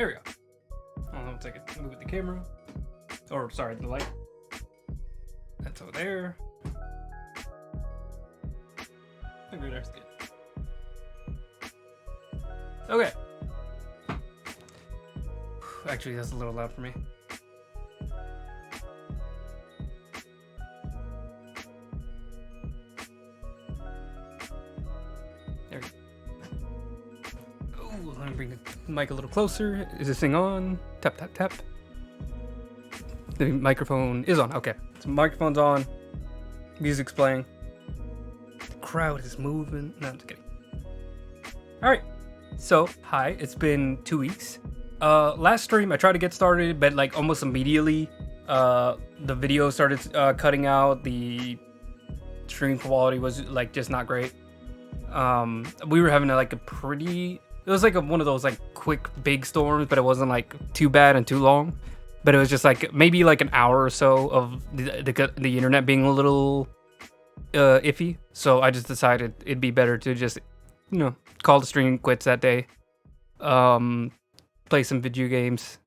There we go. Hold on a second. Move the camera. Or, sorry, the light. That's over there. Okay, that's good. Okay. Actually, that's a little loud for me. There we go. Oh, let me bring the mic a little closer. Is this thing on? Tap, tap, tap. The microphone is on. Okay. So microphone's on. Music's playing. The crowd is moving. No, I'm just kidding. Alright. So, hi. It's been 2 weeks. Last stream I tried to get started, but like almost immediately, the video started cutting out. The stream quality was like just not great. We were having like a pretty, it was like one of those like quick big storms, but it wasn't like too bad and too long. But it was just like maybe like an hour or so of the internet being a little iffy. So I just decided it'd be better to just, call the stream quits that day. Play some video games.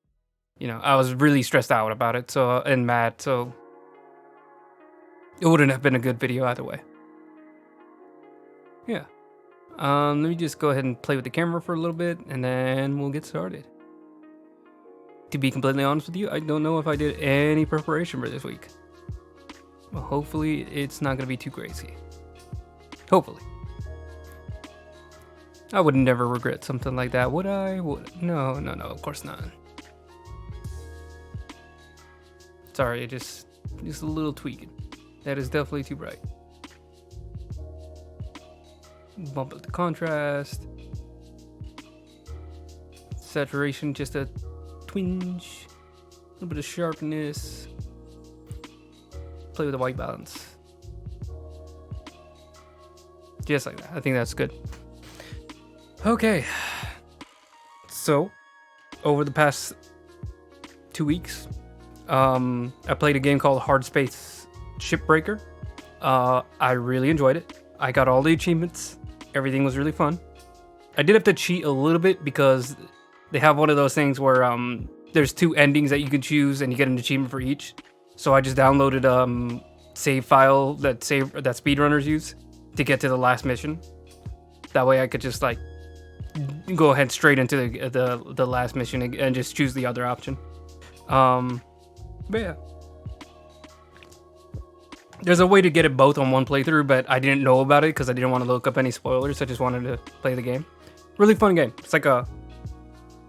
I was really stressed out about it, and mad, so it wouldn't have been a good video either way. Yeah. Let me just go ahead and play with the camera for a little bit, and then we'll get started. To be completely honest with you, I don't know if I did any preparation for this week. Well, hopefully it's not going to be too crazy. Hopefully. I would never regret something like that, would I? No, of course not. Sorry, just a little tweaking. That is definitely too bright. Bump up the contrast. Saturation, just a twinge. A little bit of sharpness. Play with the white balance. Just like that. I think that's good. Okay. So, over the past 2 weeks, I played a game called Hard Space Shipbreaker. I really enjoyed it. I got all the achievements. Everything was really fun. I did have to cheat a little bit because they have one of those things where there's 2 endings that you can choose and you get an achievement for each. So I just downloaded save file that speedrunners use to get to the last mission. That way I could just like go ahead straight into the last mission and just choose the other option. But yeah. There's a way to get it both on one playthrough, but I didn't know about it because I didn't want to look up any spoilers. I just wanted to play the game. Really fun game. It's like a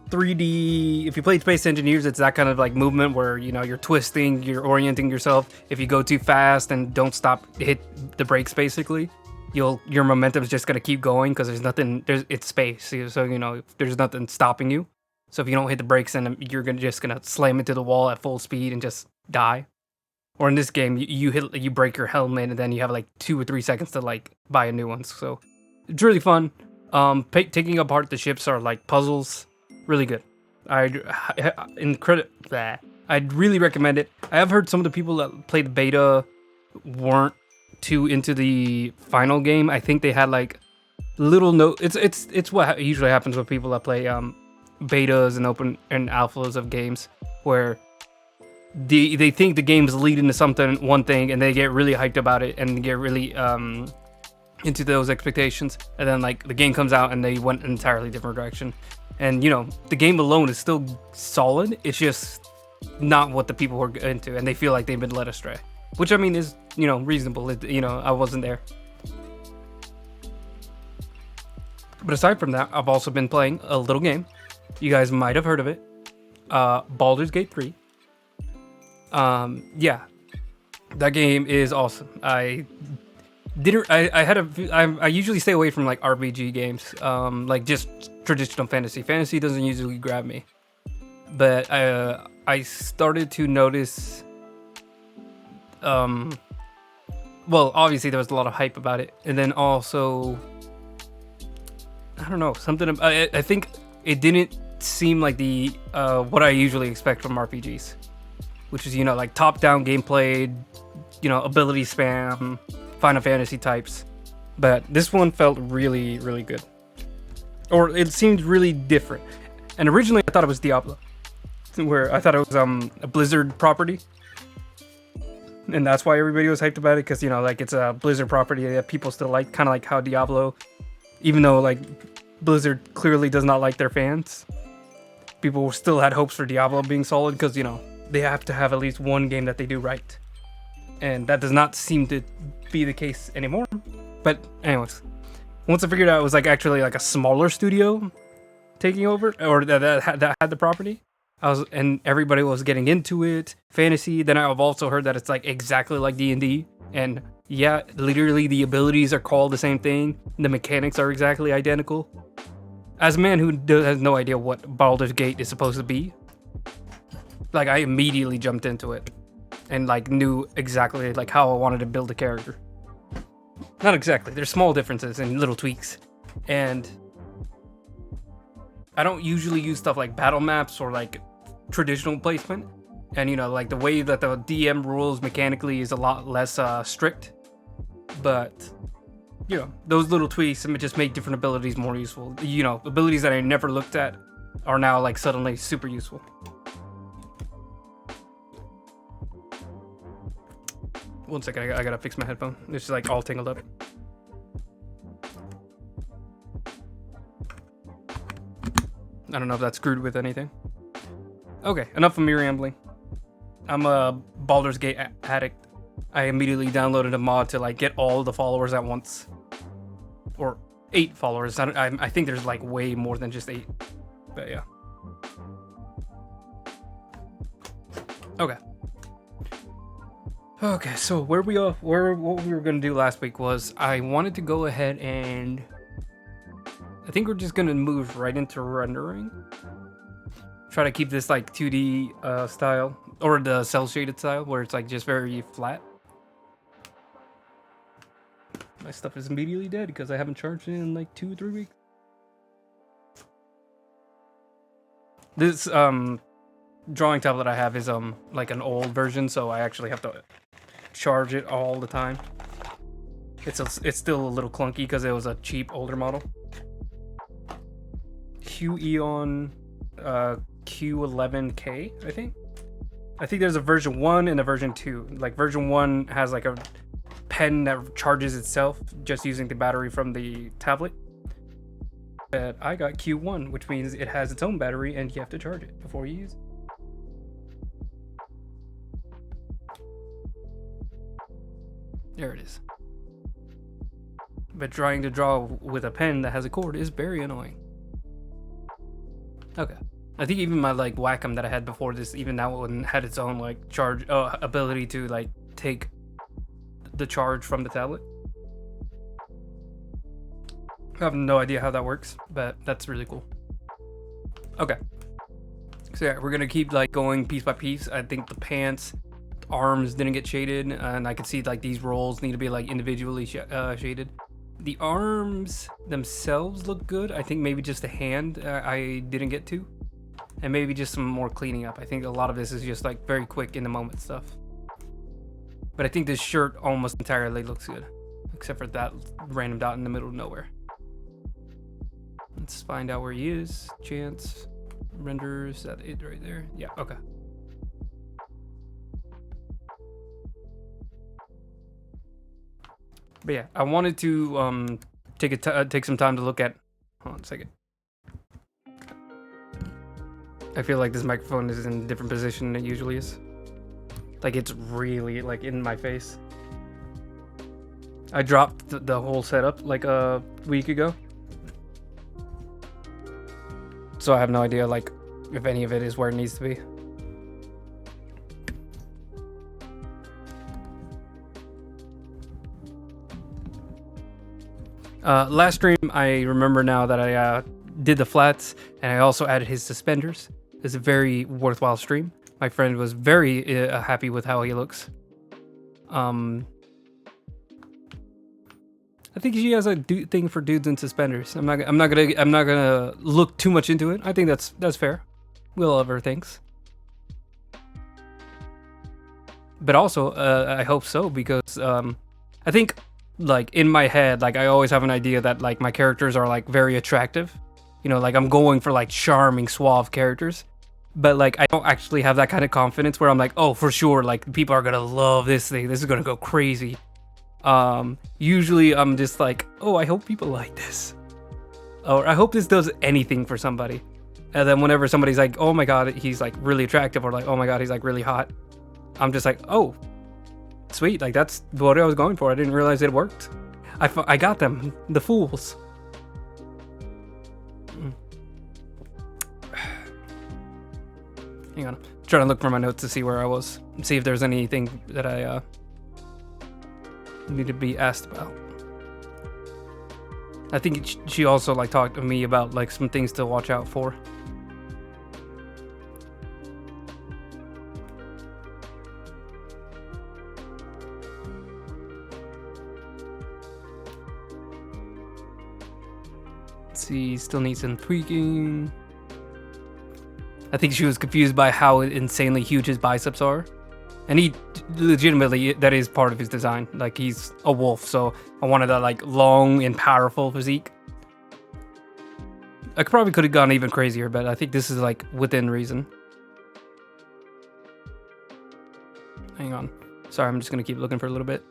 3D. If you played Space Engineers, it's that kind of like movement where you're twisting, you're orienting yourself. If you go too fast and don't stop, hit the brakes basically, your momentum is just gonna keep going because it's space. So there's nothing stopping you. So if you don't hit the brakes, then you're just gonna slam into the wall at full speed and just die. Or in this game, you break your helmet and then you have like 2 or 3 seconds to like buy a new one. So it's really fun. Taking apart the ships are like puzzles. Really good. I'd really recommend it. I have heard some of the people that played the beta weren't too into the final game. I think they had like little it's what usually happens with people that play betas and open and alphas of games, where they think the game's leading to one thing, and they get really hyped about it and get really into those expectations, and then like the game comes out and they went an entirely different direction. And the game alone is still solid. It's just not what the people were into, and they feel like they've been led astray, which I mean is reasonable. I wasn't there. But aside from that, I've also been playing a little game. You guys might have heard of it. Baldur's Gate 3. Yeah, that game is awesome. I usually stay away from like RPG games, like just traditional fantasy. Fantasy doesn't usually grab me, but I started to notice. Well, obviously there was a lot of hype about it, and then also, I don't know, something. I think it didn't seem like the what I usually expect from RPGs, which is like top-down gameplay, ability spam, Final Fantasy types. But this one felt really, really good. Or it seemed really different. And originally I thought it was Diablo, where I thought it was a Blizzard property, and that's why everybody was hyped about it, because, you know, like, it's a Blizzard property that people still like, kind of like how Diablo, even though, like, Blizzard clearly does not like their fans, people still had hopes for Diablo being solid, because, you know, they have to have at least one game that they do right, and that does not seem to be the case anymore. But anyways, once I figured out it was like actually like a smaller studio taking over, or that had the property, and everybody was getting into it, fantasy. Then I've also heard that it's like exactly like D&D, and yeah, literally the abilities are called the same thing, the mechanics are exactly identical. As a man who has no idea what Baldur's Gate is supposed to be, like, I immediately jumped into it and like knew exactly like how I wanted to build a character. Not exactly, there's small differences and little tweaks, and I don't usually use stuff like battle maps or like traditional placement, and, you know, like, the way that the DM rules mechanically is a lot less strict, but, you know, those little tweaks just make different abilities more useful. You know, abilities that I never looked at are now like suddenly super useful. One second, I gotta fix my headphone. It's like all tangled up. I don't know if that's screwed with anything. Okay, enough of me rambling. I'm a Baldur's Gate addict. I immediately downloaded a mod to like get all the followers at once. Or 8 followers. I think there's like way more than just 8. But yeah. Okay. Okay, so what we were gonna do last week was I wanted to go ahead and I think we're just gonna move right into rendering. Try to keep this like 2D style, or the cell shaded style, where it's like just very flat. My stuff is immediately dead because I haven't charged it in like 2 or 3 weeks. This drawing tablet I have is like an old version, so I actually have to charge it all the time. It's still a little clunky because it was a cheap older model. Eon Q11K, I think. I think there's a version 1 and a version 2. Like, version 1 has like a pen that charges itself just using the battery from the tablet. But I got Q1, which means it has its own battery and you have to charge it before you use it. There it is. But trying to draw with a pen that has a cord is very annoying. Okay. I think even my like Wacom that I had before this, even that one had its own like charge ability to like take the charge from the tablet. I have no idea how that works, but that's really cool. Okay. So yeah, we're gonna keep like going piece by piece. I think the pants, arms didn't get shaded, and I could see like these rolls need to be like individually shaded. The arms themselves look good. I think maybe just the hand I didn't get to, and maybe just some more cleaning up. I think a lot of this is just like very quick in the moment stuff. But I think this shirt almost entirely looks good, except for that random dot in the middle of nowhere. Let's find out where he is. Chance, renders, that it right there. Yeah, okay. But yeah, I wanted to take some time to look at. Hold on a second. I feel like this microphone is in a different position than it usually is. Like, it's really like in my face. I dropped the whole setup like a week ago, so I have no idea like if any of it is where it needs to be. Last stream, I remember now that I did the flats, and I also added his suspenders. It's a very worthwhile stream. My friend was very happy with how he looks. I think she has a thing for dudes in suspenders. I'm not gonna look too much into it. I think that's fair. We'll have our things. But also, I hope so, because I think, like, in my head, like, I always have an idea that like my characters are like very attractive, You know, like I'm going for like charming, suave characters. But like I don't actually have that kind of confidence where I'm like, oh, for sure, like people are gonna love this thing. This is gonna go crazy. Usually I'm just like, oh, I hope people like this, or I hope this does anything for somebody. And then whenever somebody's like, oh my god, he's like really attractive, or like, oh my god, he's like really hot, I'm just like, oh, sweet, like that's what I was going for. I didn't realize it worked. I got them, the fools. Hang on, I'm trying to look for my notes to see where I was, see if there's anything that I need to be asked about. I think she also like talked to me about like some things to watch out for. Let's see, still needs some tweaking. I think she was confused by how insanely huge his biceps are. And he legitimately, that is part of his design. Like he's a wolf, so I wanted that like long and powerful physique. I probably could have gone even crazier, but I think this is like within reason. Hang on. Sorry, I'm just gonna keep looking for a little bit.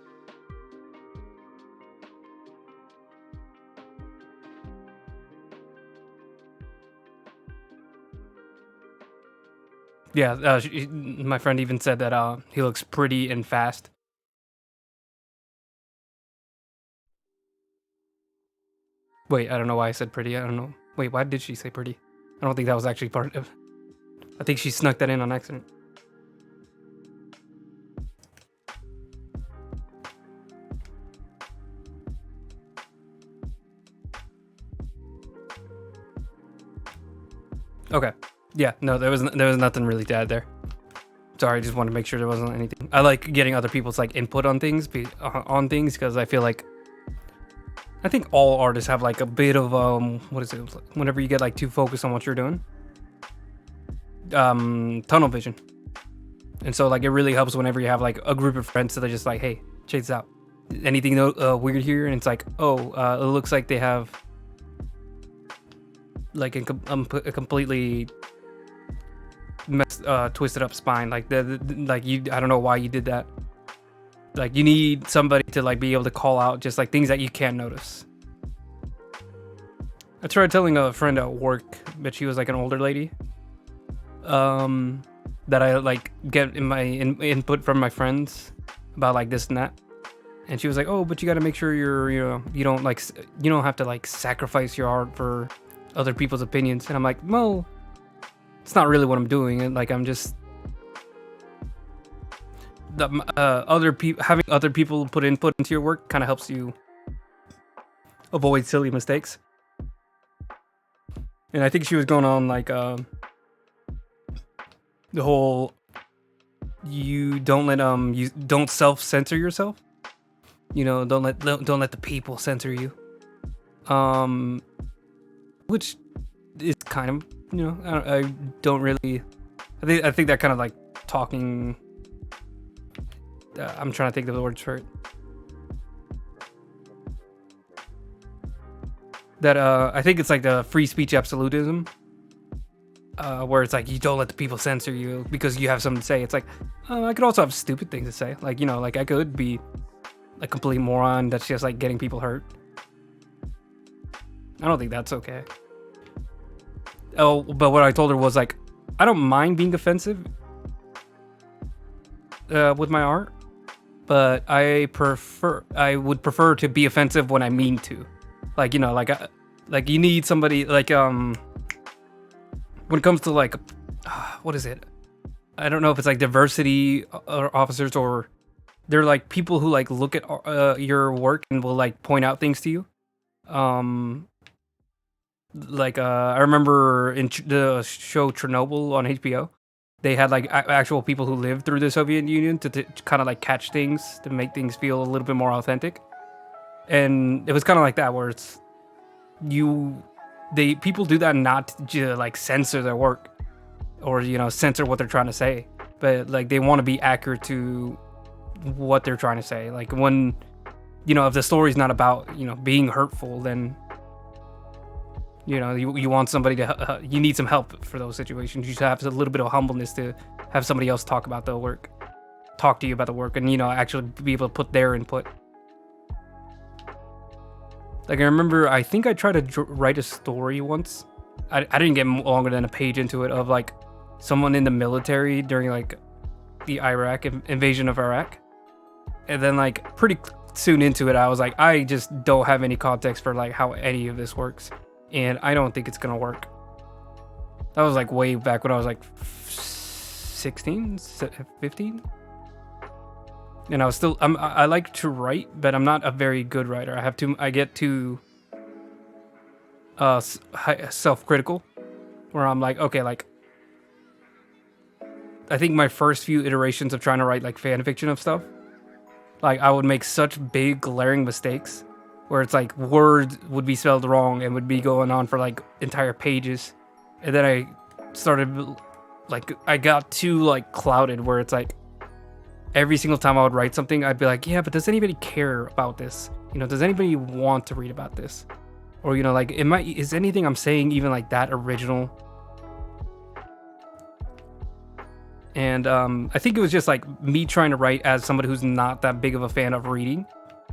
Yeah, my friend even said that he looks pretty and fast. Wait, I don't know why I said pretty. I don't know. Wait, why did she say pretty? I don't think that was actually part of. I think she snuck that in on accident. Okay. Yeah, no, there was nothing really to add there. Sorry, I just wanted to make sure there wasn't anything. I like getting other people's like input on things, because I feel like I think all artists have like a bit of what is it? Whenever you get like too focused on what you're doing, tunnel vision. And so like it really helps whenever you have like a group of friends that are just like, hey, check this out. Anything weird here? And it's like, oh, it looks like they have like a completely twisted up spine. Like like you, I don't know why you did that. Like you need somebody to like be able to call out just like things that you can't notice. I tried telling a friend at work, but she was like an older lady. That I like get in my input from my friends about like this and that. And she was like, "Oh, but you got to make sure you don't have to like sacrifice your art for other people's opinions." And I'm like, "Well, it's not really what I'm doing. And like I'm just having other people put input into your work kind of helps you avoid silly mistakes." And I think she was going on like the whole you don't self-censor yourself. Don't let the people censor you. Which is kind of, I don't really. I think that kind of like talking. I'm trying to think of the words for it. That I think it's like the free speech absolutism. Where it's like you don't let the people censor you because you have something to say. It's like I could also have stupid things to say. Like like I could be a complete moron that's just like getting people hurt. I don't think that's okay. Oh, but what I told her was like, I don't mind being offensive with my art, but I would prefer to be offensive when I mean to. Like like you need somebody like when it comes to like what is it? I don't know if it's like diversity officers or they're like people who like look at your work and will like point out things to you. Like I remember in the show Chernobyl on HBO, they had like actual people who lived through the Soviet Union to kind of like catch things to make things feel a little bit more authentic. And it was kind of like that where it's people do that not to like censor their work or censor what they're trying to say, but like they want to be accurate to what they're trying to say. Like when if the story's not about being hurtful, then You know, you want somebody to, you need some help for those situations. You should have a little bit of humbleness to have somebody else talk to you about the work, and, you know, actually be able to put their input. Like, I remember, I think I tried to write a story once. I didn't get longer than a page into it, of like someone in the military during like the invasion of Iraq. And then like pretty soon into it, I was like, I just don't have any context for like how any of this works. And I don't think it's gonna work. That was like way back when I was like 16, 15. And I was still, I like to write, but I'm not a very good writer. I get too self-critical, where I'm like, okay, like, I think my first few iterations of trying to write like fan fiction of stuff, like I would make such big glaring mistakes where it's like words would be spelled wrong and would be going on for like entire pages. And then I started, like, I got too like clouded where it's like every single time I would write something, I'd be like, yeah, but does anybody care about this? You know, does anybody want to read about this? Or, you know, like, is anything I'm saying even like that original? And I think it was just like me trying to write as somebody who's not that big of a fan of reading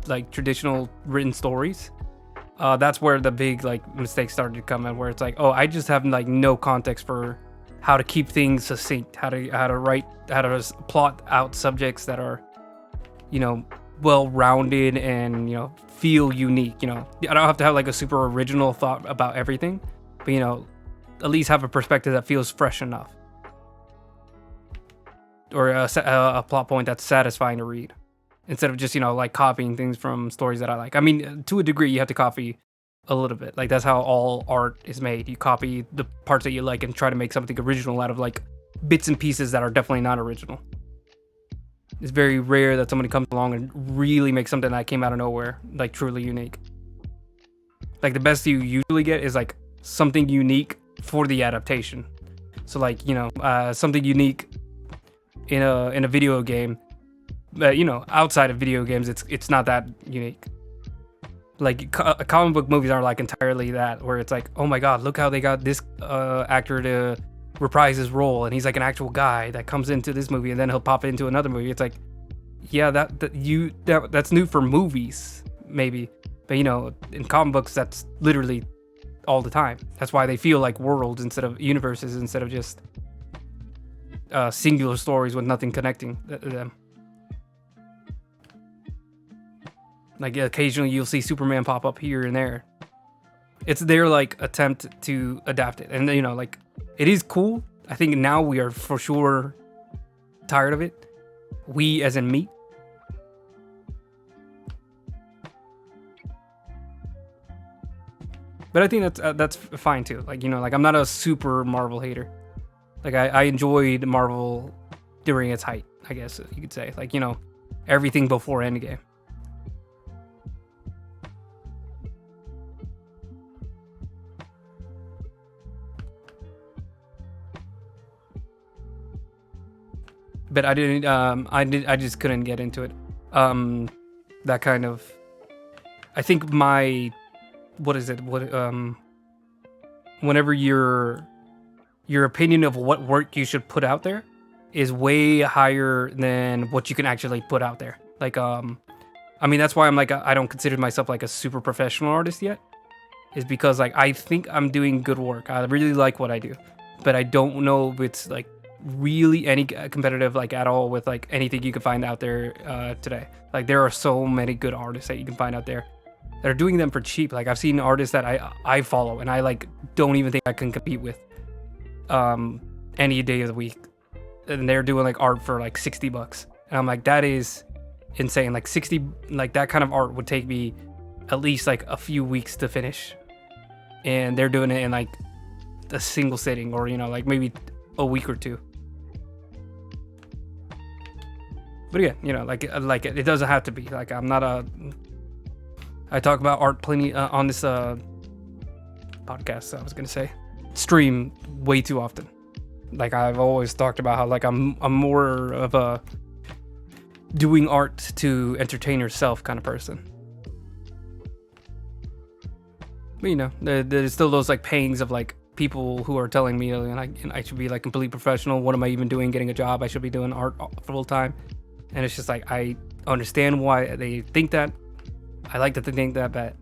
like traditional written stories. That's where the big like mistakes started to come in, where it's like, oh, I just have like no context for how to keep things succinct, how to write, how to plot out subjects that are, you know, well-rounded and, you know, feel unique. You know, I don't have to have like a super original thought about everything, but, you know, at least have a perspective that feels fresh enough, or a plot point that's satisfying to read, instead of just, you know, like copying things from stories that I like. I mean, to a degree, you have to copy a little bit. Like, that's how all art is made. You copy the parts that you like and try to make something original out of like bits and pieces that are definitely not original. It's very rare that somebody comes along and really makes something that came out of nowhere, like truly unique. Like, the best you usually get is like something unique for the adaptation. So like, you know, something unique in a video game, but, you know, outside of video games, it's not that unique. Like, comic book movies are like entirely that, where it's like, oh my god, look how they got this actor to reprise his role, and he's like an actual guy that comes into this movie and then he'll pop into another movie. It's like, yeah, that's new for movies maybe, but, you know, in comic books, that's literally all the time. That's why they feel like worlds instead of universes, instead of just singular stories with nothing connecting them. Like, occasionally you'll see Superman pop up here and there. It's their like attempt to adapt it, and, you know, like, it is cool. I think now we are for sure tired of it. We, as in me. But I think that's fine too. Like, you know, like, I'm not a super Marvel hater. Like, I enjoyed Marvel during its height, I guess you could say. Like, you know, everything before Endgame. But I didn't, I just couldn't get into it. That kind of, I think whenever your opinion of what work you should put out there is way higher than what you can actually put out there. Like, I mean, that's why I'm like, I don't consider myself like a super professional artist yet, is because, like, I think I'm doing good work. I really like what I do, but I don't know if it's like really any competitive, like, at all, with like anything you can find out there today. Like, there are so many good artists that you can find out there that are doing them for cheap. Like, I've seen artists that I follow and I like don't even think I can compete with any day of the week, and they're doing like art for like $60, and I'm like, that is insane. Like, 60, like, that kind of art would take me at least like a few weeks to finish, and they're doing it in like a single sitting, or, you know, like maybe a week or two. But yeah, you know, like it doesn't have to be like, I'm not I talk about art plenty on this podcast. I was gonna say stream way too often. Like, I've always talked about how, like, I'm more of a doing art to entertain yourself kind of person. But you know, there's still those like pangs of like people who are telling me and I should be like completely professional. What am I even doing? Getting a job? I should be doing art full time. And it's just like I understand why they think that. I like that they think that, but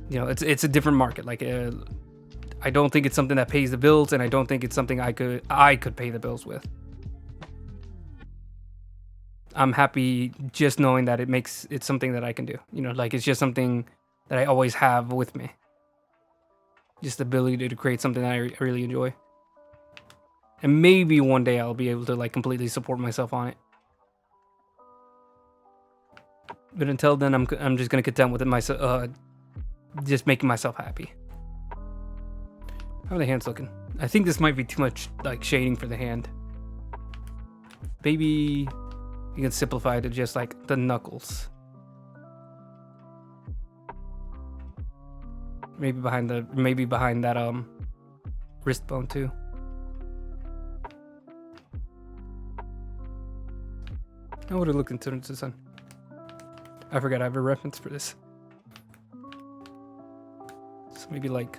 you know, it's a different market. Like I don't think it's something that pays the bills, and I don't think it's something I could pay the bills with. I'm happy just knowing that it's something that I can do. You know, like it's just something that I always have with me. Just the ability to create something that I really enjoy. And maybe one day I'll be able to like completely support myself on it. But until then, I'm just gonna content with it myself, just making myself happy. How are the hands looking? I think this might be too much like shading for the hand. Maybe you can simplify it to just like the knuckles. Maybe behind that wrist bone too. I would have looked into the sun. I forgot I have a reference for this. So maybe like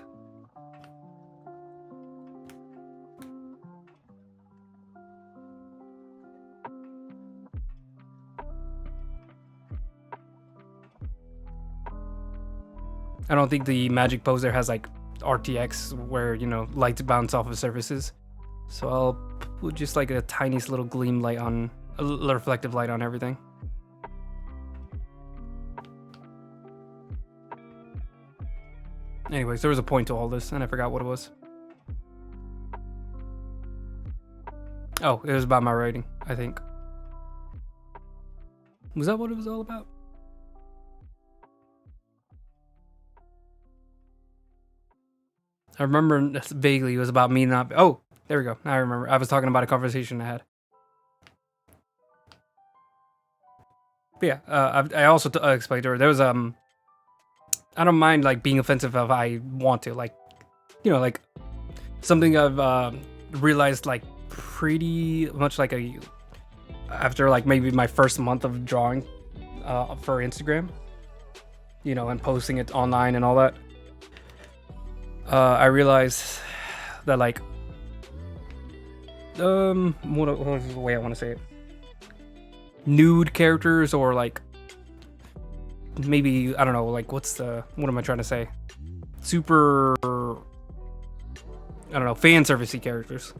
I don't think the magic poser has like RTX where, you know, lights bounce off of surfaces. So I'll put just like a tiniest little gleam light on, a reflective light on everything. Anyways, there was a point to all this and I forgot what it was. Oh, it was about my writing, I think. Was that what it was all about? I remember vaguely it was about me not. Oh, there we go. I remember. I was talking about a conversation I had. But yeah, I also explained to her there was I don't mind like being offensive if I want to, like, you know, like something I've realized like pretty much like after like maybe my first month of drawing for Instagram, you know, and posting it online and all that. I realized that like what was the way I want to say it? Nude characters, or like maybe, I don't know, like what am I trying to say? Super, I don't know, fan servicey characters.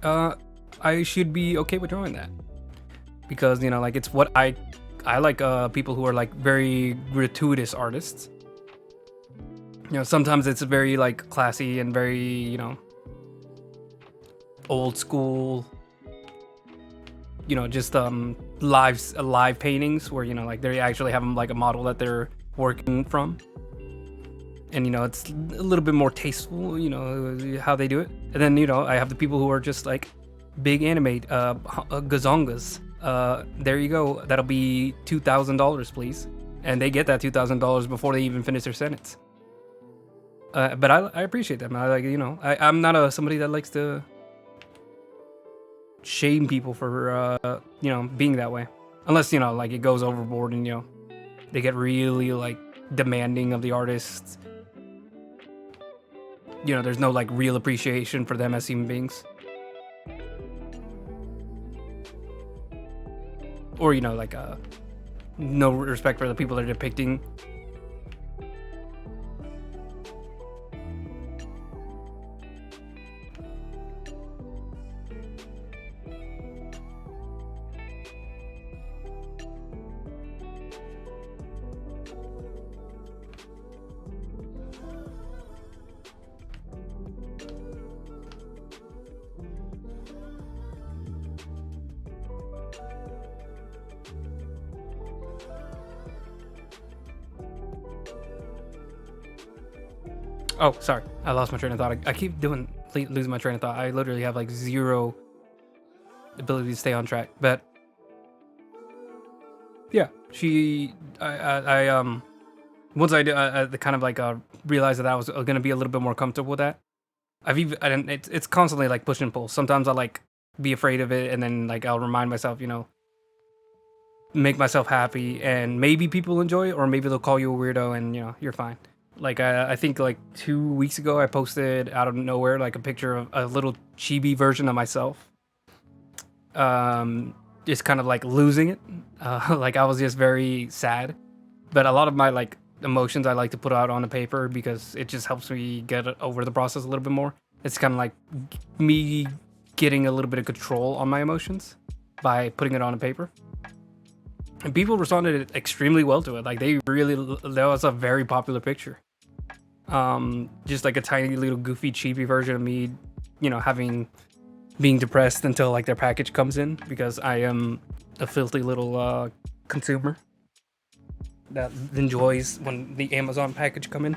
I should be okay with drawing that because, you know, like it's what I like people who are like very gratuitous artists. You know, sometimes it's very like classy and very, you know, old school, you know, just live paintings where, you know, like they actually have like a model that they're working from, and, you know, it's a little bit more tasteful, you know, how they do it. And then, you know, I have the people who are just like big anime gazongas. There you go. That'll be $2,000, please. And they get that $2,000 before they even finish their sentence. But I appreciate them. I like, you know, I'm not somebody that likes to shame people for you know, being that way, unless, you know, like it goes overboard and, you know, they get really like demanding of the artist. You know, there's no like real appreciation for them as human beings. Or, you know, like no respect for the people they're depicting. Oh, sorry. I lost my train of thought. I keep losing my train of thought. I literally have like zero ability to stay on track. But yeah, once I kind of like realized that I was gonna be a little bit more comfortable with that. It's constantly like push and pull. Sometimes I like be afraid of it, and then like I'll remind myself, you know, make myself happy, and maybe people enjoy it, or maybe they'll call you a weirdo, and you're fine. Like I think like 2 weeks ago, I posted out of nowhere like a picture of a little chibi version of myself. Just kind of like losing it. Like I was just very sad. But a lot of my like emotions I like to put out on the paper because it just helps me get over the process a little bit more. It's kind of like me getting a little bit of control on my emotions by putting it on a paper. And people responded extremely well to it. Like that was a very popular picture. Just like a tiny little goofy cheapy version of me, being depressed until like their package comes in, because I am a filthy little consumer that enjoys when the Amazon package come in.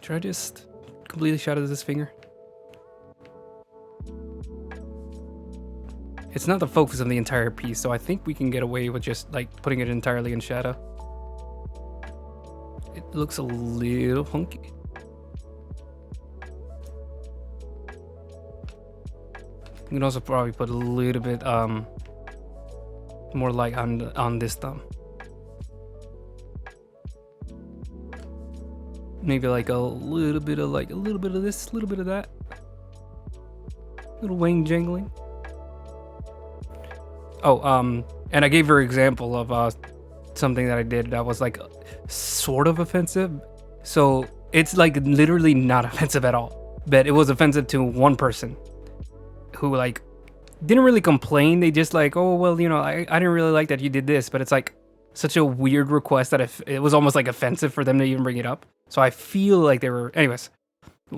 Should I just completely shadow this finger? It's not the focus of the entire piece, so I think we can get away with just like putting it entirely in shadow. It looks a little funky. You can also probably put a little bit more light on this thumb. Maybe like a little bit of this, a little bit of that. Little wing jangling. Oh, and I gave her an example of something that I did that was like sort of offensive. So it's like literally not offensive at all, but it was offensive to one person who like didn't really complain. They just like, oh well, I didn't really like that you did this, but it's like such a weird request that it was almost like offensive for them to even bring it up. So I feel like they were. Anyways,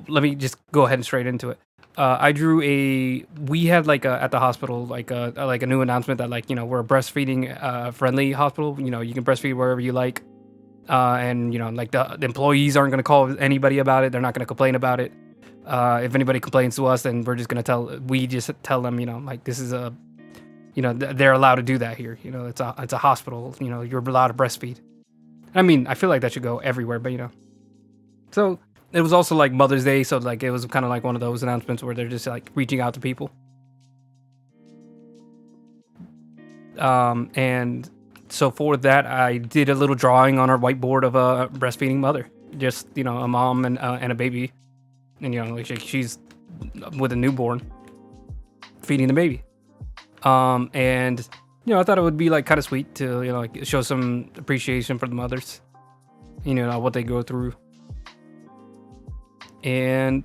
let me just go ahead and straight into it. I drew we had like at the hospital like a new announcement that like we're a breastfeeding friendly hospital. You can breastfeed wherever you like, and like the employees aren't gonna call anybody about it. They're not gonna complain about it. If anybody complains to us, then we're just gonna tell them like this is a they're allowed to do that here. It's a hospital. You're allowed to breastfeed. I mean, I feel like that should go everywhere, but so. It was also like Mother's Day, so like it was kind of like one of those announcements where they're just like reaching out to people. And so for that, I did a little drawing on our whiteboard of a breastfeeding mother, just a mom and a baby, and like she's with a newborn feeding the baby. And I thought it would be like kind of sweet to like show some appreciation for the mothers, what they go through. And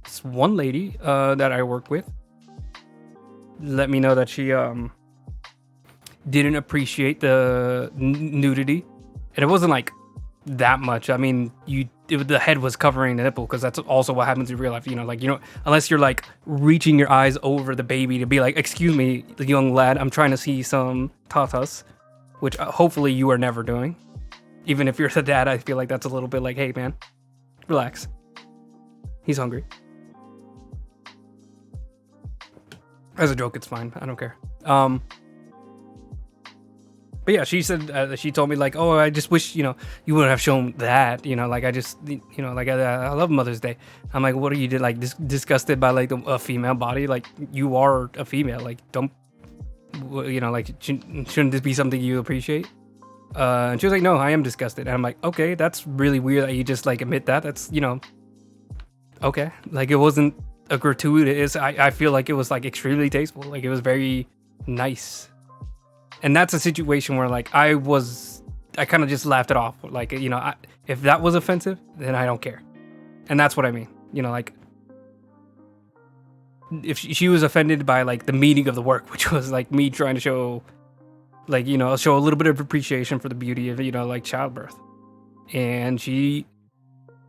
this one lady that I work with let me know that she didn't appreciate the nudity, and it wasn't like that much. I mean, the head was covering the nipple, because that's also what happens in real life. Unless you're like reaching your eyes over the baby to be like, "Excuse me, young lad, I'm trying to see some tatas," which hopefully you are never doing. Even if you're the dad, I feel like that's a little bit like, "Hey, man, relax. He's hungry." As a joke, it's fine. I don't care. But yeah, she said she told me like, "Oh, I just wish you wouldn't have shown that. Like I just like I love Mother's Day." I'm like, "What are you like disgusted by like a female body? Like you are a female. Like don't like shouldn't this be something you appreciate?" And she was like, "No, I am disgusted." And I'm like, "Okay, that's really weird that you just like admit that. That's okay." Like it wasn't a gratuitous. I feel like it was like extremely tasteful. Like it was very nice. And that's a situation where like I kind of just laughed it off. Like if that was offensive, then I don't care. And that's what I mean. Like if she was offended by like the meaning of the work, which was like me trying to show like show a little bit of appreciation for the beauty of like childbirth, and she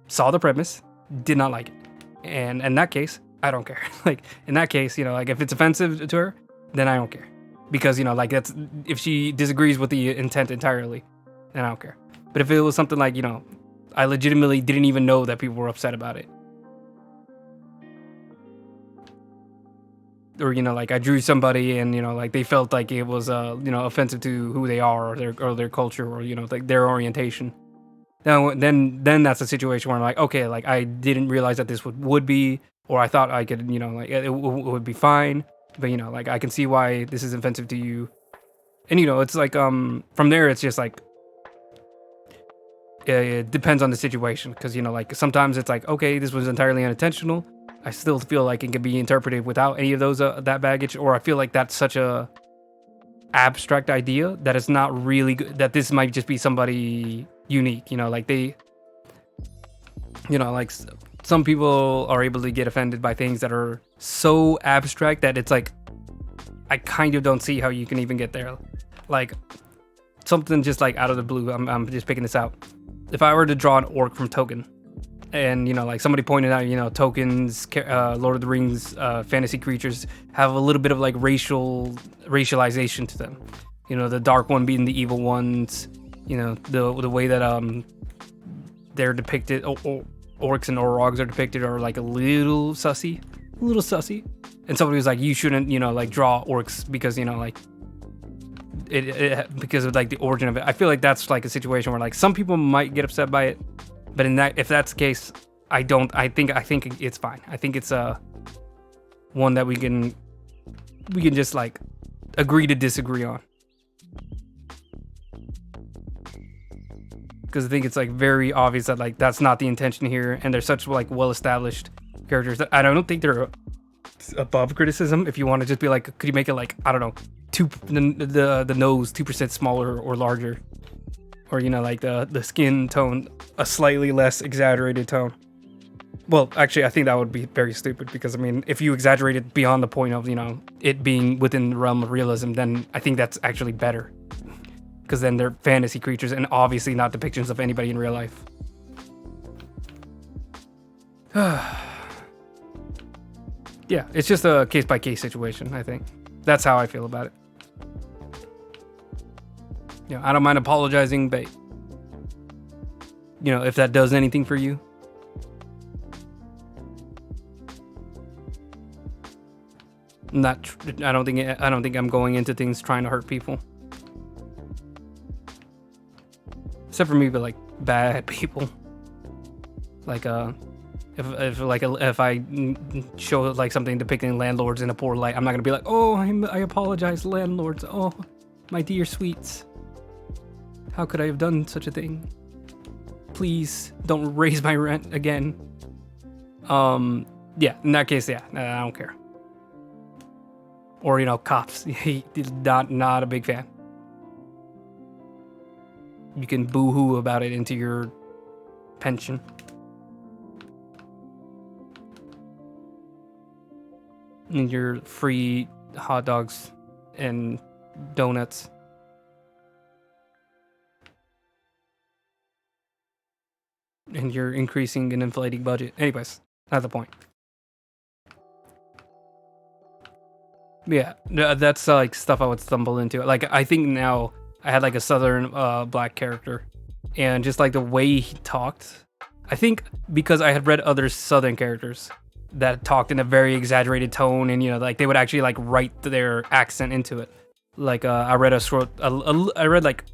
saw the premise, did not like it. And in that case, I don't care. Like in that case, like if it's offensive to her, then I don't care. Because, like that's if she disagrees with the intent entirely, then I don't care. But if it was something like, I legitimately didn't even know that people were upset about it, or like I drew somebody and like they felt like it was offensive to who they are or their culture or like their orientation. Now then that's a situation where I'm like, okay, like I didn't realize that this would be, or I thought I could like it would be fine, but like I can see why this is offensive to you. And it's like from there it's just like it depends on the situation, because like sometimes it's like, okay, this was entirely unintentional. I still feel like it can be interpreted without any of those that baggage, or I feel like that's such a abstract idea that it's not really good, that this might just be somebody unique, like they like some people are able to get offended by things that are so abstract that it's like I kind of don't see how you can even get there. Like something just like out of the blue, I'm just picking this out. If I were to draw an orc from Token, and like somebody pointed out, Tokens, Lord of the Rings, fantasy creatures have a little bit of like racialization to them. The dark one being the evil ones. The way that they're depicted, orcs and orogs are depicted, are like a little sussy. And somebody was like, you shouldn't like draw orcs because like it because of like the origin of it. I feel like that's like a situation where like some people might get upset by it, but if that's the case, I think it's fine. I think it's one that we can just like agree to disagree on, because I think it's like very obvious that like that's not the intention here, and they're such like well established characters that I don't think they're above criticism. If you want to just be like, could you make it like, I don't know, the nose 2% smaller or larger, or like the skin tone a slightly less exaggerated tone. Well, actually, I think that would be very stupid, because I mean, if you exaggerate it beyond the point of it being within the realm of realism, then I think that's actually better, because then they're fantasy creatures and obviously not depictions of anybody in real life. Yeah, it's just a case-by-case situation, I think. That's how I feel about it. I don't mind apologizing, but if that does anything for you, I don't think I'm going into things trying to hurt people. Except for maybe like bad people. Like if I show like something depicting landlords in a poor light, I'm not gonna be like, oh, I apologize, landlords. Oh, my dear sweets. How could I have done such a thing? Please don't raise my rent again. Yeah, in that case, yeah, I don't care. Or cops. not a big fan. You can boo-hoo about it into your pension. And your free hot dogs and donuts. And you're increasing and inflating budget. Anyways, not the point. Yeah, that's like stuff I would stumble into. Like, I think now I had like a southern black character, and just like the way he talked, I think because I had read other southern characters that talked in a very exaggerated tone, and like they would actually like write their accent into it. Like I read I read like,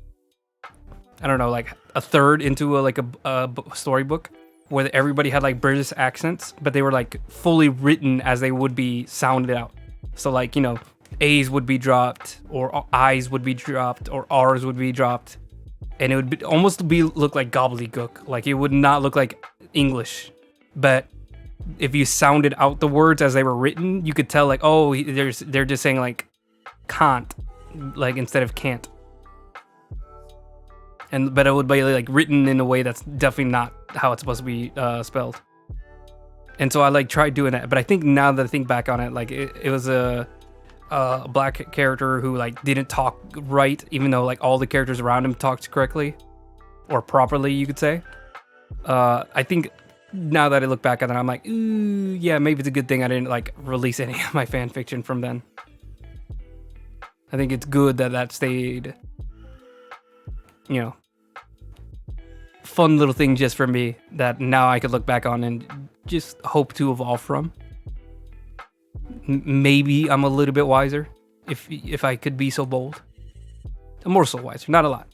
I don't know, like a third into a storybook where everybody had like British accents, but they were like fully written as they would be sounded out. So like, A's would be dropped, or I's would be dropped, or R's would be dropped, and it would look like gobbledygook. Like it would not look like English, but if you sounded out the words as they were written, you could tell like, oh, they're just saying like can't, like instead of can't. But it would be like written in a way that's definitely not how it's supposed to be spelled. And so I like tried doing that, but I think now that I think back on it, like it was a black character who like didn't talk right, even though like all the characters around him talked correctly or properly, you could say. I think now that I look back at it, I'm like, ooh, yeah, maybe it's a good thing I didn't like release any of my fan fiction from then. I think it's good that stayed, fun little thing just for me that now I could look back on and just hope to evolve from. maybe I'm a little bit wiser, if I could be so bold. A morsel wiser, not a lot.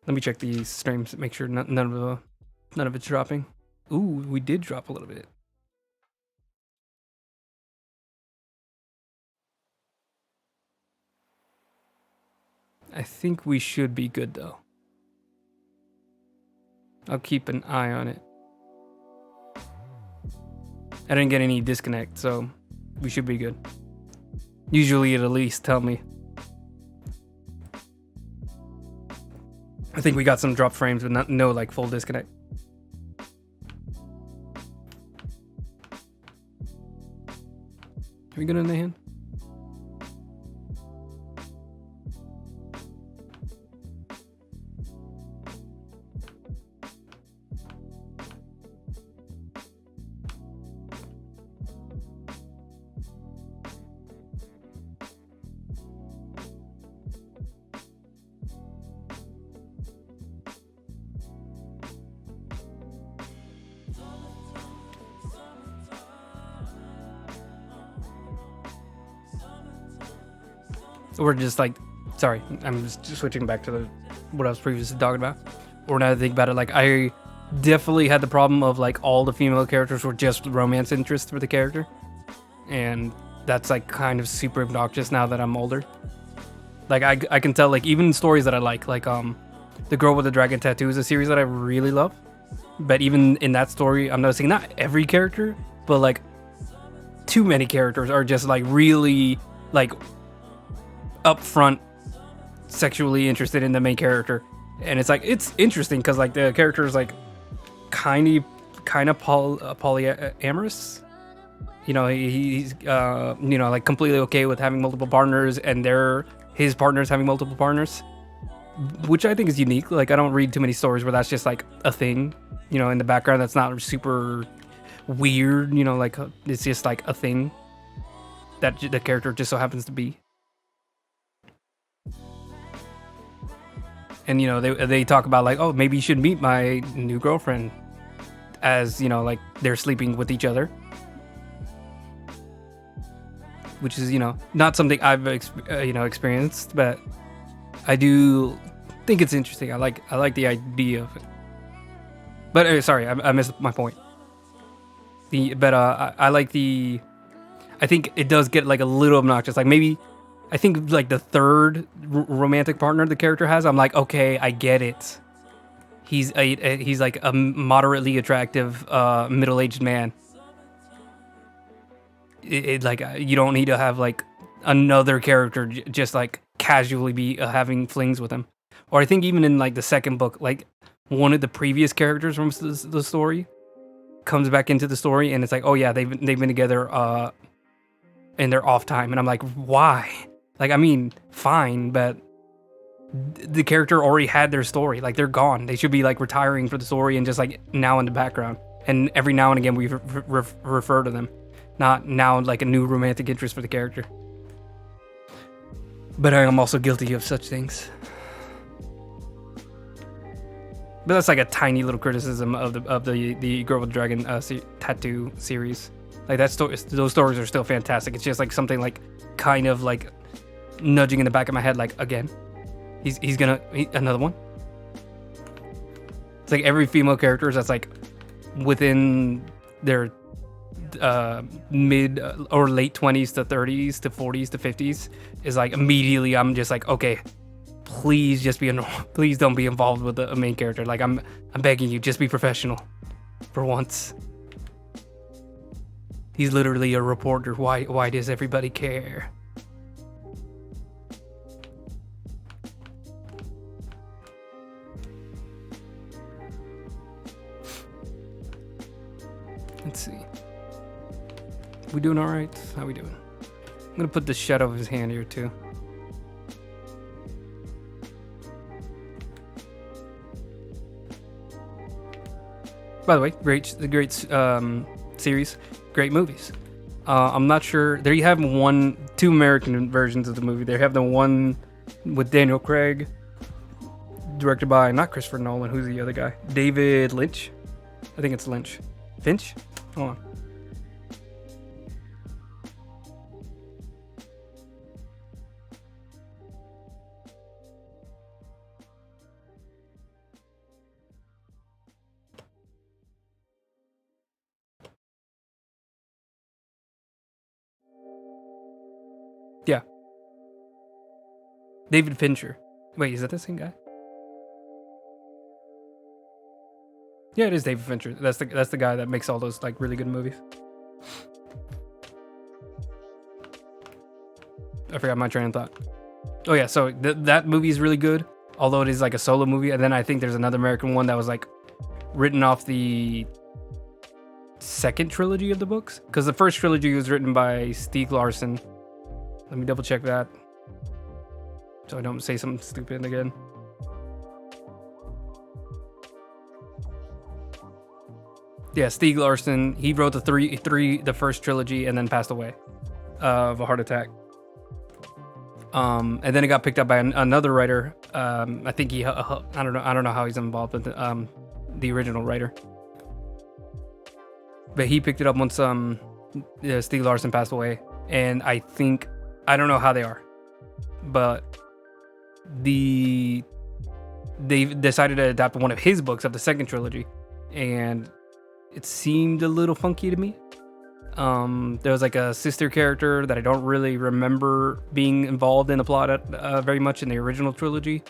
Let me check these streams, make sure none of it's dropping. Ooh, we did drop a little bit. I think we should be good though. I'll keep an eye on it. I didn't get any disconnect, so we should be good. Usually it'll at least tell me. I think we got some drop frames, but no like full disconnect. Are we good in the hand? We're just like, sorry, I'm just switching back to what I was previously talking about. Or now that I think about it, like I definitely had the problem of like all the female characters were just romance interests for the character, and that's like kind of super obnoxious now that I'm older. Like I can tell, like even stories that I like The Girl with the Dragon Tattoo is a series that I really love, but even in that story, I'm noticing not every character, but like too many characters are just like really like upfront sexually interested in the main character, and it's like it's interesting because like the character is like kind of polyamorous, you know, he's you know, like completely okay with having multiple partners, and his partners having multiple partners, which I think is unique. Like I don't read too many stories where that's just like a thing, you know, in the background that's not super weird, you know, like it's just like a thing that the character just so happens to be. And, you know, they talk about like, oh, maybe you should meet my new girlfriend, as, you know, like they're sleeping with each other. Which is, you know, not something I've, you know, experienced, but I do think it's interesting. I like the idea of it. But sorry, I missed my point. I like I think it does get like a little obnoxious. Like maybe, I think like the third romantic partner the character has, I'm like, okay, I get it. He's like a moderately attractive middle-aged man. Like you don't need to have like another character just like casually be having flings with him. Or I think even in like the second book, like one of the previous characters from the story comes back into the story, and it's like, oh yeah, they've been together in their off time, and I'm like, why? Like, I mean, fine, but the character already had their story. Like, they're gone. They should be, like, retiring for the story and just, like, now in the background. And every now and again, we refer to them. Not now, like, a new romantic interest for the character. But I am also guilty of such things. But that's, like, a tiny little criticism of the Girl with the Dragon Tattoo series. Like, those stories are still fantastic. It's just, like, something, like, kind of, like, nudging in the back of my head, like, again, he's gonna another one. It's like every female character that's like within their mid or late 20s to 30s to 40s to 50s is like immediately I'm just like, okay, please just please don't be involved with the main character. Like I'm begging you, just be professional for once. He's literally a reporter. Why does everybody care? Let's see. We doing all right? How we doing? I'm gonna put the shadow of his hand here too. By the way, great series, great movies. I'm not sure. There you have two American versions of the movie. They have the one with Daniel Craig, directed by not Christopher Nolan. Who's the other guy? David Lynch. I think it's Lynch. Finch? Hold on. David Fincher. Wait, is that the same guy? Yeah, it is David Fincher. That's the guy that makes all those like really good movies. I forgot my train of thought. Oh yeah, so that movie is really good, although it is like a solo movie. And then I think there's another American one that was like written off the second trilogy of the books, because the first trilogy was written by Stieg Larsson. Let me double check that, so I don't say something stupid again. Yeah, Stieg Larsson. He wrote the first trilogy and then passed away of a heart attack. And then it got picked up by another writer. I think I don't know how he's involved with the original writer, but he picked it up once Stieg Larsson passed away. And I don't know how they are, but they decided to adapt one of his books of the second trilogy, and it seemed a little funky to me. There was like a sister character that I don't really remember being involved in the plot very much in the original trilogy.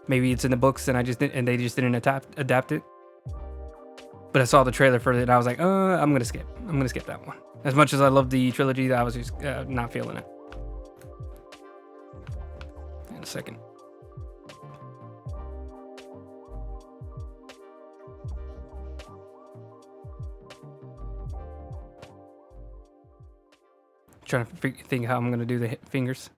Maybe it's in the books and they just didn't adapt it. But I saw the trailer for it and I was like, I'm gonna skip that one. As much as I love the trilogy, I was just not feeling it. In a second. Trying to think how I'm gonna do the fingers.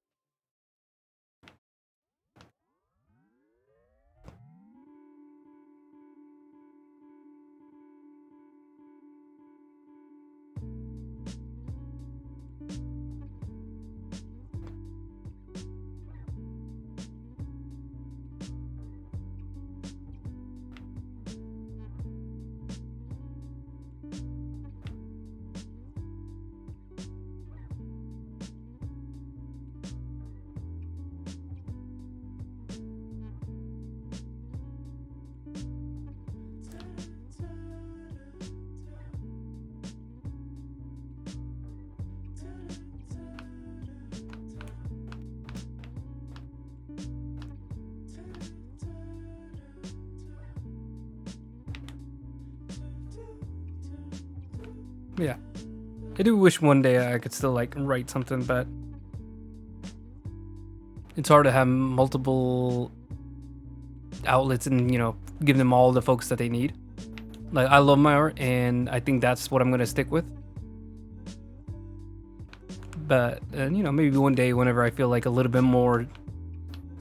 Yeah, I do wish one day I could still like write something, but it's hard to have multiple outlets and give them all the focus that they need. Like, I love my art and I think that's what I'm gonna stick with. But maybe one day whenever I feel like a little bit more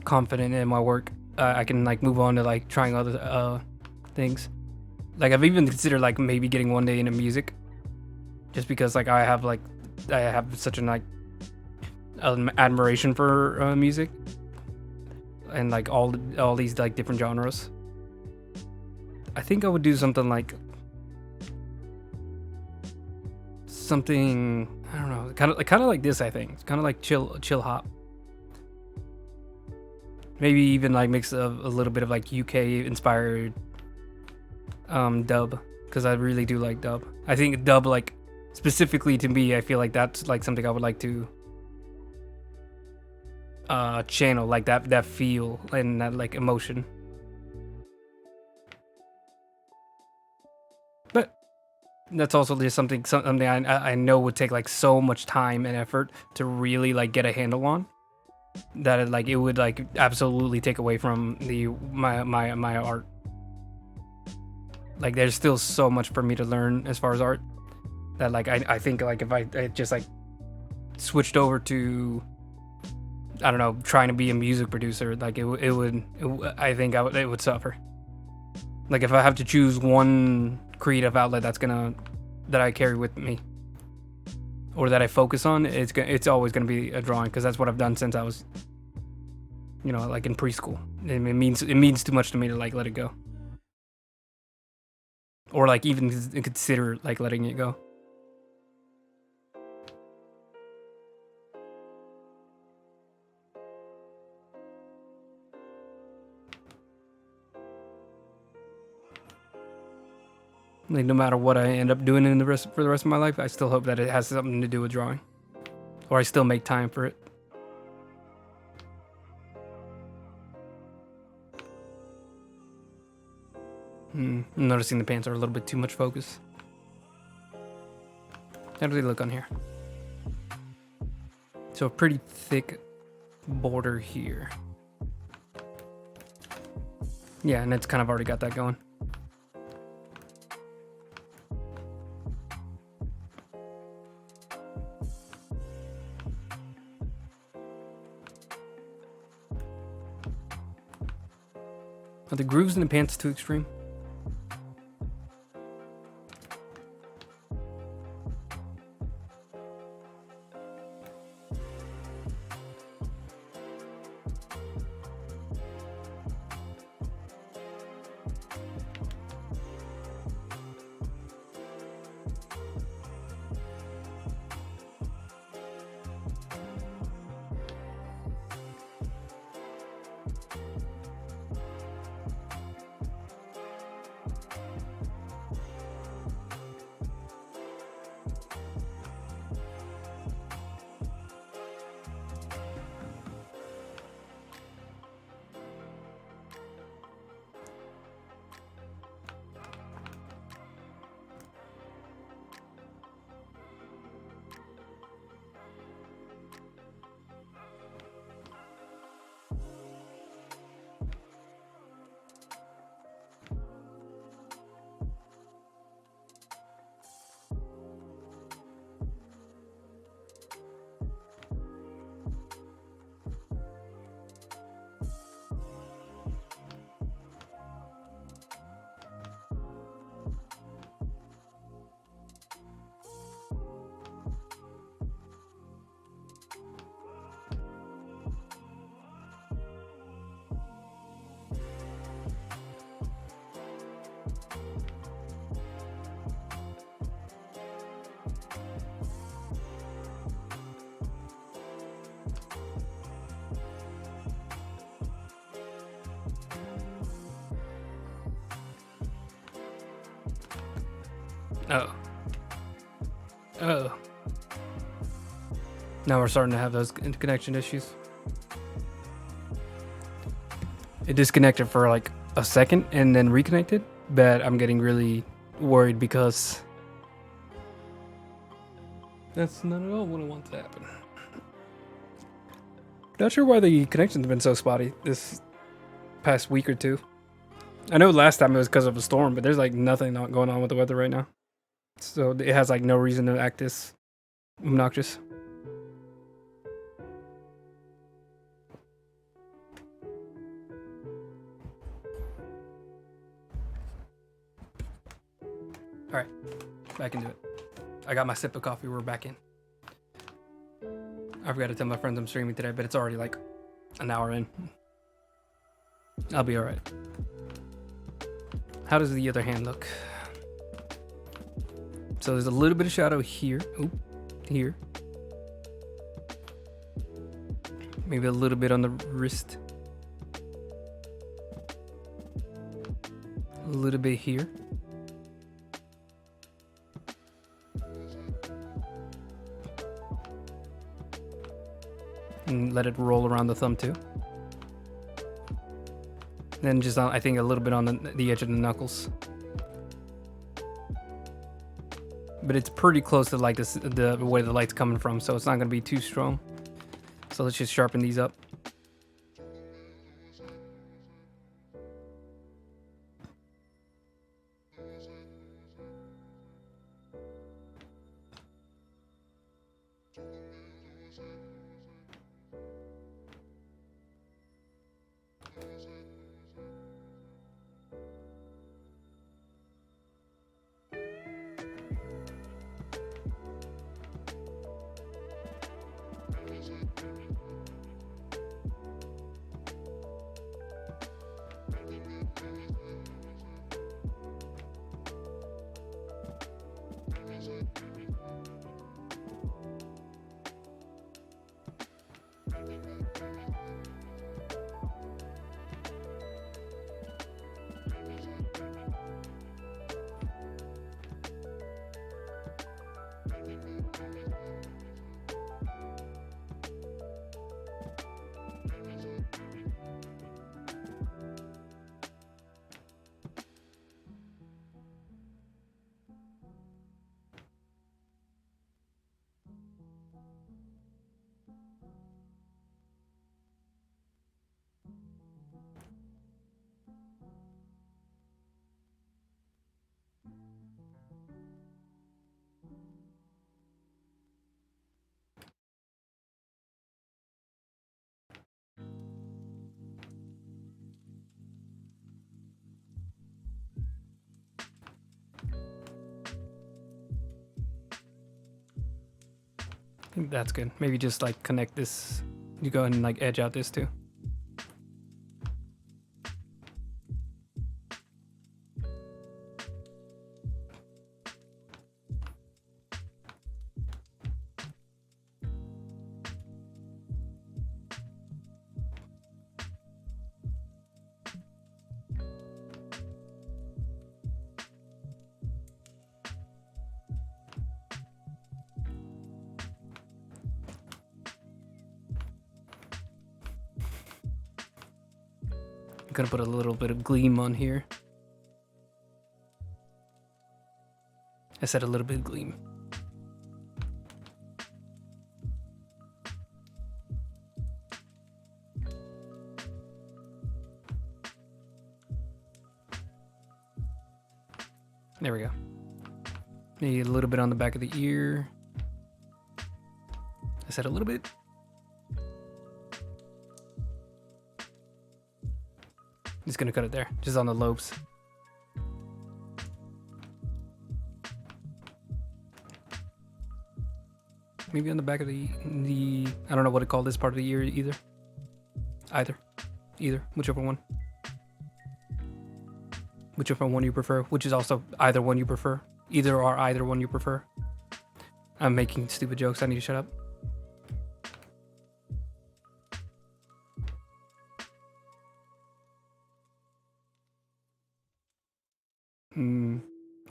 confident in my work, I can like move on to like trying other things. Like, I've even considered like maybe getting one day into music. Just because like I have such an admiration for music and like all these like different genres. I think I would do something I don't know, kind of like this. I think it's kind of like chill hop. Maybe even like mix a little bit of like UK inspired dub, because I really do like dub. I think dub, like, specifically to me, I feel like that's like something I would like to channel, like that feel and that like emotion. But that's also just something I know would take like so much time and effort to really like get a handle on, that it would like absolutely take away from my art. Like, there's still so much for me to learn as far as art, that like I think like if I just like switched over to, I don't know, trying to be a music producer, like it would suffer. Like, if I have to choose one creative outlet that I carry with me, or that I focus on, it's always gonna be a drawing, because that's what I've done since I was, like in preschool. It means too much to me to like let it go, or like even consider like letting it go. Like, no matter what I end up doing for the rest of my life, I still hope that it has something to do with drawing, or I still make time for it. I'm noticing the pants are a little bit too much focus. How do they look on here? So a pretty thick border here. Yeah, and it's kind of already got that going. Are the grooves in the pants too extreme? Oh. Oh. Now we're starting to have those interconnection issues. It disconnected for like a second and then reconnected, but I'm getting really worried because that's not at all what I want to happen. Not sure why the connection's been so spotty this past week or two. I know last time it was because of a storm, but there's like nothing going on with the weather right now. So it has like no reason to act this obnoxious. Alright, back into it. I got my sip of coffee, we're back in. I forgot to tell my friends I'm streaming today, but it's already like an hour in. I'll be alright. How does the other hand look? So there's a little bit of shadow here. Oh, here. Maybe a little bit on the wrist. A little bit here. And let it roll around the thumb too. Then just I think a little bit on the edge of the knuckles. But it's pretty close to like this, the way the light's coming from, so it's not going to be too strong. So let's just sharpen these up. I think that's good. Maybe just like connect this. You go ahead and like edge out this too. I'm gonna put a little bit of gleam on here. I said a little bit of gleam. There we go. Maybe a little bit on the back of the ear. I said a little bit. Just gonna cut it there, just on the lobes. Maybe on the back of the I don't know what to call this part of the ear either. Either, whichever one. Whichever one you prefer, which is also either one you prefer. Either or either one you prefer. I'm making stupid jokes, I need to shut up.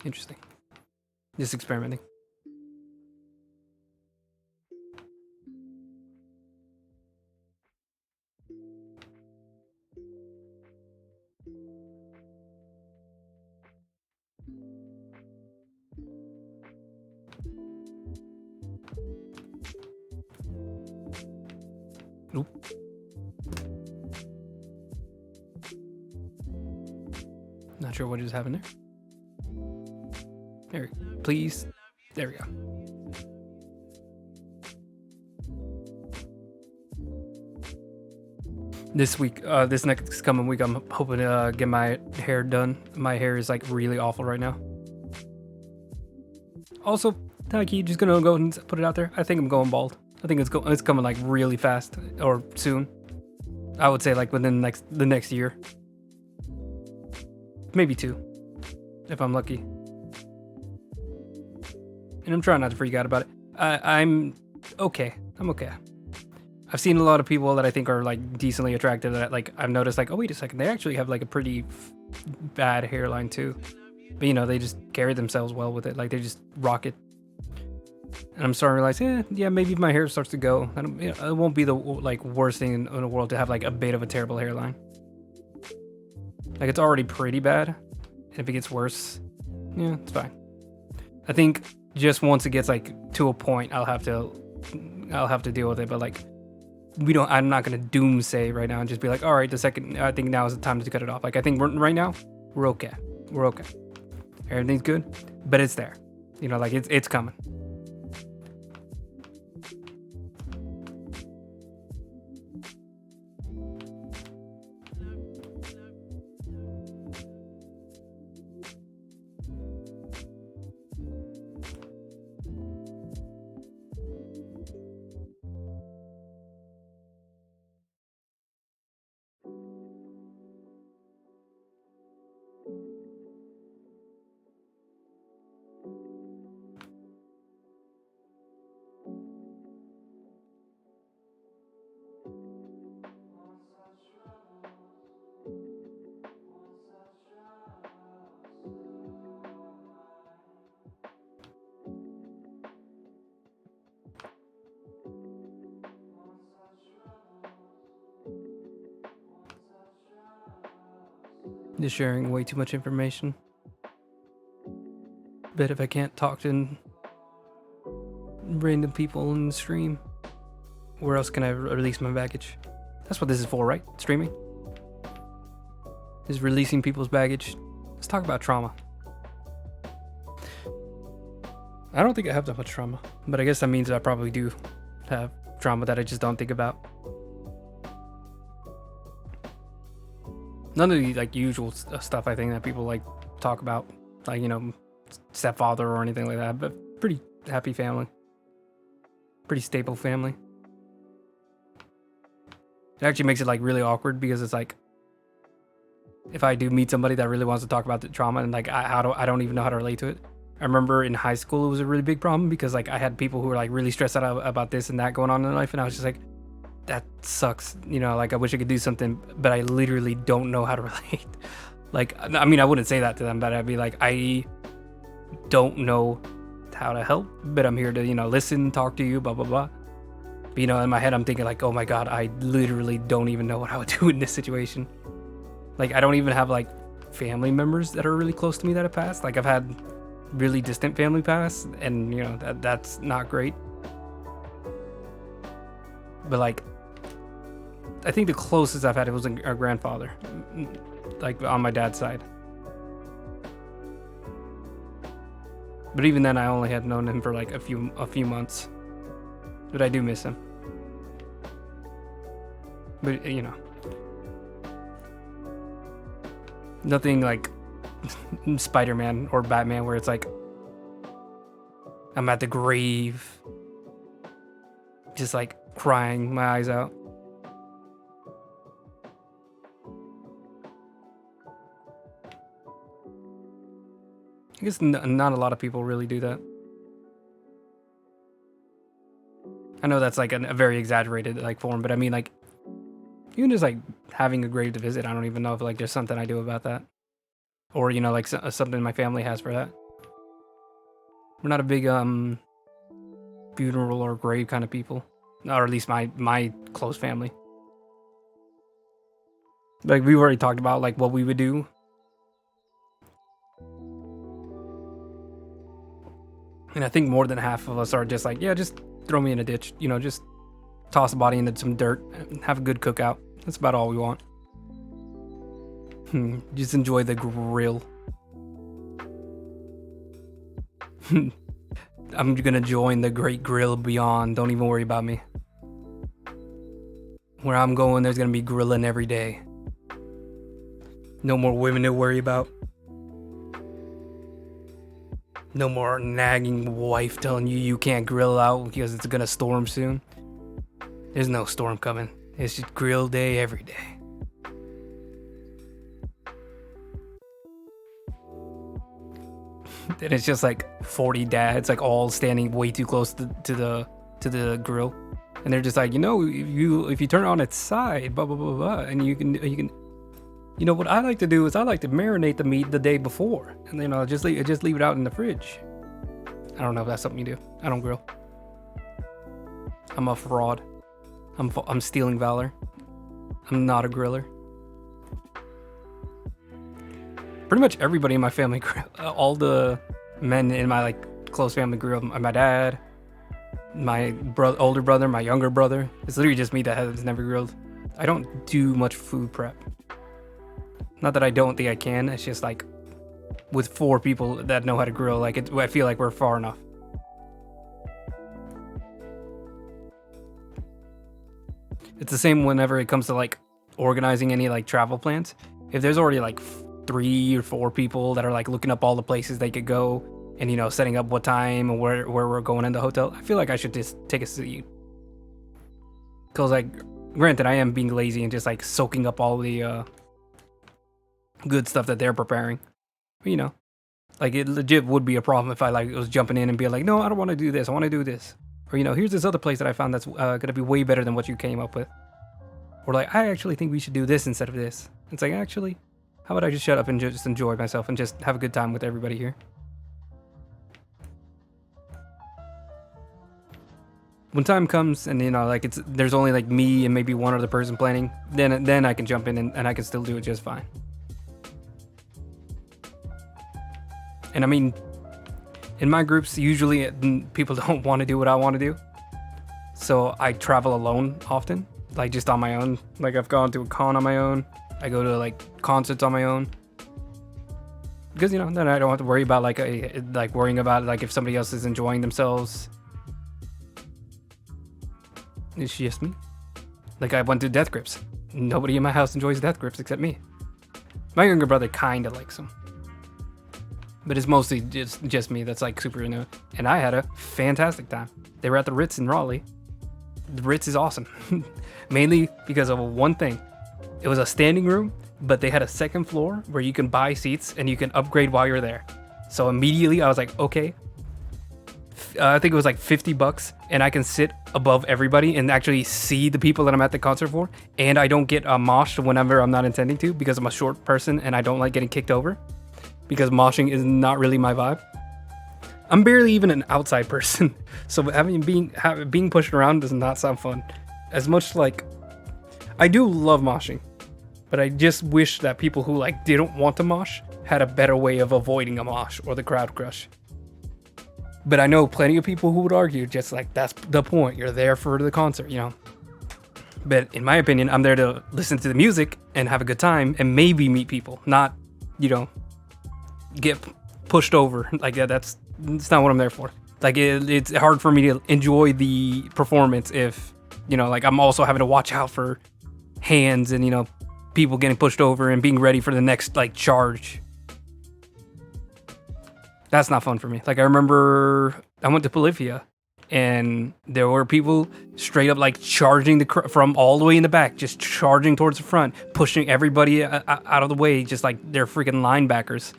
Interesting. Just experimenting. Nope. Not sure what just happened there. There, please. There we go. This week, this next coming week, I'm hoping to get my hair done. My hair is like really awful right now. Also, Taiki, just gonna go and put it out there. I think I'm going bald. I think it's coming like really fast or soon. I would say like within the next year, maybe 2, if I'm lucky. And I'm trying not to freak out about it. I'm okay. I'm okay. I've seen a lot of people that I think are like decently attractive that like I've noticed like, oh wait a second, they actually have like a pretty bad hairline too. But you know, they just carry themselves well with it. Like they just rock it. And I'm starting to realize, yeah, maybe if my hair starts to go, it won't be the like worst thing in the world to have like a bit of a terrible hairline. Like it's already pretty bad. And if it gets worse, yeah, it's fine. I think just once it gets like to a point, I'll have to deal with it. But like, I'm not gonna doomsay right now and just be like, all right, I think now is the time to cut it off. Like I think right now we're okay. We're okay. Everything's good, but it's there. You know, like it's coming. Just sharing way too much information. Bet if I can't talk to random people in the stream, where else can I release my baggage? That's what this is for, right? Streaming? Is releasing people's baggage. Let's talk about trauma. I don't think I have that much trauma, but I guess that means I probably do have trauma that I just don't think about. None of the like usual stuff I think that people like talk about, like, you know, stepfather or anything like that, but pretty happy family. pretty stable family. It actually makes it like really awkward because it's like, if I do meet somebody that really wants to talk about the trauma and like I don't even know how to relate to it. I remember in high school it was a really big problem because like I had people who were like really stressed out about this and that going on in life, and I was just like, that sucks, you know, like I wish I could do something, but I literally don't know how to relate. Like, I mean, I wouldn't say that to them, but I'd be like, I don't know how to help, but I'm here to, you know, listen, talk to you, blah blah blah. But, you know, in my head I'm thinking like, oh my god, I literally don't even know what I would do in this situation. Like, I don't even have like family members that are really close to me that have passed. Like, I've had really distant family pass, and you know, that's not great. But like, I think the closest I've had it was our grandfather, like on my dad's side. But even then, I only had known him for like a few months. But I do miss him. But you know, nothing like Spider-Man or Batman where it's like I'm at the grave, just like crying my eyes out. I guess not a lot of people really do that. I know that's like a very exaggerated like form, but I mean, like, even just like having a grave to visit, I don't even know if like there's something I do about that, or you know, like something my family has for that. We're not a big funeral or grave kind of people, or at least my close family. Like, we've already talked about like what we would do. And I think more than half of us are just like, yeah, just throw me in a ditch, you know, just toss the body into some dirt, have a good cookout. That's about all we want. Just enjoy the grill. I'm gonna join the great grill beyond. Don't even worry about me. Where I'm going, there's gonna be grilling every day. No more women to worry about. No more nagging wife telling you can't grill out because it's gonna storm soon. There's no storm coming. It's just grill day every day. And it's just like 40 dads, like all standing way too close to the grill, and they're just like, you know, if you turn it on its side, blah blah blah blah, and you can. You know what I like to do is I like to marinate the meat the day before, and you know, just leave it out in the fridge. I don't know if that's something you do. I don't grill. I'm a fraud. I'm stealing valor. I'm not a griller. Pretty much everybody in my family grill. All the men in my like close family grill. My dad, my older brother, my younger brother. It's literally just me that has never grilled. I don't do much food prep. Not that I don't think I can, it's just like, with 4 people that know how to grill, like I feel like we're far enough. It's the same whenever it comes to like organizing any like travel plans. If there's already like 3 or 4 people that are like looking up all the places they could go and, you know, setting up what time and where we're going in the hotel, I feel like I should just take a seat. Cause like, granted, I am being lazy and just like soaking up all the good stuff that they're preparing. But, you know, like it legit would be a problem if I like was jumping in and be like, no, I don't want to do this. I want to do this. Or, you know, here's this other place that I found that's gonna be way better than what you came up with. Or like, I actually think we should do this instead of this. It's like, actually, how about I just shut up and just enjoy myself and just have a good time with everybody here. When time comes and, you know, like there's only like me and maybe one other person planning, then I can jump in and I can still do it just fine. And I mean, in my groups, usually people don't want to do what I want to do. So I travel alone often, like just on my own. Like I've gone to a con on my own. I go to like concerts on my own. Because, you know, then I don't have to worry about like worrying about like if somebody else is enjoying themselves. It's just me. Like I went to Death Grips. Nobody in my house enjoys Death Grips except me. My younger brother kind of likes them. but it's mostly just me that's like super into it. And I had a fantastic time. They were at the Ritz in Raleigh. The Ritz is awesome, mainly because of one thing. It was a standing room, but they had a second floor where you can buy seats and you can upgrade while you're there. So immediately I was like, okay, I think it was like $50 and I can sit above everybody and actually see the people that I'm at the concert for. And I don't get moshed whenever I'm not intending to, because I'm a short person and I don't like getting kicked over, because moshing is not really my vibe. I'm barely even an outside person. So being pushed around does not sound fun. As much like, I do love moshing, but I just wish that people who like didn't want to mosh had a better way of avoiding a mosh or the crowd crush. But I know plenty of people who would argue just like, that's the point. You're there for the concert, you know. But in my opinion, I'm there to listen to the music and have a good time and maybe meet people, not, you know, get pushed over. Like that's not what I'm there for. Like it's hard for me to enjoy the performance if, you know, like I'm also having to watch out for hands and, you know, people getting pushed over and being ready for the next like charge. That's not fun for me. Like I remember I went to Polyphia and there were people straight up like charging from all the way in the back, just charging towards the front, pushing everybody out of the way, just like they're freaking linebackers.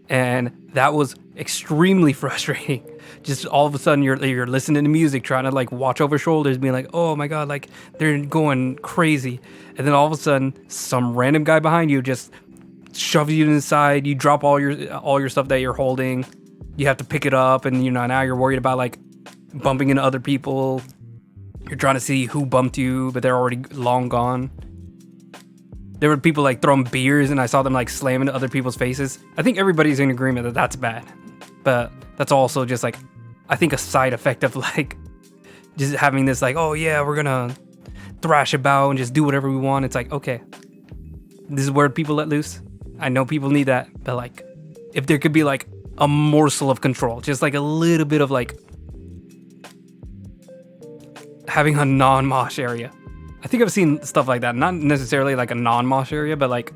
And that was extremely frustrating. Just all of a sudden you're listening to music, trying to like watch over shoulders, being like, oh my God, like they're going crazy. And then all of a sudden some random guy behind you just shoves you inside. You drop all your stuff that you're holding. You have to pick it up, and you know, now you're worried about like bumping into other people. You're trying to see who bumped you, but they're already long gone. There were people like throwing beers, and I saw them like slam into other people's faces. I think everybody's in agreement that that's bad, but that's also just like, I think a side effect of like just having this like, oh yeah, we're gonna thrash about and just do whatever we want. It's like, okay, this is where people let loose. I know people need that, but like, if there could be like a morsel of control, just like a little bit of like having a non-mosh area. I think I've seen stuff like that, not necessarily like a non-mosh area, but like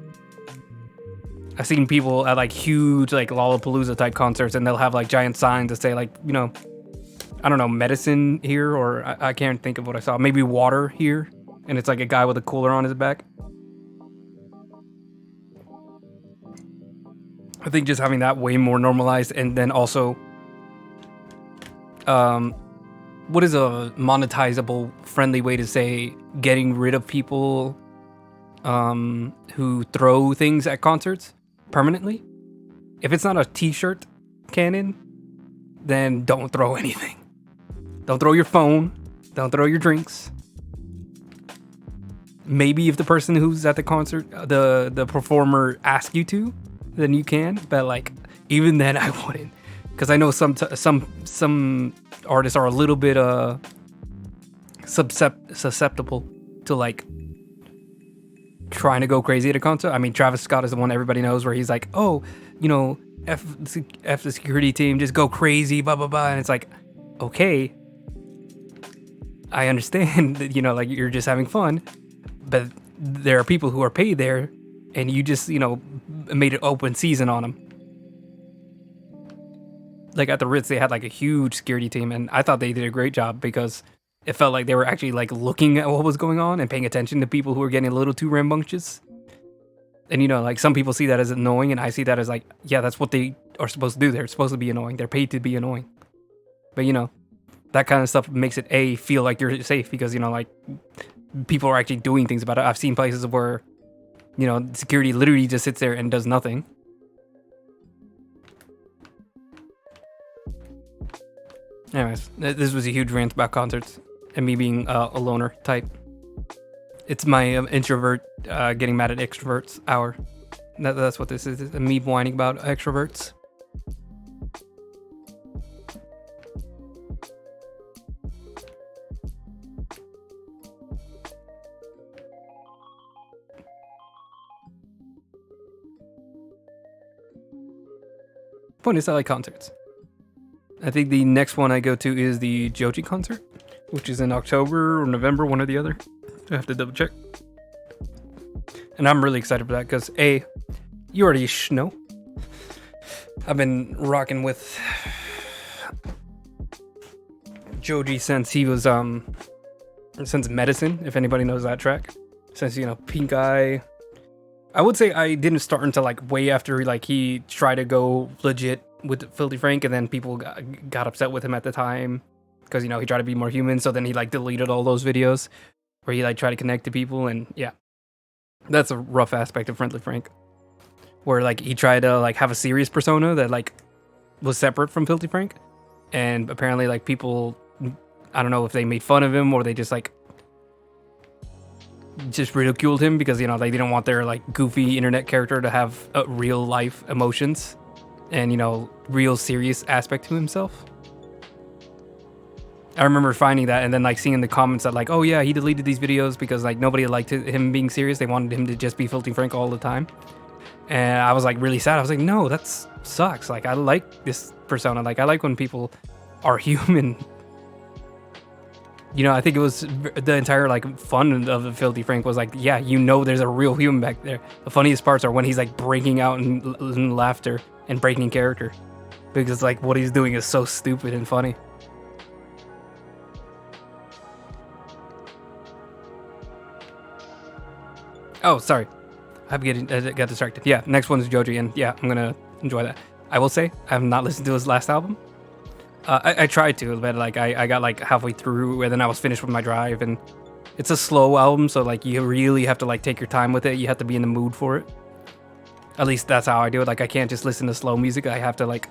I've seen people at like huge like Lollapalooza type concerts, and they'll have like giant signs that say like, you know, I don't know, medicine here, or I can't think of what I saw, maybe water here, and it's like a guy with a cooler on his back. I think just having that way more normalized, and then also, what is a monetizable, friendly way to say getting rid of people who throw things at concerts permanently? If it's not a t-shirt cannon, then don't throw anything. Don't throw your phone. Don't throw your drinks. Maybe if the person who's at the concert, the performer asks you to, then you can, but like even then I wouldn't, because I know some artists are a little bit susceptible to like trying to go crazy at a concert. I mean, Travis Scott is the one everybody knows, where he's like, oh, you know, F the security team, just go crazy, blah blah blah, and it's like, okay, I understand that, you know, like you're just having fun, but there are people who are paid there, and you just, you know, made an open season on them. Like at the Ritz, they had like a huge security team, and I thought they did a great job, because it felt like they were actually like looking at what was going on and paying attention to people who were getting a little too rambunctious. And you know, like some people see that as annoying, and I see that as like, yeah, that's what they are supposed to do. They're supposed to be annoying. They're paid to be annoying. But you know, that kind of stuff makes it feel like you're safe, because, you know, like people are actually doing things about it. I've seen places where, you know, security literally just sits there and does nothing. Anyways, this was a huge rant about concerts and me being a loner type. It's my introvert getting mad at extroverts hour. That's what this is. Me whining about extroverts. Point is, I like concerts. I think the next one I go to is the Joji concert, which is in October or November, one or the other. I have to double check. And I'm really excited for that because, A, you already know, I've been rocking with Joji since he was since Medicine, if anybody knows that track. Since, you know, Pink Eye. I would say I didn't start until like way after like he tried to go legit with Filthy Frank, and then people got upset with him at the time because, you know, he tried to be more human. So then he like deleted all those videos where he like tried to connect to people, and yeah, that's a rough aspect of Friendly Frank, where like he tried to like have a serious persona that like was separate from Filthy Frank, and apparently like people, I don't know if they made fun of him or they just like just ridiculed him because, you know, they didn't want their like goofy internet character to have real life emotions and, you know, real serious aspect to himself. I remember finding that and then like seeing the comments that like, oh yeah, he deleted these videos because like nobody liked him being serious. They wanted him to just be Filthy Frank all the time. And I was like really sad. I was like, no, that sucks. Like, I like this persona. Like, I like when people are human. You know, I think it was the entire like fun of Filthy Frank was like, yeah, you know, there's a real human back there. The funniest parts are when he's like breaking out in laughter and breaking character, because like what he's doing is so stupid and funny. Oh, sorry, I got distracted. Yeah, next one is Joji, and yeah, I'm gonna enjoy that. I will say I have not listened to his last album. I tried to, but like I got like halfway through and then I was finished with my drive, and it's a slow album, so like you really have to like take your time with it. You have to be in the mood for it. At least that's how I do it. Like I can't just listen to slow music. I have to like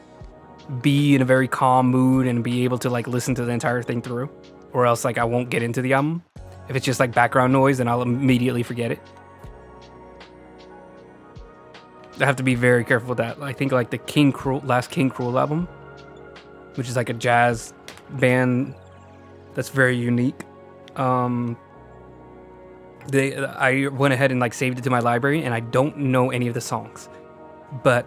be in a very calm mood and be able to like listen to the entire thing through, or else like I won't get into the album. If it's just like background noise, then I'll immediately forget it. I have to be very careful with that. I think like the last King Cruel album, which is like a jazz band that's very unique. I went ahead and like saved it to my library, and I don't know any of the songs, but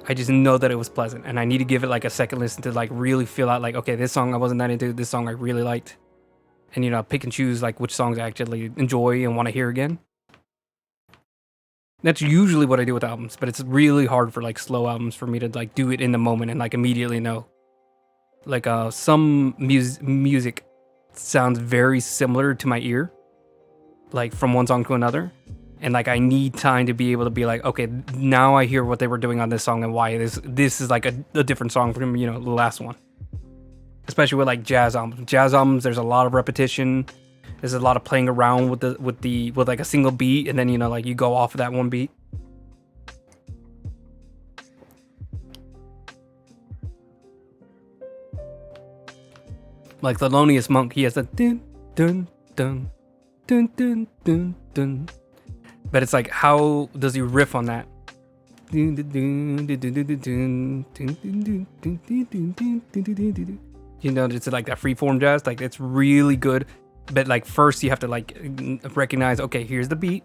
I just know that it was pleasant, and I need to give it like a second listen to like really feel out like, okay, this song I wasn't that into, this song I really liked, and, you know, pick and choose like which songs I actually enjoy and want to hear again. That's usually what I do with albums, but it's really hard for like slow albums for me to like do it in the moment and like immediately know. Like some music sounds very similar to my ear, like from one song to another, and like I need time to be able to be like, okay, now I hear what they were doing on this song and why this is like a different song from, you know, the last one. Especially with like jazz albums. Jazz albums, there's a lot of repetition. There's a lot of playing around with like a single beat, and then, you know, like you go off of that one beat. Like Thelonious Monk, he has a dun dun dun dun dun dun dun. But it's like, how does he riff on that? You know, it's like that freeform jazz. Like, it's really good. But like first you have to like recognize, okay, here's the beat,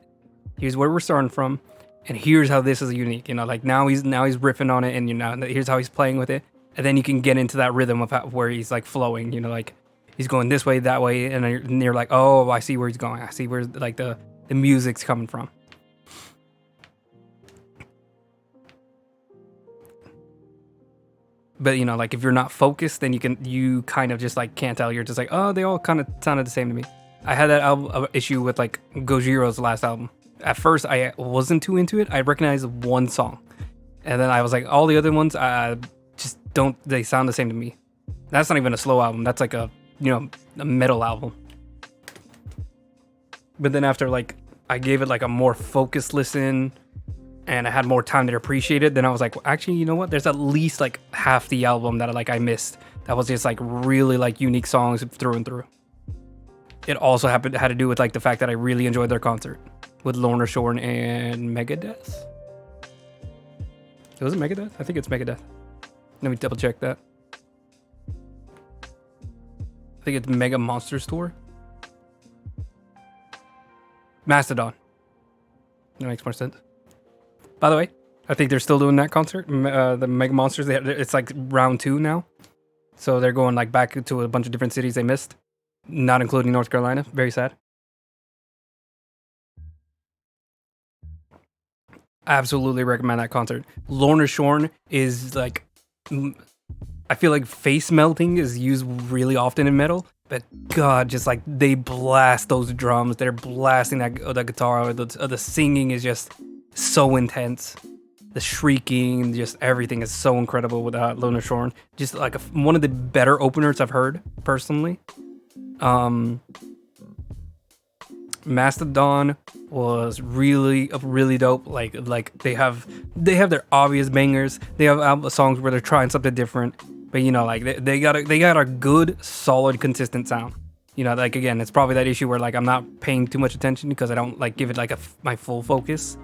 here's where we're starting from, and here's how this is unique. You know, like now he's riffing on it, and, you know, here's how he's playing with it, and then you can get into that rhythm of where he's like flowing. You know, like he's going this way, that way, and you're like, oh, I see where he's going. I see where like the music's coming from. But, you know, like if you're not focused, then you kind of just like can't tell. You're just like, oh, they all kind of sounded the same to me. I had that issue with like Gojiro's last album. At first, I wasn't too into it. I recognized one song, and then I was like, all the other ones, just don't. They sound the same to me. That's not even a slow album. That's like a metal album. But then after like I gave it like a more focused listen, and I had more time to appreciate it, then I was like, well, actually, you know what? There's at least like half the album that I missed. That was just like really like unique songs through and through. It also had to do with like the fact that I really enjoyed their concert with Lorna Shore and Megadeth. Was it Megadeth? I think it's Megadeth. Let me double check that. I think it's Mega Monsters Tour. Mastodon. That makes more sense. By the way, I think they're still doing that concert. The Mega Monsters, it's like round 2 now. So they're going like back to a bunch of different cities they missed, not including North Carolina. Very sad. Absolutely recommend that concert. Lorna Shorn is like, I feel like face melting is used really often in metal, but God, just like they blast those drums, they're blasting that guitar, or the singing is just so intense. The shrieking, just everything is so incredible with Lorna Shorn. Just like one of the better openers I've heard personally. Mastodon was really dope. Like they have their obvious bangers. They have songs where they're trying something different, but you know, like they got a good, solid, consistent sound. You know, like again, it's probably that issue where like I'm not paying too much attention because I don't like give it like my full focus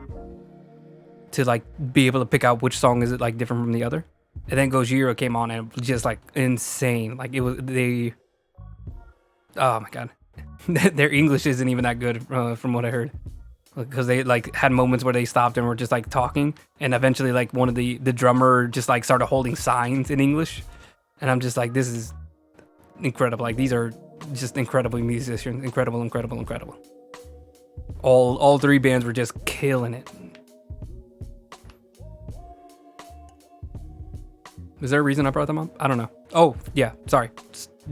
to like be able to pick out which song is it like different from the other. And then Gojira came on and it was just like insane. Like it was oh my God. Their English isn't even that good from what I heard, because they like had moments where they stopped and were just like talking, and eventually like one of the drummer just like started holding signs in English, and I'm just like, this is incredible. Like these are just incredible musicians, incredible. All three bands were just killing it. Is there a reason I brought them up? I don't know. Oh yeah, sorry.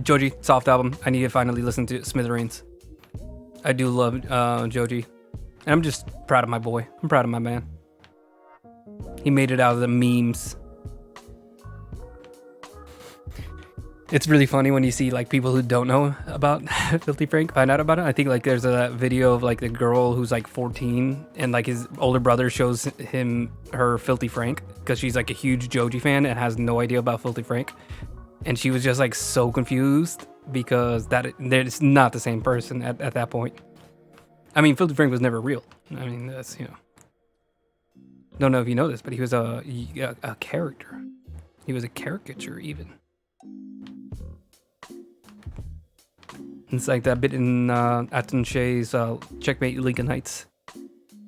Joji, soft album. I need to finally listen to Smithereens. I do love Joji. And I'm just proud of my boy. I'm proud of my man. He made it out of the memes. It's really funny when you see like people who don't know about Filthy Frank find out about it. I think like there's a video of like the girl who's like 14 and like his older brother shows him her Filthy Frank because she's like a huge Joji fan and has no idea about Filthy Frank. And she was just like so confused because it's not the same person at that point. I mean, Filthy Frank was never real. I mean, that's, you know. Don't know if you know this, but he was a character. He was a caricature even. It's like that bit in Aton Shay's Checkmate Lincoln Heights.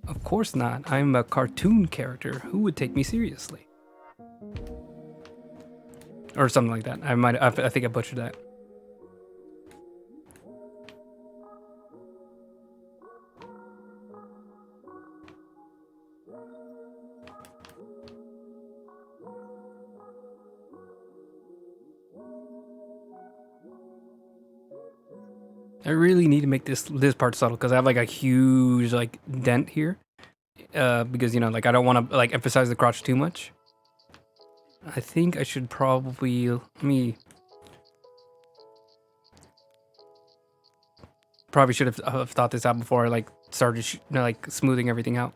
Of course not. I'm a cartoon character. Who would take me seriously? Or something like that. I think I butchered that. I really need to make this part subtle because I have like a huge like dent here. Because you know, like I don't want to like emphasize the crotch too much. I think I should probably probably should have thought this out before I like started like smoothing everything out.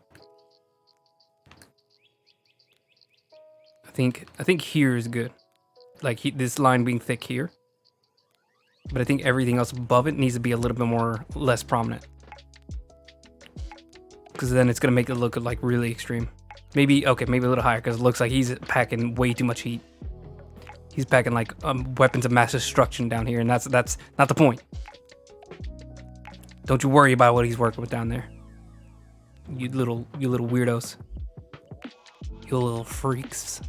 I think here is good, like this line being thick here. But I think everything else above it needs to be a little bit less prominent, because then it's gonna make it look like really extreme. Maybe a little higher, because it looks like he's packing way too much heat. He's packing like weapons of mass destruction down here, and that's not the point. Don't you worry about what he's working with down there. You little weirdos. You little freaks.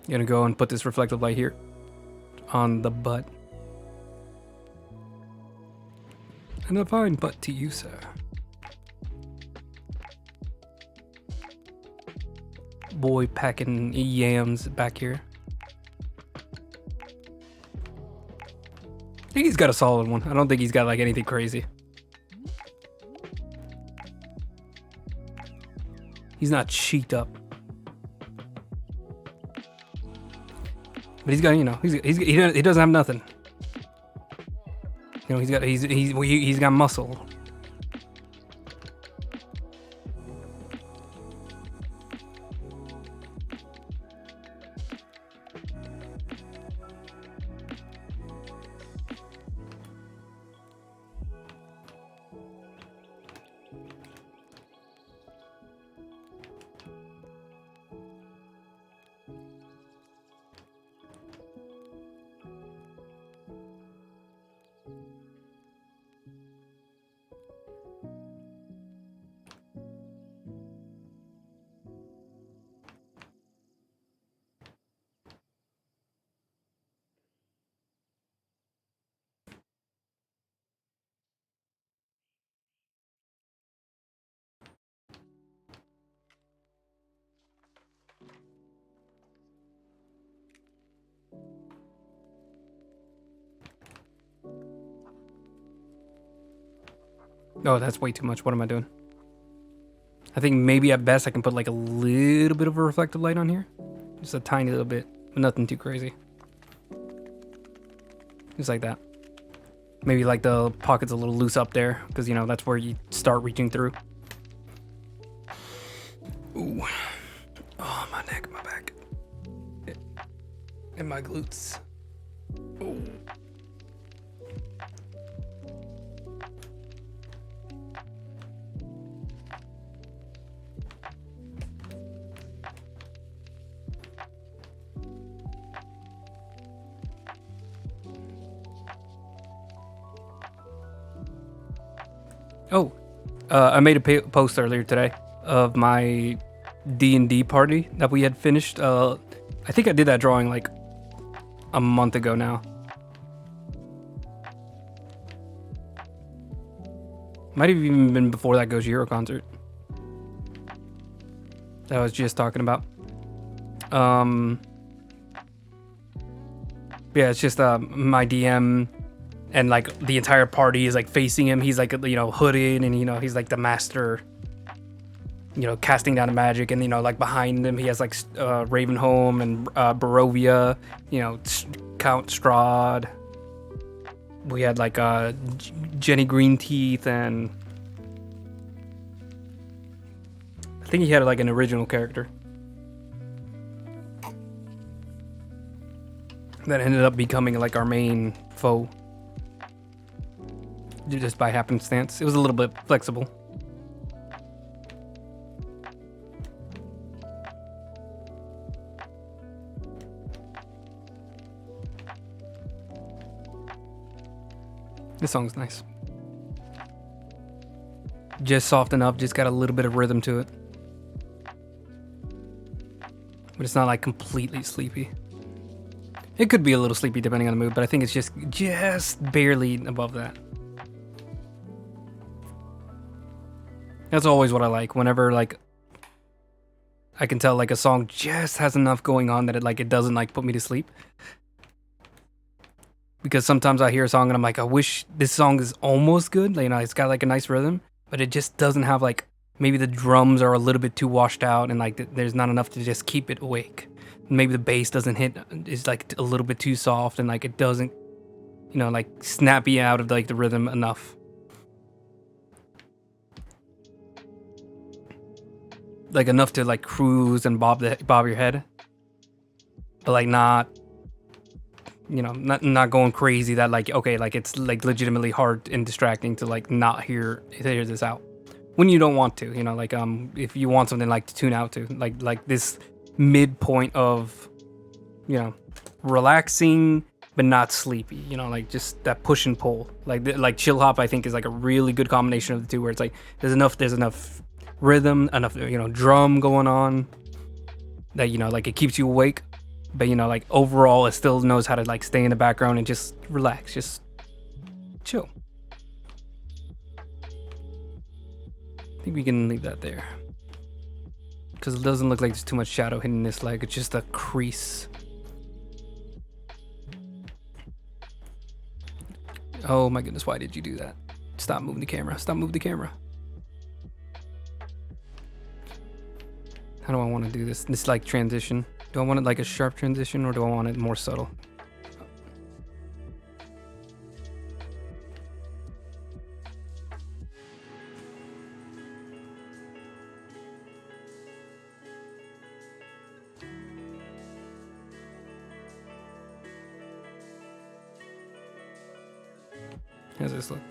Gonna go and put this reflective light here on the butt. And a fine butt to you, sir. Boy packing yams back here. I think he's got a solid one. I don't think he's got like anything crazy. He's not cheeked up. But he's got, you know, he doesn't have nothing. You know, he's got muscle. Oh, that's way too much. What am I doing? I think maybe at best I can put like a little bit of a reflective light on here. Just a tiny little bit, but nothing too crazy. Just like that. Maybe like the pocket's a little loose up there, because, you know, that's where you start reaching through. Ooh. Oh, my neck, my back. And my glutes. Ooh. Oh, I made a post earlier today of my D&D party that we had finished. I think I did that drawing like a month ago now. Might have even been before that Gojira concert that I was just talking about. Yeah, it's just my DM. And like the entire party is like facing him. He's like, you know, hooded, and, you know, he's like the master, you know, casting down the magic. And, you know, like behind him, he has like Ravenholm and Barovia, you know, Count Strahd. We had like Jenny Greenteeth, and I think he had like an original character that ended up becoming like our main foe. Just by happenstance. It was a little bit flexible. This song's nice. Just soft enough, just got a little bit of rhythm to it. But it's not like completely sleepy. It could be a little sleepy depending on the mood, but I think it's just barely above that. That's always what I like. Whenever like I can tell like a song just has enough going on that it doesn't like put me to sleep. Because sometimes I hear a song and I'm like, I wish this song is almost good. Like, you know, it's got like a nice rhythm, but it just doesn't have like, maybe the drums are a little bit too washed out, and like there's not enough to just keep it awake. Maybe the bass doesn't hit, is like a little bit too soft, and like it doesn't, you know, like snap you out of like the rhythm enough. Like enough to like cruise and bob your head, but like not, you know, not going crazy that like, okay, like it's like legitimately hard and distracting to like not hear this out when you don't want to, you know, like if you want something like to tune out to, like this midpoint of, you know, relaxing but not sleepy, you know, like just that push and pull, like chill hop. I think is like a really good combination of the two, where it's like there's enough rhythm, enough, you know, drum going on that, you know, like it keeps you awake, but, you know, like overall it still knows how to like stay in the background and just relax, just chill. I think we can leave that there because it doesn't look like there's too much shadow hitting this leg. It's just a crease. Oh my goodness, why did you do that? Stop moving the camera. Stop moving the camera. How do I want to do this? This like transition. Do I want it like a sharp transition, or do I want it more subtle? How's this look?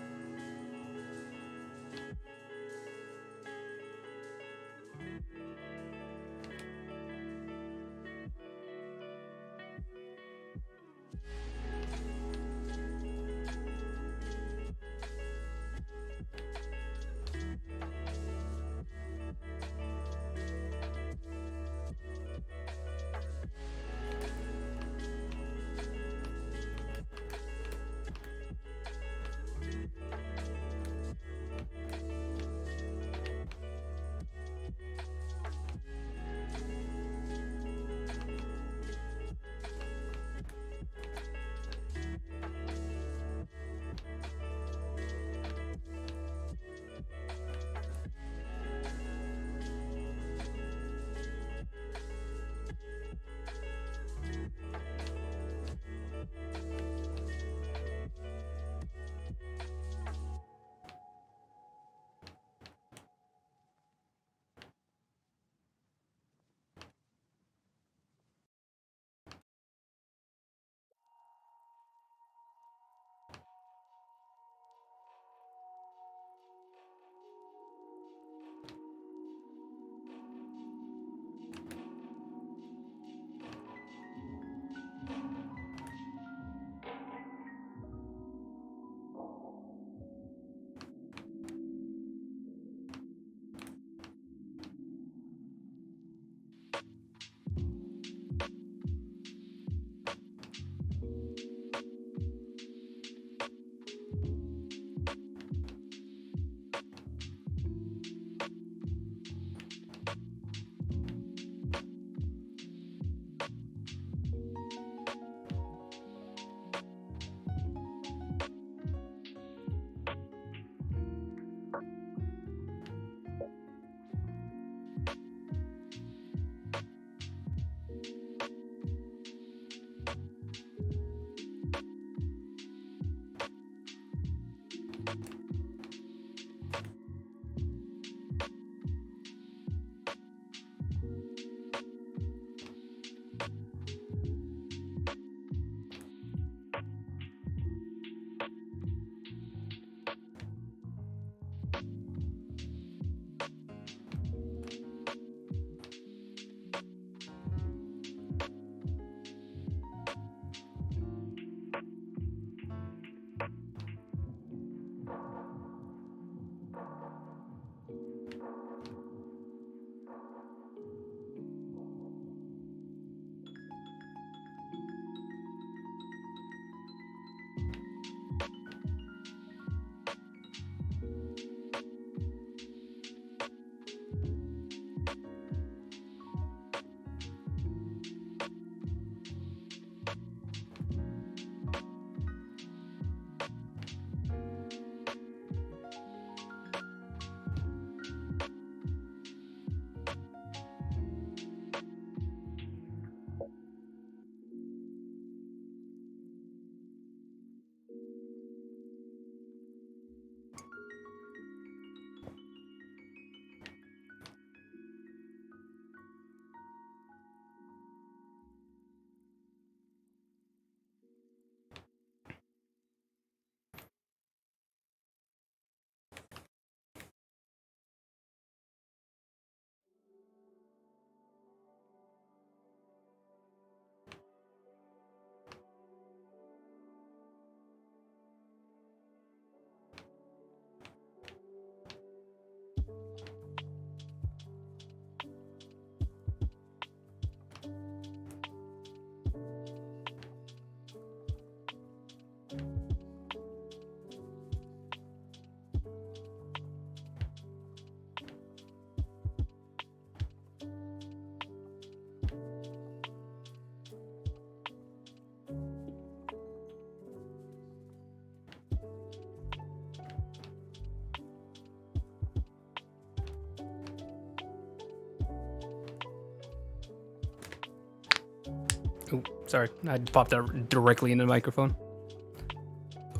Oh, sorry, I popped that directly into the microphone.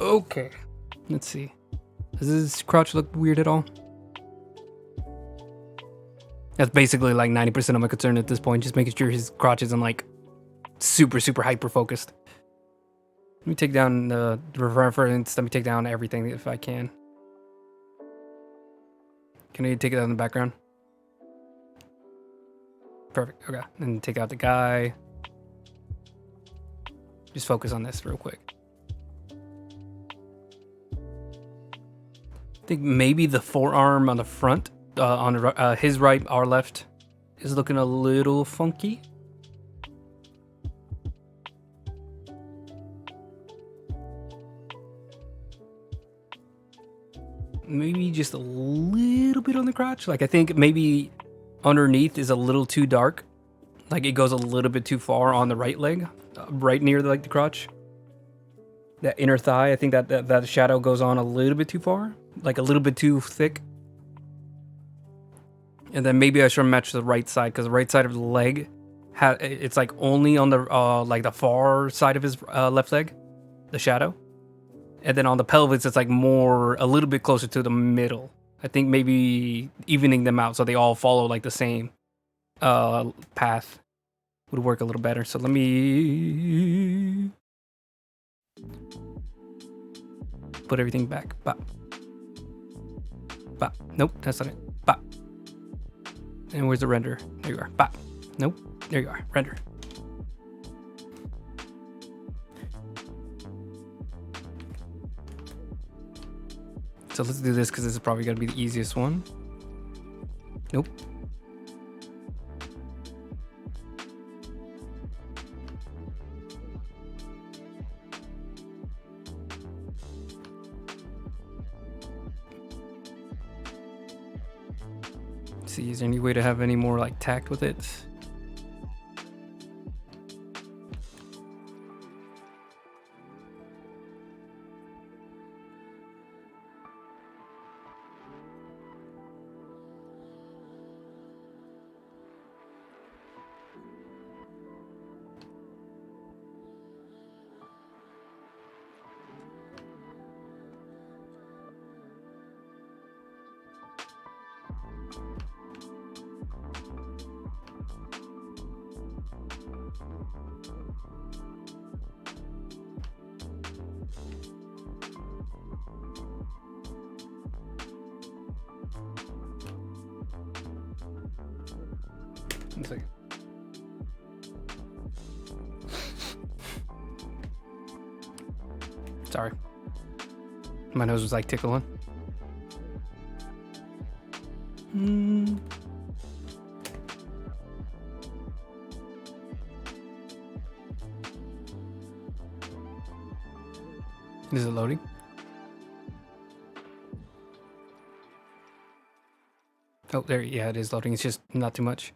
Okay, let's see. Does this crouch look weird at all? That's basically like 90% of my concern at this point, just making sure his crotch isn't like super hyper focused. Let me take down the reference. Let me take down everything if I can. Can I take it out in the background? Perfect. Okay. And take out the guy. Just focus on this real quick. I think maybe the forearm on the front, on the, his right, our left, is looking a little funky. Maybe just a little bit on the crotch. Like I think maybe underneath is a little too dark. Like it goes a little bit too far on the right leg, right near the crotch. That inner thigh, I think that shadow goes on a little bit too far, like a little bit too thick. And then maybe I should match the right side because the right side of the leg, it's like only on the like the far side of his left leg, the shadow. And then on the pelvis, it's like a little bit closer to the middle. I think maybe evening them out so they all follow like the same path would work a little better. So let me put everything back. Bop. Bop. Nope, that's not it. Bop. And where's the render? There you are. Bop. Nope. There you are. Render. So let's do this because this is probably going to be the easiest one. Nope. Let's see, is there any way to have any more like tact with it? One second. Sorry. My nose was like tickling. Is it loading? Oh, there. Yeah, it is loading. It's just not too much.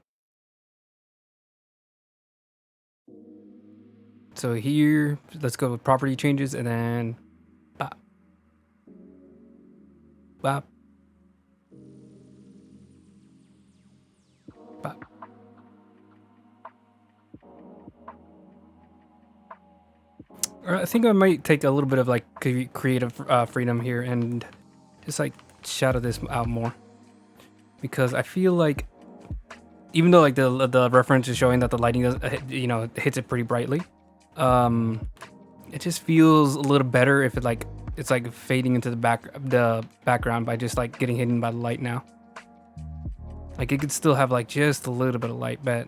So here, let's go with property changes and then bop. Bop. Bop. I think I might take a little bit of like creative freedom here and just like shadow this out more, because I feel like even though like the reference is showing that the lighting does, hits it pretty brightly, it just feels a little better if it's like fading into the background by just like getting hidden by the light now. Like it could still have like just a little bit of light, but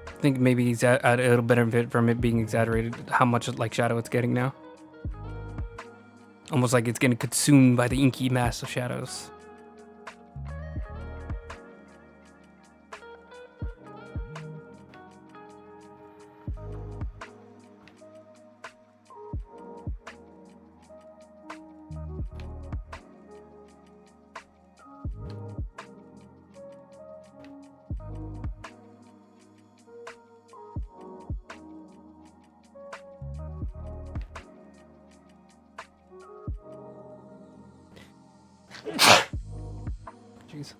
I think maybe it'll benefit from it being exaggerated how much like shadow it's getting now. Almost like it's getting consumed by the inky mass of shadows. Jeez.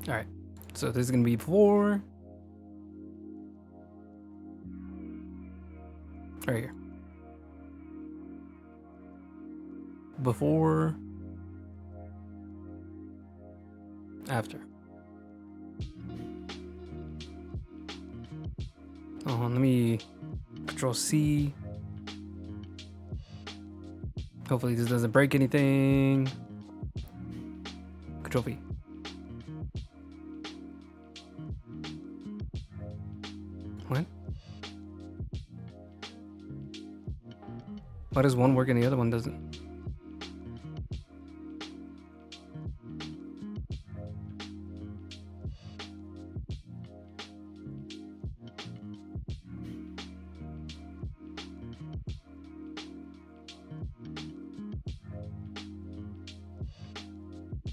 All right, so this is gonna be before, right here, before, after. Let me Control C. Hopefully this doesn't break anything. Control V. What? Why does one work and the other one doesn't?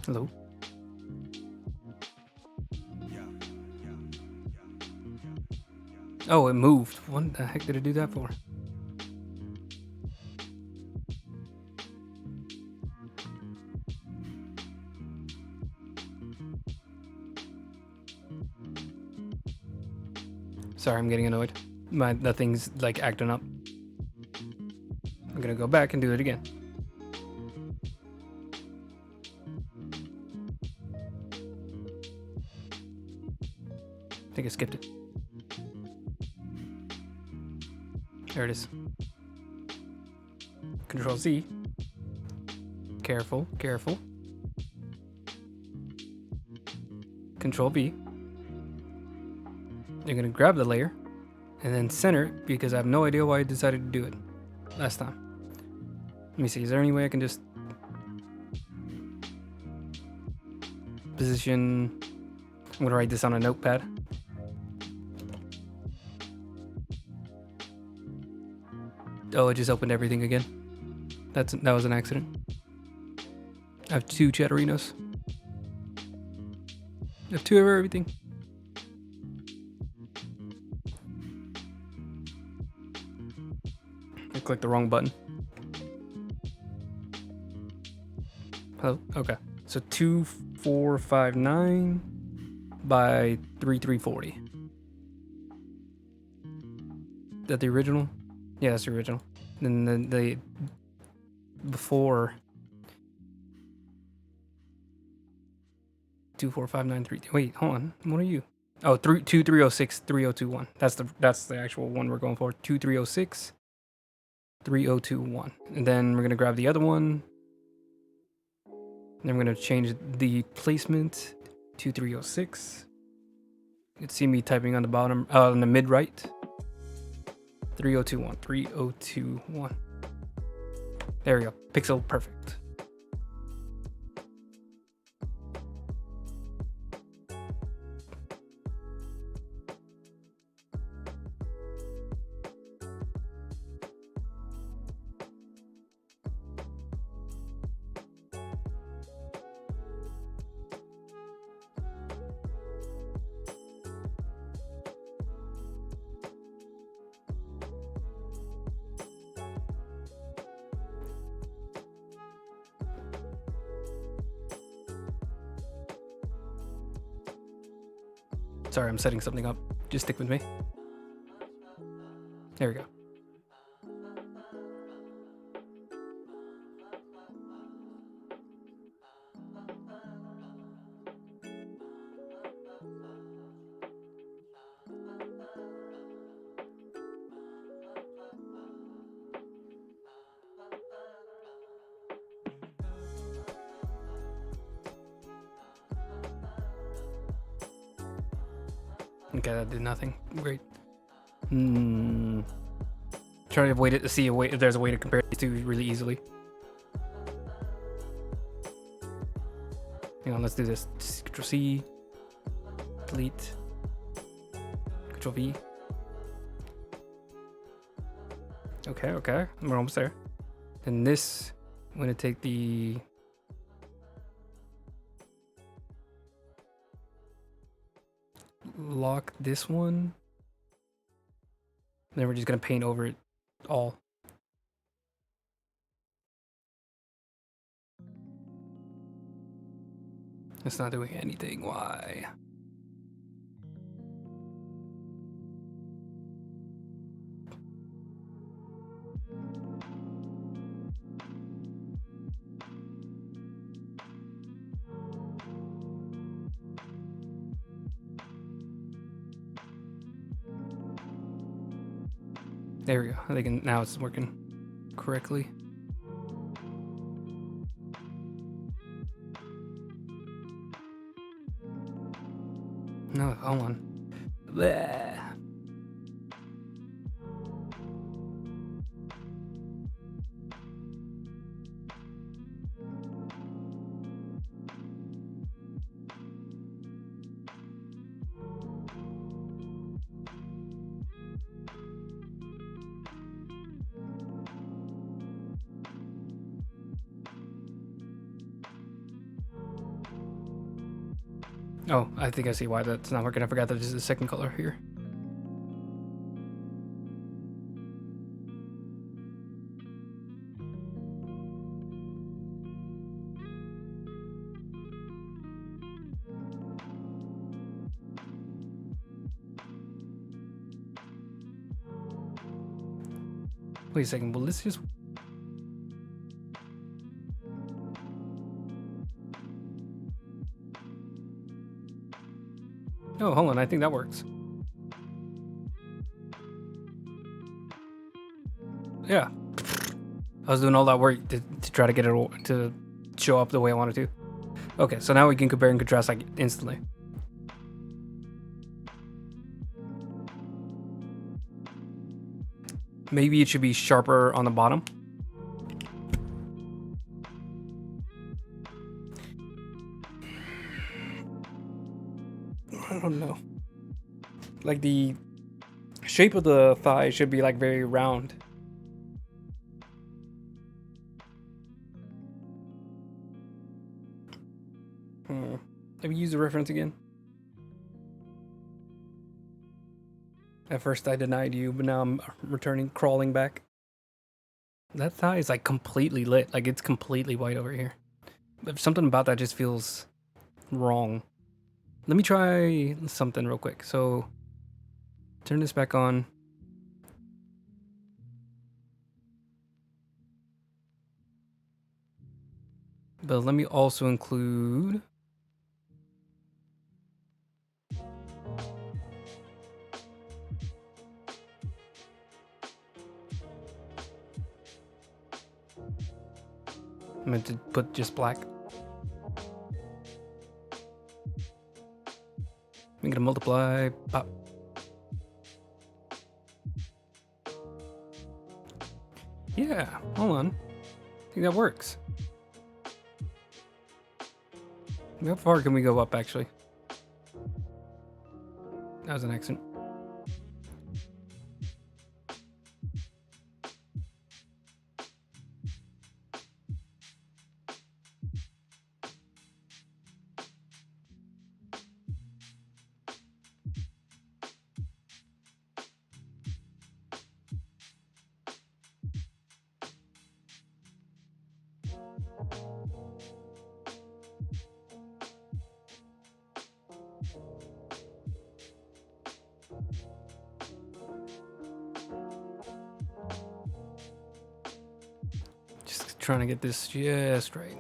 Hello? Oh, it moved. What the heck did it do that for? Sorry, I'm getting annoyed. That thing's like acting up. I'm gonna go back and do it again. I think I skipped it. There it is. Control Z. Careful, careful. Control V. You're gonna grab the layer and then center it because I have no idea why I decided to do it last time. Let me see, is there any way I can just position? I'm gonna write this on a notepad. Oh, it just opened everything again. That was an accident. I have 2 Chatterinos. I have 2 of everything. I clicked the wrong button. Hello? Okay. So 2459 by 3340. Is that the original? Yeah, that's the original. Then the before 24593. Wait, hold on. What are you? Oh, 2306 3021. That's the actual one we're going for. 2306 3021. And then we're gonna grab the other one. And then we're gonna change the placement 2306. You can see me typing on the bottom, on the mid right. 3021, 3021. There we go. Pixel perfect. Sorry, I'm setting something up. Just stick with me. There we go. Okay, that did nothing. Great. Trying to avoid it to see if there's a way to compare these two really easily. Hang on, let's do this. Control C, delete, Control V. Okay, we're almost there. And this, I'm gonna take the lock this one. Then we're just gonna paint over it all. It's not doing anything. Why? There we go. I think now it's working correctly. No, hold on. Bleh. Oh, I think I see why that's not working. I forgot that there's a second color here. Wait a second, will this just... Oh, hold on, I think that works. Yeah. I was doing all that work to try to get it to show up the way I wanted to. Okay, so now we can compare and contrast like instantly. Maybe it should be sharper on the bottom. I don't know. Like the shape of the thigh should be like very round. Let me use the reference again. At first I denied you, but now I'm crawling back. That thigh is like completely lit. Like it's completely white over here. But something about that just feels wrong. Let me try something real quick. So turn this back on. But let me also include... I meant to put just black. I'm gonna multiply, pop. Yeah, hold on. I think that works. How far can we go up, actually? That was an accident. trying to get this just right.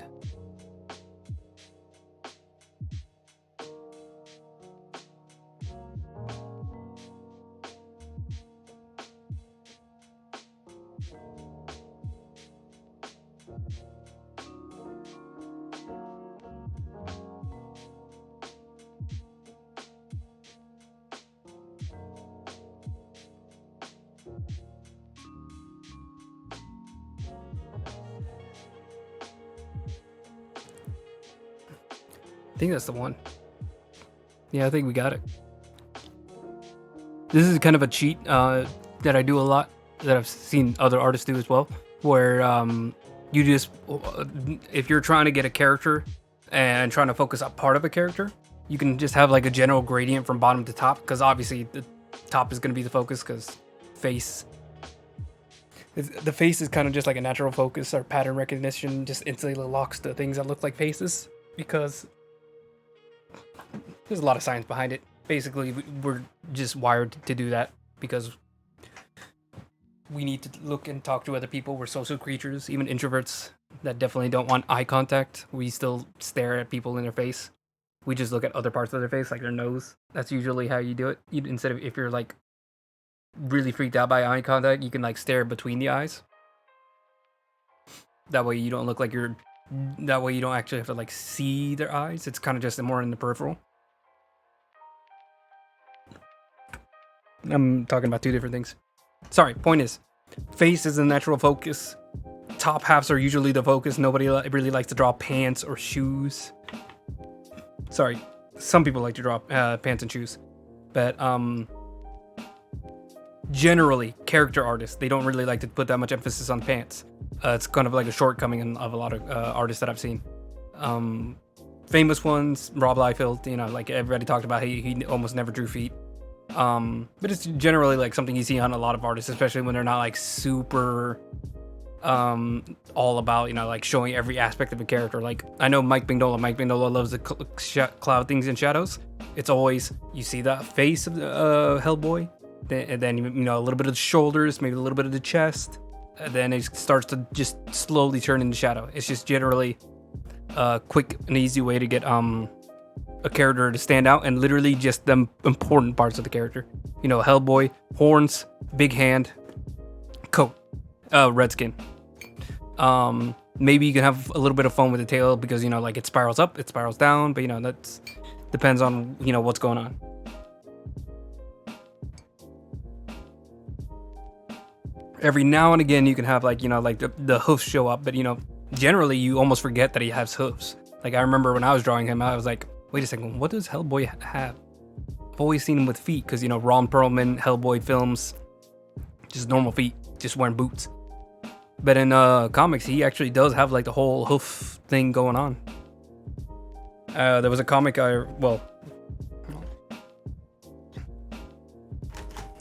I think that's the one. Yeah, I think we got it. This is kind of a cheat that I do a lot, that I've seen other artists do as well, where you just, if you're trying to get a character and trying to focus on part of a character, you can just have like a general gradient from bottom to top, because obviously the top is going to be the focus, because the face is kind of just like a natural focus, or pattern recognition just instantly locks to things that look like faces, because there's a lot of science behind it. Basically, we're just wired to do that because we need to look and talk to other people. We're social creatures, even introverts that definitely don't want eye contact. We still stare at people in their face. We just look at other parts of their face, like their nose. That's usually how you do it. Instead of, if you're like really freaked out by eye contact, you can like stare between the eyes. That way you don't look like that way you don't actually have to like see their eyes. It's kind of just more in the peripheral. I'm talking about two different things. Sorry, point is, face is the natural focus. Top halves are usually the focus. Nobody really likes to draw pants or shoes. Sorry, some people like to draw pants and shoes. But generally, character artists, they don't really like to put that much emphasis on pants. It's kind of like a shortcoming of a lot of artists that I've seen. Famous ones, Rob Liefeld, you know, like everybody talked about, he almost never drew feet. But it's generally like something you see on a lot of artists, especially when they're not like super all about, you know, like showing every aspect of a character. Like I know Mike Mignola loves the cloud things and shadows. It's always, you see the face of the Hellboy, and then, you know, a little bit of the shoulders, maybe a little bit of the chest, and then it starts to just slowly turn into shadow. It's just generally a quick and easy way to get a character to stand out, and literally just the important parts of the character. You know, Hellboy, horns, big hand, coat, red skin. Maybe you can have a little bit of fun with the tail because, you know, like it spirals up, it spirals down, but you know, that's depends on, you know, what's going on. Every now and again you can have like, you know, like the hoofs show up, but you know, generally you almost forget that he has hoofs. Like I remember when I was drawing him, I was like, wait a second, what does Hellboy have? I've always seen him with feet, because, you know, Ron Perlman, Hellboy films, just normal feet, just wearing boots. But in comics, he actually does have like the whole hoof thing going on. There was a comic I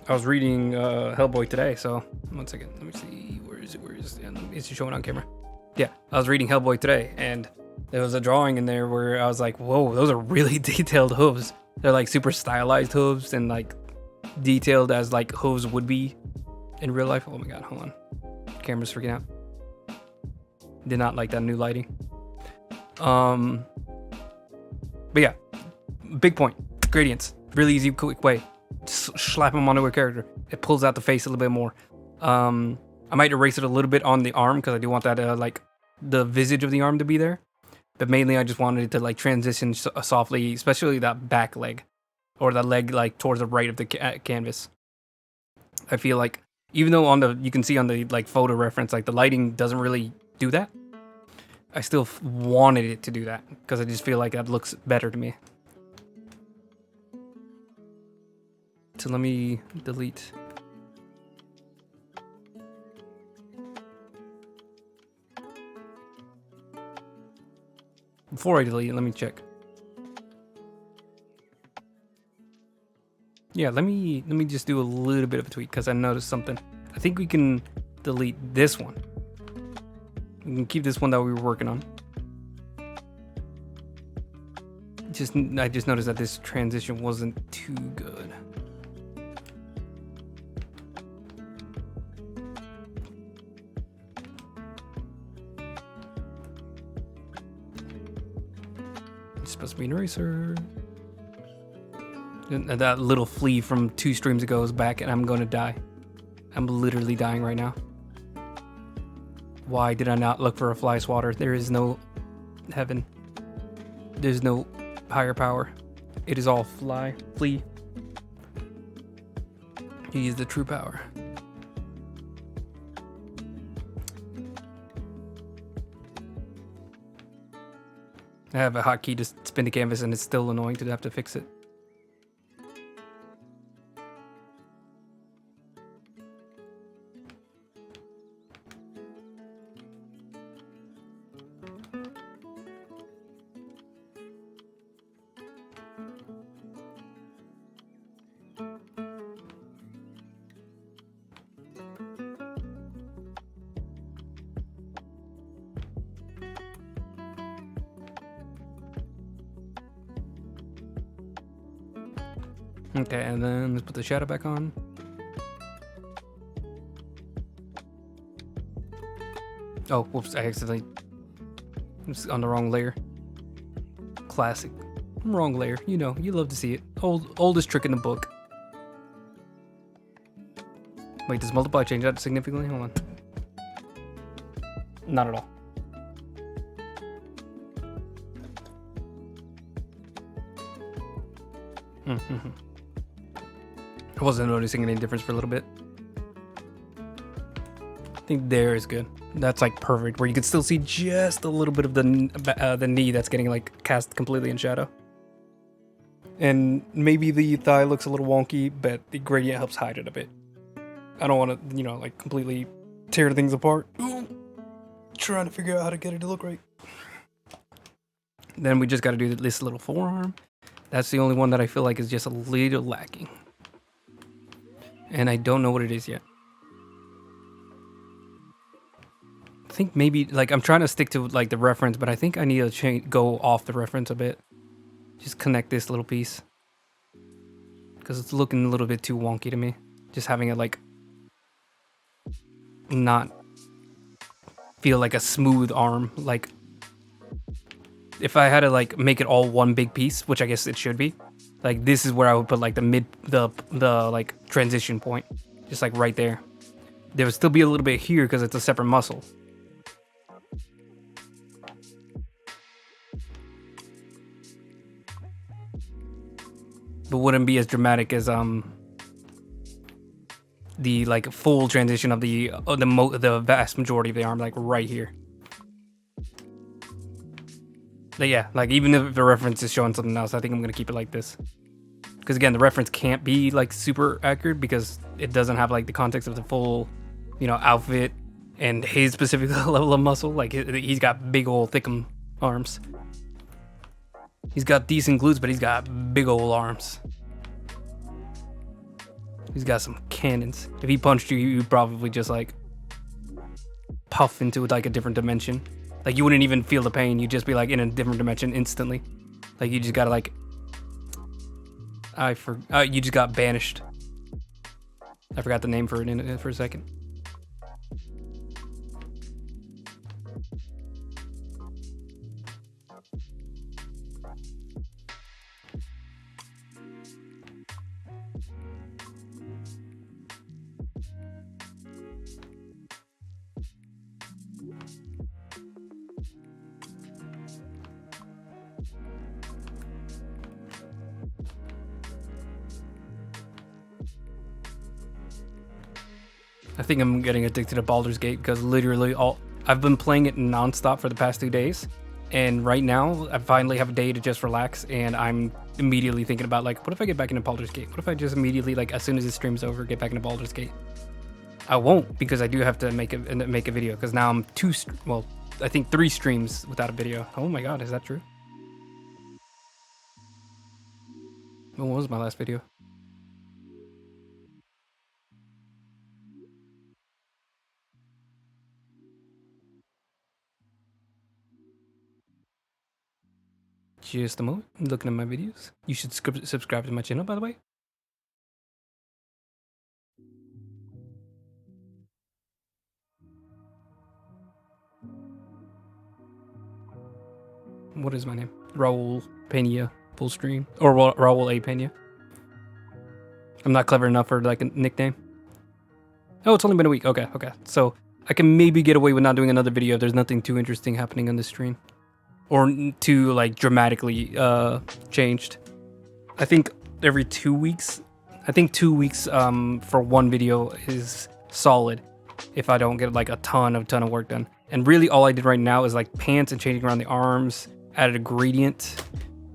was reading Hellboy today, so 1 second, let me see, where is it, is it showing on camera? Yeah, I was reading Hellboy today, and there was a drawing in there where I was like, whoa, those are really detailed hooves. They're like super stylized hooves and like detailed as like hooves would be in real life. Oh my god, hold on. Camera's freaking out. Did not like that new lighting. But yeah, big point. Gradients. Really easy, quick way. Just slap them onto a character. It pulls out the face a little bit more. I might erase it a little bit on the arm because I do want that like the visage of the arm to be there. But mainly I just wanted it to like transition softly, especially that back leg, or that leg like towards the right of the canvas. I feel like, even though you can see on the like photo reference, like the lighting doesn't really do that, I still wanted it to do that because I just feel like that looks better to me. So let me delete. Before I delete it, let me check. Yeah, let me just do a little bit of a tweak because I noticed something. I think we can delete this one. We can keep this one that we were working on. I just noticed that this transition wasn't too good. Green Racer. And that little flea from 2 streams ago is back, and I'm gonna die. I'm literally dying right now. Why did I not look for a fly swatter? There is no heaven. There's no higher power. It is all flea. He is the true power. I have a hotkey to spin the canvas and it's still annoying to have to fix it. Okay, and then let's put the shadow back on. Oh, whoops, I accidentally was on the wrong layer. Classic. Wrong layer. You know, you love to see it. Oldest trick in the book. Wait, does multiply change that significantly? Hold on. Not at all. I wasn't noticing any difference for a little bit. I think there is good. That's like perfect, where you can still see just a little bit of the knee that's getting like cast completely in shadow. And maybe the thigh looks a little wonky, but the gradient helps hide it a bit. I don't want to, you know, like completely tear things apart. Ooh, trying to figure out how to get it to look right. Then we just got to do this little forearm. That's the only one that I feel like is just a little lacking. And I don't know what it is yet. I think maybe, like, I'm trying to stick to, like, the reference, but I think I need to go off the reference a bit. Just connect this little piece. Because it's looking a little bit too wonky to me. Just having it, like, not feel like a smooth arm. Like, if I had to, like, make it all one big piece, which I guess it should be, like, this is where I would put, like, the like, transition point. Just, like, right there. There would still be a little bit here because it's a separate muscle. But wouldn't be as dramatic as, the, like, full transition of the vast majority of the arm, like, right here. But yeah, like, even if the reference is showing something else, I think I'm gonna keep it like this. Because again, the reference can't be, like, super accurate because it doesn't have, like, the context of the full, you know, outfit and his specific level of muscle. Like, he's got big old thickum arms. He's got decent glutes, but he's got big old arms. He's got some cannons. If he punched you, you'd probably just, like, puff into, like, a different dimension. Like, you wouldn't even feel the pain. You'd just be, like, in a different dimension instantly. Like, you just gotta, like... you just got banished. I forgot the name for it for a second. I think I'm getting addicted to Baldur's Gate because literally I've been playing it nonstop for the past 2 days, and right now I finally have a day to just relax, and I'm immediately thinking about, like, what if I get back into Baldur's Gate? What if I just immediately, like, as soon as this stream's over, get back into Baldur's Gate? I won't, because I do have to make a video, because now I'm I think 3 streams without a video. Oh my god, is that true? When was my last video? Just a moment. I'm looking at my videos. You should subscribe to my channel, by the way. What is my name? Raul Pena full stream, or Raul A Pena. I'm not clever enough for like a nickname. Oh, it's only been a week. Okay. So I can maybe get away with not doing another video if there's nothing too interesting happening on the stream, or too like dramatically changed. I think every 2 weeks. I think 2 weeks for one video is solid if I don't get like a ton of work done. And really all I did right now is like pants and changing around the arms, added a gradient.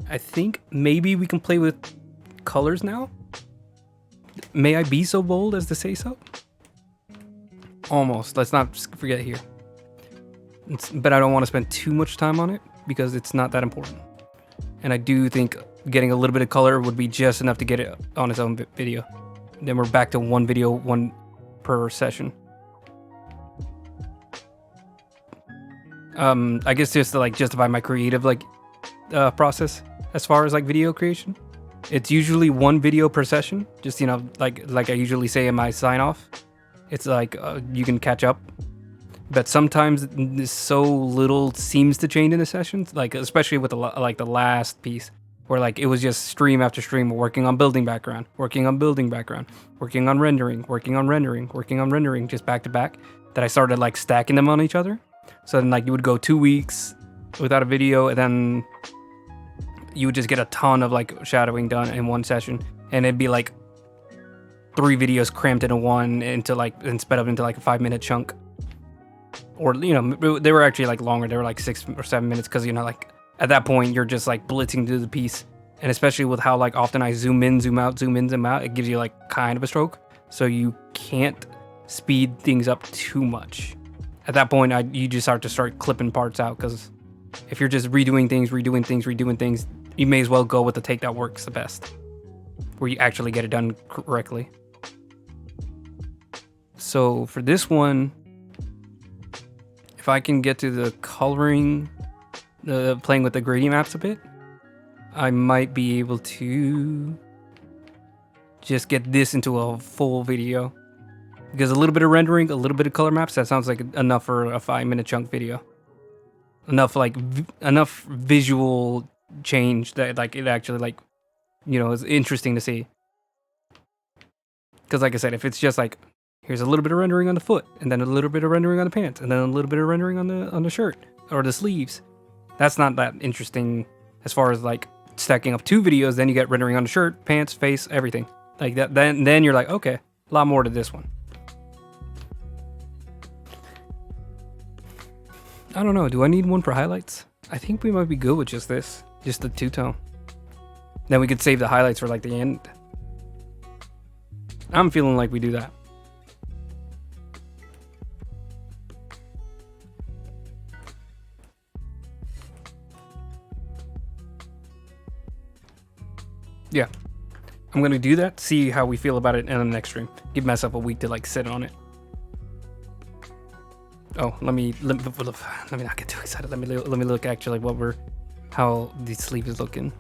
I think maybe we can play with colors now. May I be so bold as to say so? Almost. Let's not forget here. But I don't want to spend too much time on it because it's not that important. And I do think getting a little bit of color would be just enough to get it on its own video. Then we're back to one video, one per session. I guess just to like justify my creative like process as far as like video creation. It's usually one video per session. Just, you know, like I usually say in my sign off. It's like you can catch up. But sometimes so little seems to change in the sessions, like especially with the last piece, where like it was just stream after stream working on building background, working on rendering, just back to back, that I started like stacking them on each other. So then like you would go 2 weeks without a video, and then you would just get a ton of like shadowing done in one session, and it'd be like 3 videos crammed into one and sped up into like a 5-minute chunk. Or, you know, they were actually like longer. They were like 6 or 7 minutes because, you know, like at that point you're just like blitzing through the piece. And especially with how like often I zoom in, zoom out, it gives you like kind of a stroke. So you can't speed things up too much. At that point, you just have to start clipping parts out, because if you're just redoing things, you may as well go with the take that works the best, where you actually get it done correctly. So for this one, if I can get to the coloring, playing with the gradient maps a bit, I might be able to just get this into a full video. Because a little bit of rendering, a little bit of color maps, that sounds like enough for a 5-minute chunk video. Enough visual change that like it actually like, you know, is interesting to see. Because like I said, if it's just like, here's a little bit of rendering on the foot, and then a little bit of rendering on the pants, and then a little bit of rendering on the shirt or the sleeves, that's not that interesting as far as like stacking up 2 videos. Then you get rendering on the shirt, pants, face, everything like that. Then you're like, okay, a lot more to this one. I don't know. Do I need one for highlights? I think we might be good with just this, just the 2-tone. Then we could save the highlights for like the end. I'm feeling like we do that. Yeah, I'm gonna do that, see how we feel about it in the next stream. Give myself a week to like sit on it. Oh, let me not get too excited. Let me look actually how the sleeve is looking.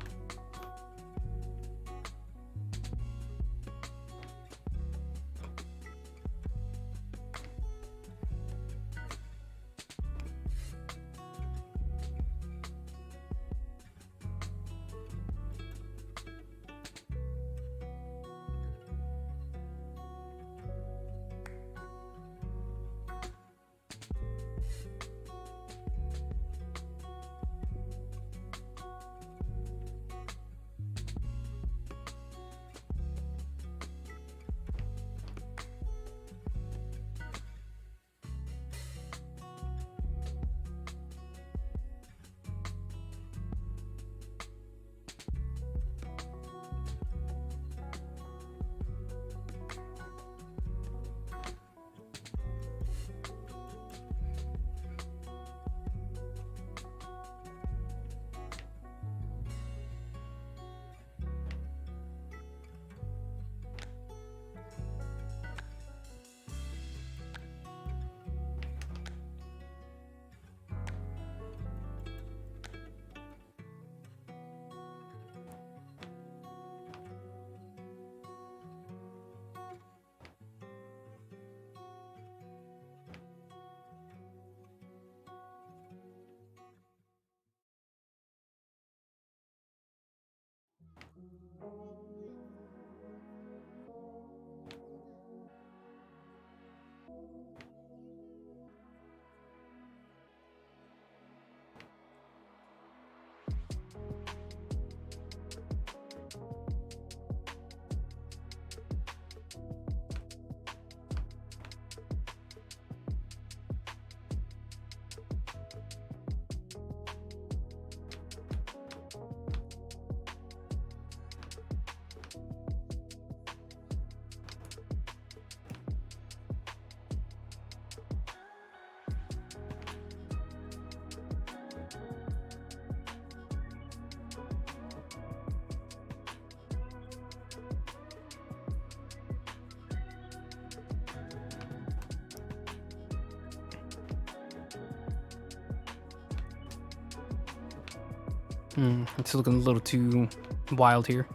It's looking a little too wild here.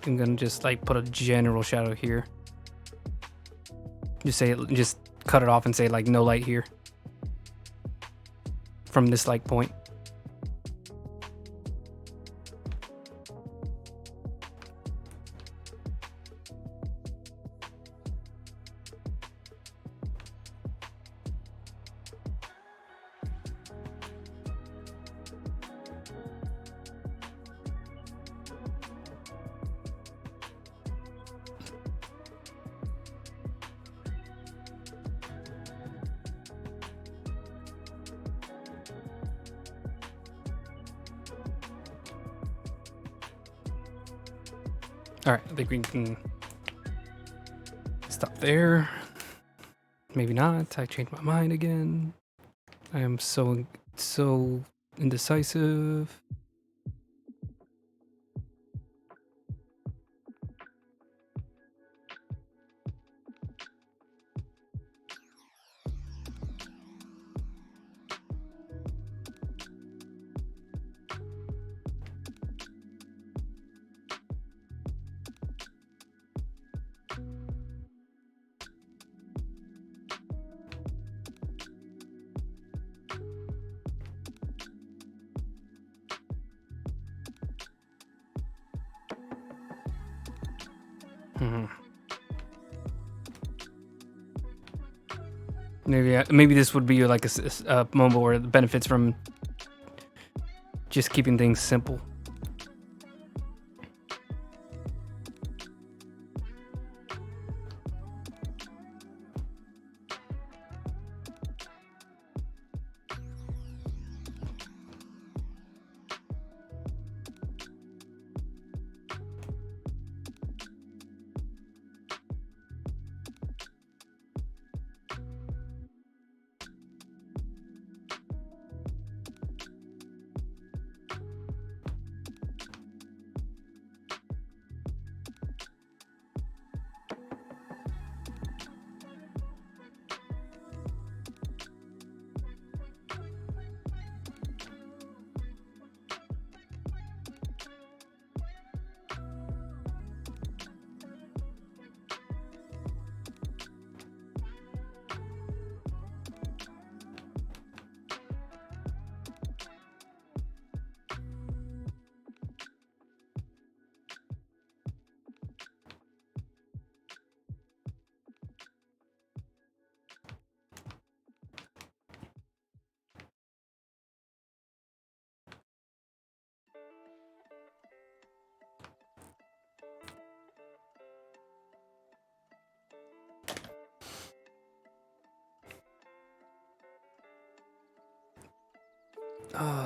I'm gonna just like put a general shadow here. Just cut it off and say like no light here from this like point. All right, I think we can stop there. Maybe not. I changed my mind again. I am so indecisive. Maybe this would be like a moment where it benefits from just keeping things simple.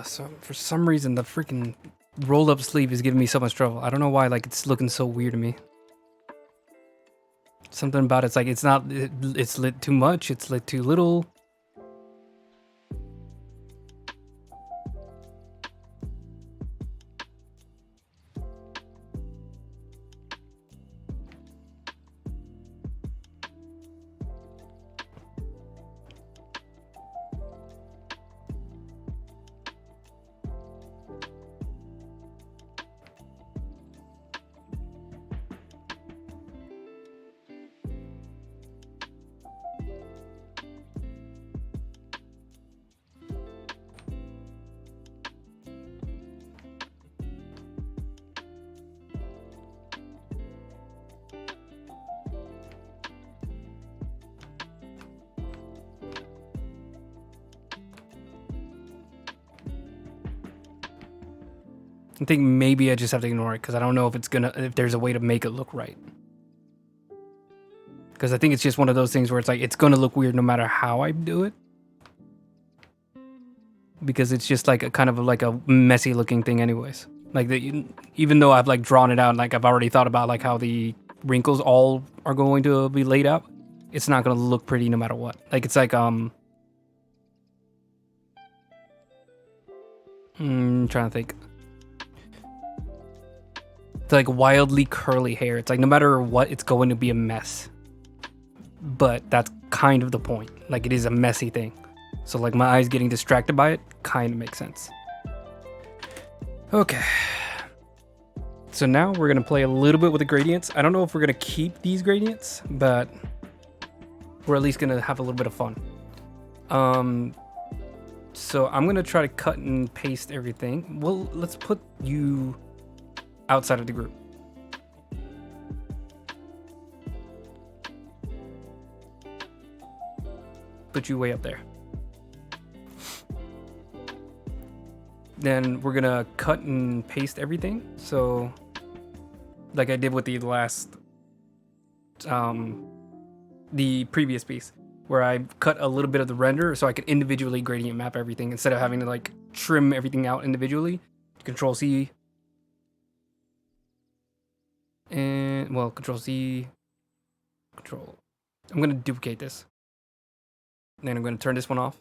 So for some reason the freaking roll up sleeve is giving me so much trouble. I don't know why, like it's looking so weird to me. Something about it's like it's lit too much, it's lit too little. I think maybe I just have to ignore it because I don't know if there's a way to make it look right. Because I think it's just one of those things where it's like it's gonna look weird no matter how I do it. Because it's just like a kind of like a messy looking thing anyways. Like even though I've like drawn it out, like I've already thought about like how the wrinkles all are going to be laid out, it's not gonna look pretty no matter what. Like it's like trying to think. It's like wildly curly hair. It's like no matter what, it's going to be a mess. But that's kind of the point. Like, it is a messy thing. So like my eyes getting distracted by it kind of makes sense. Okay. So now we're going to play a little bit with the gradients. I don't know if we're going to keep these gradients, but we're at least going to have a little bit of fun. So I'm going to try to cut and paste everything. Well, let's put you outside of the group. Put you way up there. Then we're gonna cut and paste everything. So like I did with the last, the previous piece, where I cut a little bit of the render so I could individually gradient map everything instead of having to like trim everything out individually. Control C. And well, Control C, Control. I'm gonna duplicate this. And then I'm gonna turn this one off.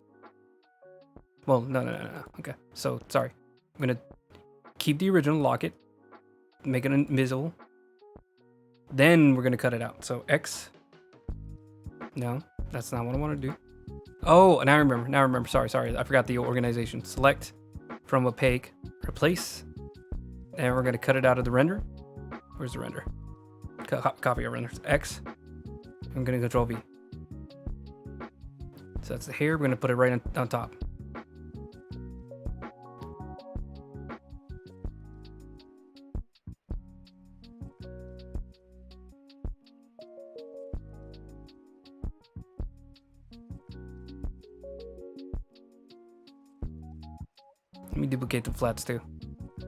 Well, no. Okay, so sorry. I'm gonna keep the original, lock it, make it invisible. Then we're gonna cut it out. So X. No, that's not what I want to do. Oh, now I remember. Sorry. I forgot the organization. Select from opaque, replace. And we're gonna cut it out of the render. Where's the render? Copy our renders. X. I'm gonna Control V. So that's the hair. We're gonna put it right on top. Let me duplicate the flats too.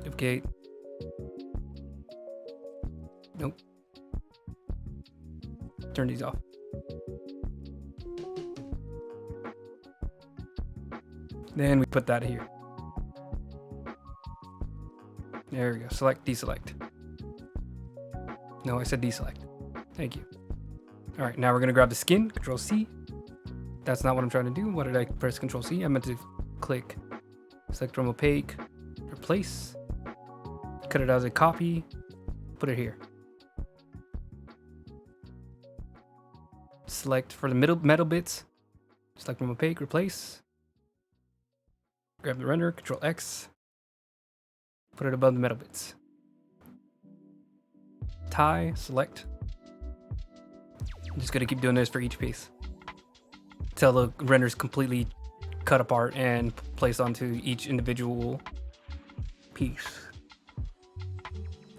Duplicate. Nope. Turn these off. Then we put that here. There we go. Select, deselect. No, I said deselect. Thank you. All right, now we're gonna grab the skin, Control C. That's not what I'm trying to do. What did I press Control C? I meant to click select from opaque, replace, cut it as a copy, put it here. Select for the metal bits, select from opaque, replace, grab the render, Control X, put it above the metal bits. Tie, select. I'm just gonna keep doing this for each piece until the render's completely cut apart and placed onto each individual piece.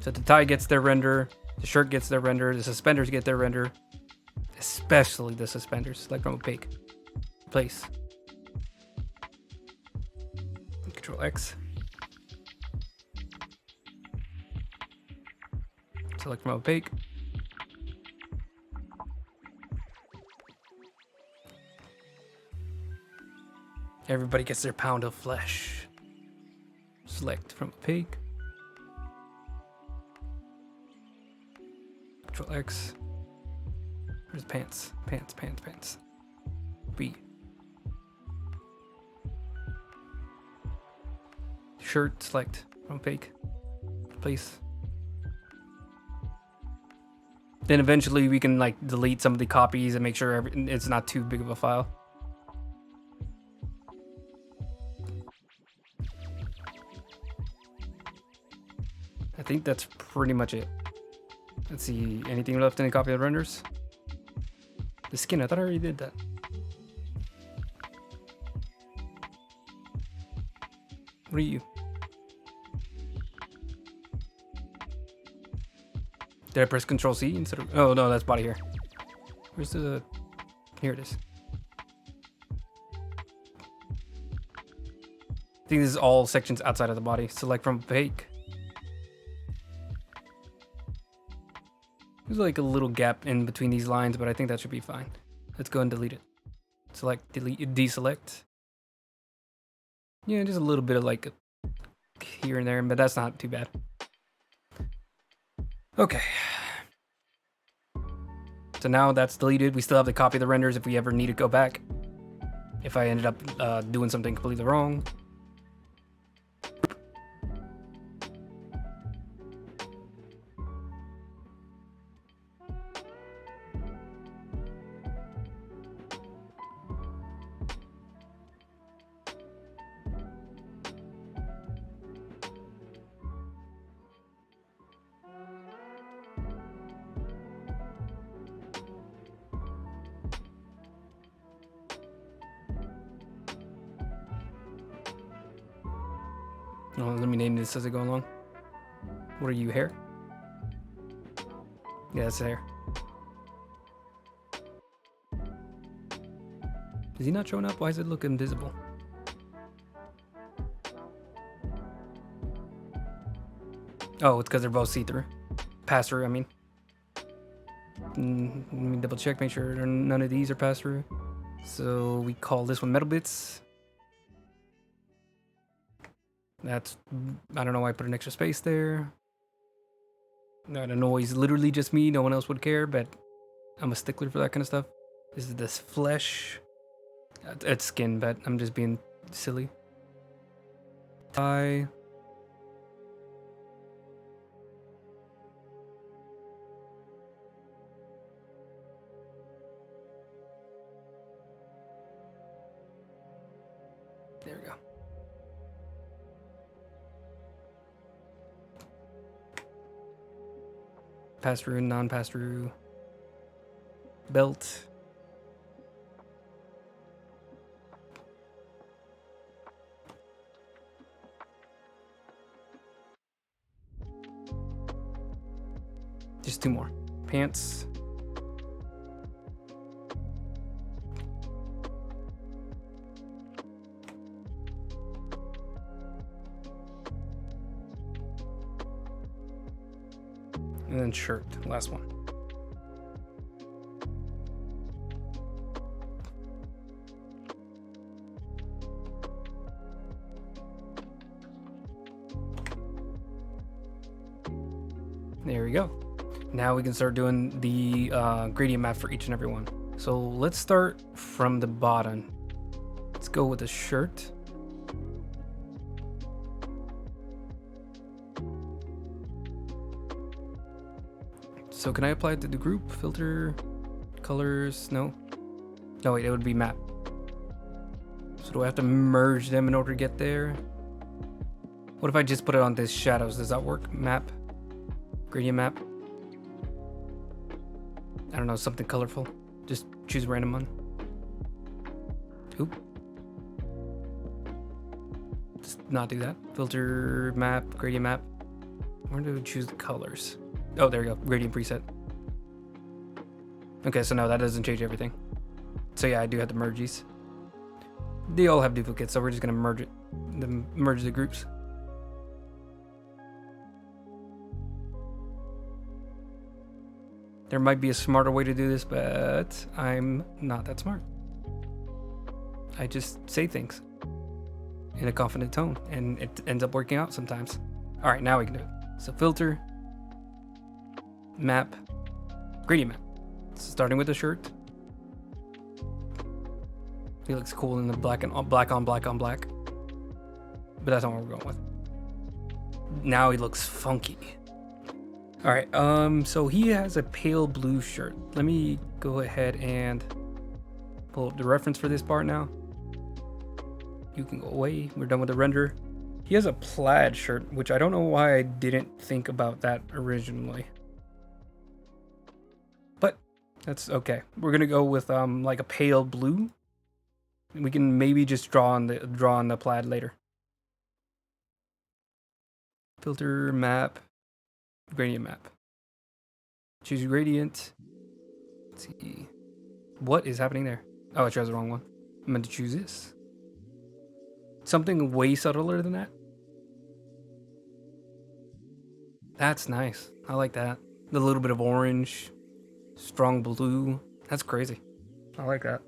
So the tie gets their render, the shirt gets their render, the suspenders get their render, especially the suspenders. Select from opaque, place, Control X, select from opaque, everybody gets their pound of flesh. Select from opaque, Control X. Where's pants? Pants. B. Shirt, select from opaque, place. Then eventually we can like delete some of the copies and make sure it's not too big of a file. I think that's pretty much it. Let's see, anything left in the copy of the renders? The skin, I thought I already did that. What are you? Did I press Control C instead of, oh no, that's body hair. Where's the, here it is. I think this is all sections outside of the body. Select from opaque. There's like a little gap in between these lines, but I think that should be fine. Let's go and delete it. Select, delete, deselect. Yeah, just a little bit of like here and there, but that's not too bad. Okay. So now that's deleted. We still have to copy the renders if we ever need to go back. If I ended up doing something completely wrong. Oh, let me name this as I go along. What are you, hair? Yeah, that's hair. Is he not showing up? Why does it look invisible? Oh, it's because they're both see-through. Pass-through, I mean. Let me double check, make sure none of these are pass-through. So we call this one metal bits. That's, I don't know why I put an extra space there. That annoys literally just me, no one else would care, but I'm a stickler for that kind of stuff. This is this flesh. It's skin, but I'm just being silly. Tie. There we go. Pass-through, non-pass-through. Belt. Just two more. Pants. And then shirt, last one. There we go. Now we can start doing the gradient map for each and every one. So let's start from the bottom. Let's go with the shirt. So can I apply it to the group? Filter, colors, no? No, wait, it would be map. So do I have to merge them in order to get there? What if I just put it on this shadows? Does that work? Map, gradient map. I don't know, something colorful. Just choose a random one. Oop. Just not do that. Filter, map, gradient map. Where do we choose the colors? Oh, there we go. Gradient preset. Okay, so no, that doesn't change everything. So yeah, I do have to merge these. They all have duplicates, so we're just gonna merge it. Merge the groups. There might be a smarter way to do this, but I'm not that smart. I just say things in a confident tone, and it ends up working out sometimes. All right, now we can do it. So filter, map, gradient map. So starting with the shirt. He looks cool in the black on black, but that's not what we're going with. Now he looks funky. All right, so he has a pale blue shirt. Let me go ahead and pull up the reference for this part now. You can go away. We're done with the render. He has a plaid shirt, which I don't know why I didn't think about that originally. But that's okay. We're gonna go with like a pale blue. We can maybe just draw on the plaid later. Filter, map, gradient map. Choose gradient. Let's see. What is happening there? Oh, I chose the wrong one. I meant to choose this. Something way subtler than that. That's nice. I like that. The little bit of orange, strong blue. That's crazy. I like that.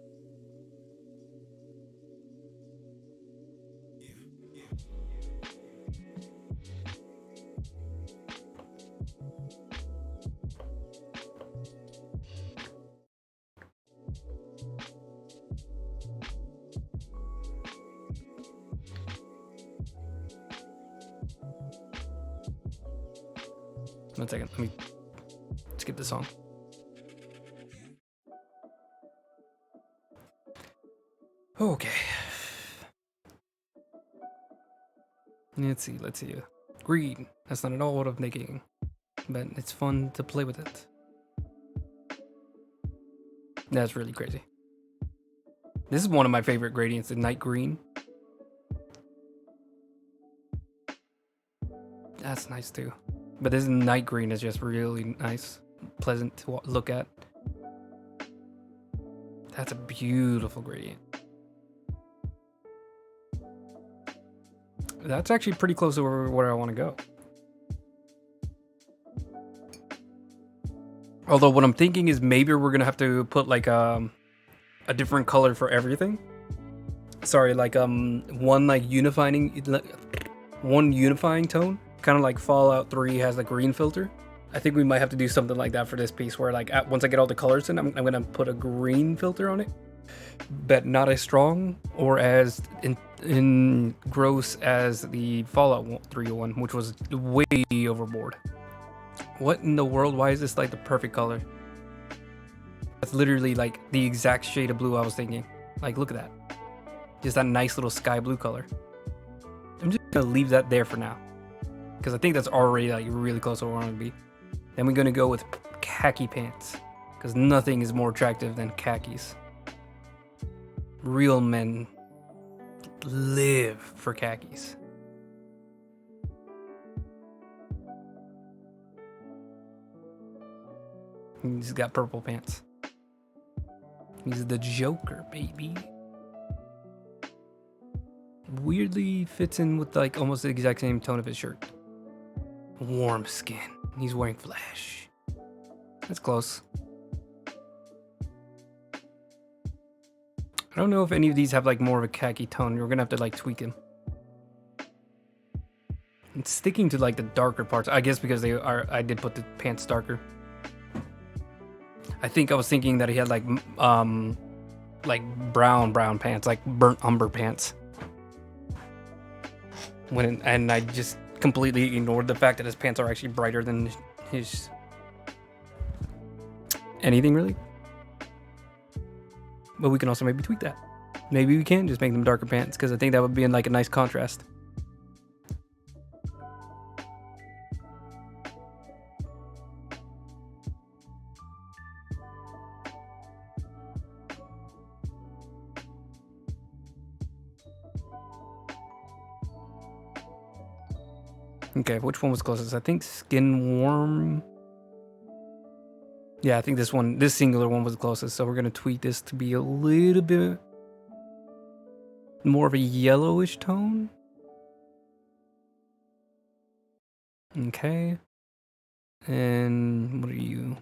One second, let me skip the song. Okay. Let's see. Green. That's not at all what I'm thinking, but it's fun to play with it. That's really crazy. This is one of my favorite gradients, the night green. That's nice too. But this night green is just really nice, pleasant to look at. That's a beautiful gradient. That's actually pretty close to where I want to go. Although what I'm thinking is maybe we're gonna have to put like a different color for everything. Sorry, like one unifying tone, kind of like Fallout 3 has a green filter. I think we might have to do something like that for this piece, where like once I get all the colors in, I'm gonna put a green filter on it, but not as strong or as in gross as the Fallout 3 one, which was way overboard. What in the world? Why is this like the perfect color? That's literally like the exact shade of blue I was thinking. Like, look at that. Just that nice little sky blue color. I'm just gonna leave that there for now, because I think that's already like really close to where I want to be. Then we're gonna go with khaki pants, because nothing is more attractive than khakis. Real men live for khakis. He's got purple pants. He's the Joker, baby. Weirdly fits in with like almost the exact same tone of his shirt. Warm skin. He's wearing flesh. That's close. I don't know if any of these have like more of a khaki tone. We're gonna have to like tweak them. It's sticking to like the darker parts. I guess because they are. I did put the pants darker. I think I was thinking that he had like brown pants, like burnt umber pants. And I just completely ignored the fact that his pants are actually brighter than his anything really. But we can also maybe tweak that. Maybe we can just make them darker pants, because I think that would be in like a nice contrast. Okay, which one was closest? I think Skin Warm. Yeah, I think this singular one was the closest. So we're gonna tweak this to be a little bit more of a yellowish tone. Okay. And what are you?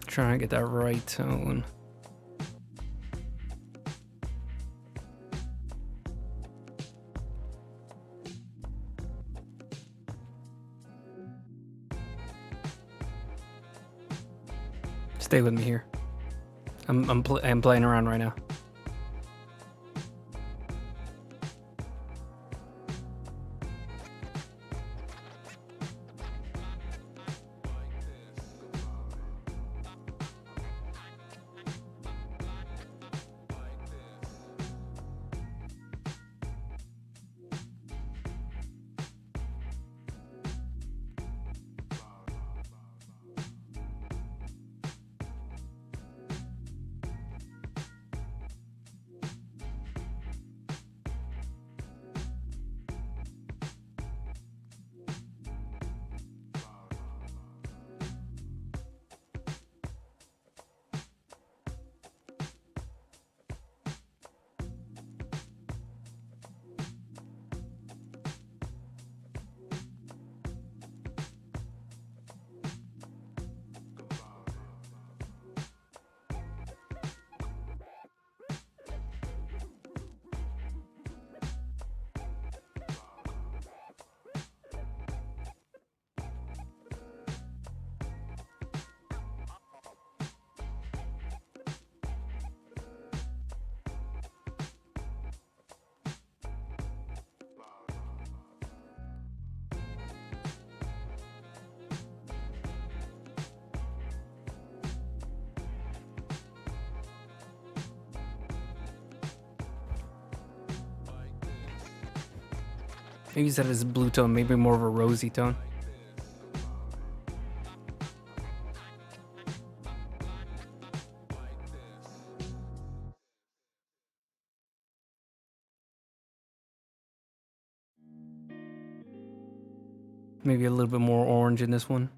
Trying to get that right tone. Stay with me here. I'm playing around right now. Maybe instead of this blue tone, maybe more of a rosy tone. Maybe a little bit more orange in this one.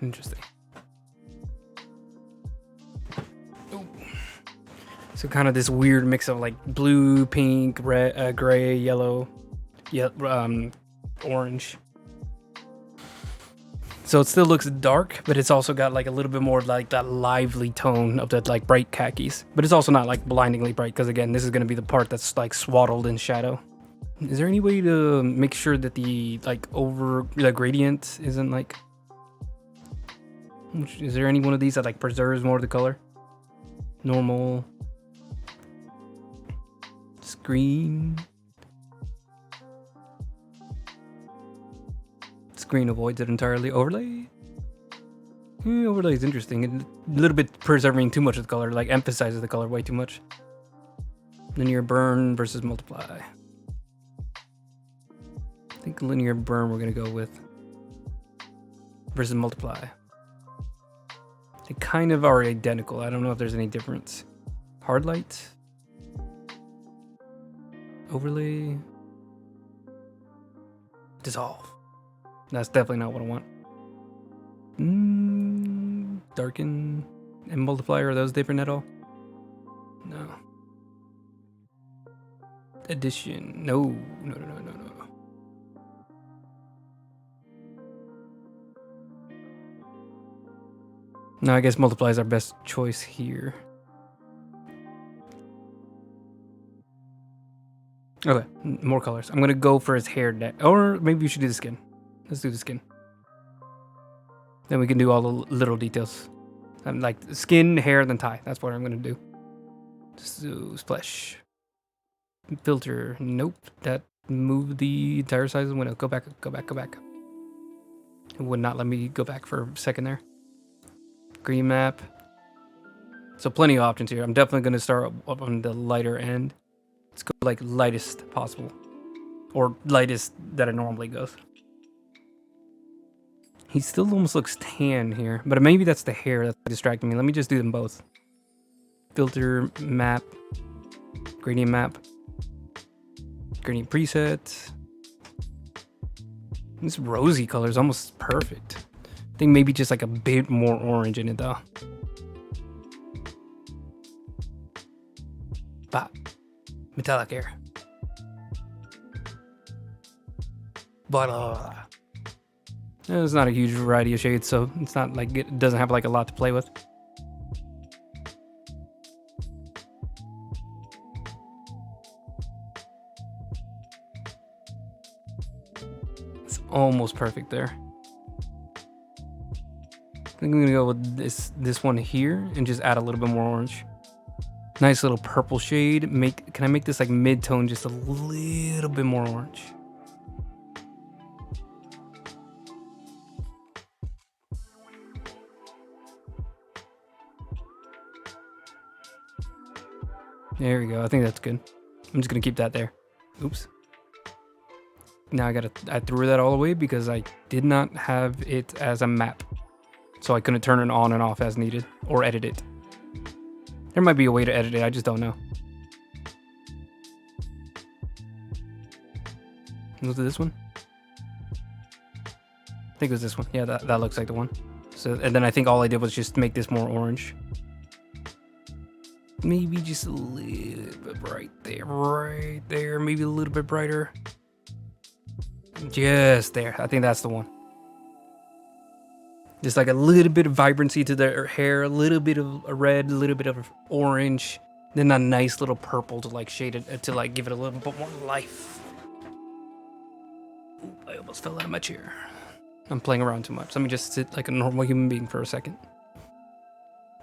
Interesting. Ooh. So kind of this weird mix of like blue, pink, red, gray, yellow, orange. So it still looks dark, but it's also got like a little bit more of like that lively tone of that like bright khakis. But it's also not like blindingly bright because again, this is going to be the part that's like swaddled in shadow. Is there any way to make sure that the like the gradient isn't like... Is there any one of these that like preserves more of the color? Normal. Screen. Screen avoids it entirely. Overlay? Overlay is interesting. A little bit preserving too much of the color, like emphasizes the color way too much. Linear burn versus multiply. I think linear burn we're gonna go with. Versus multiply. They kind of are identical. I don't know if there's any difference. Hard light. Overlay. Dissolve. That's definitely not what I want. Darken and multiply, are those different at all? No. Addition. No. No, I guess multiply is our best choice here. Okay, more colors. I'm gonna go for his hair next, or maybe we should do the skin. Let's do the skin. Then we can do all the little details. I'm like skin, hair, then tie. That's what I'm gonna do. So splash. Filter. Nope. That moved the entire size of the window. Go back. It would not let me go back for a second there. Green map. So plenty of options here. I'm definitely going to start up on the lighter end. Let's go like lightest possible. Or lightest that it normally goes. He still almost looks tan here. But maybe that's the hair that's distracting me. Let me just do them both. Filter, map, gradient map. Gradient preset. This rosy color is almost perfect. I think maybe just like a bit more orange in it though. Pop. Metallic air. But it's not a huge variety of shades, so it's not like it doesn't have like a lot to play with. It's almost perfect there. I think I'm gonna go with this one here and just add a little bit more orange. Nice little purple shade. Can I make this like mid-tone just a little bit more orange? There we go. I think that's good. I'm just gonna keep that there. Oops. Now I threw that all away because I did not have it as a map. So I couldn't turn it on and off as needed or edit it. There might be a way to edit it, I just don't know. Let's do this one. think it was this one. Yeah, that looks like the one. So, and then I think all I did was just make this more orange. Maybe just a little bit right there. Maybe a little bit brighter. Just there. I think that's the one. Just like a little bit of vibrancy to their hair, a little bit of a red, a little bit of orange, then a nice little purple to like shade it, to like give it a little bit more life. Ooh, I almost fell out of my chair. I'm playing around too much. Let me just sit like a normal human being for a second.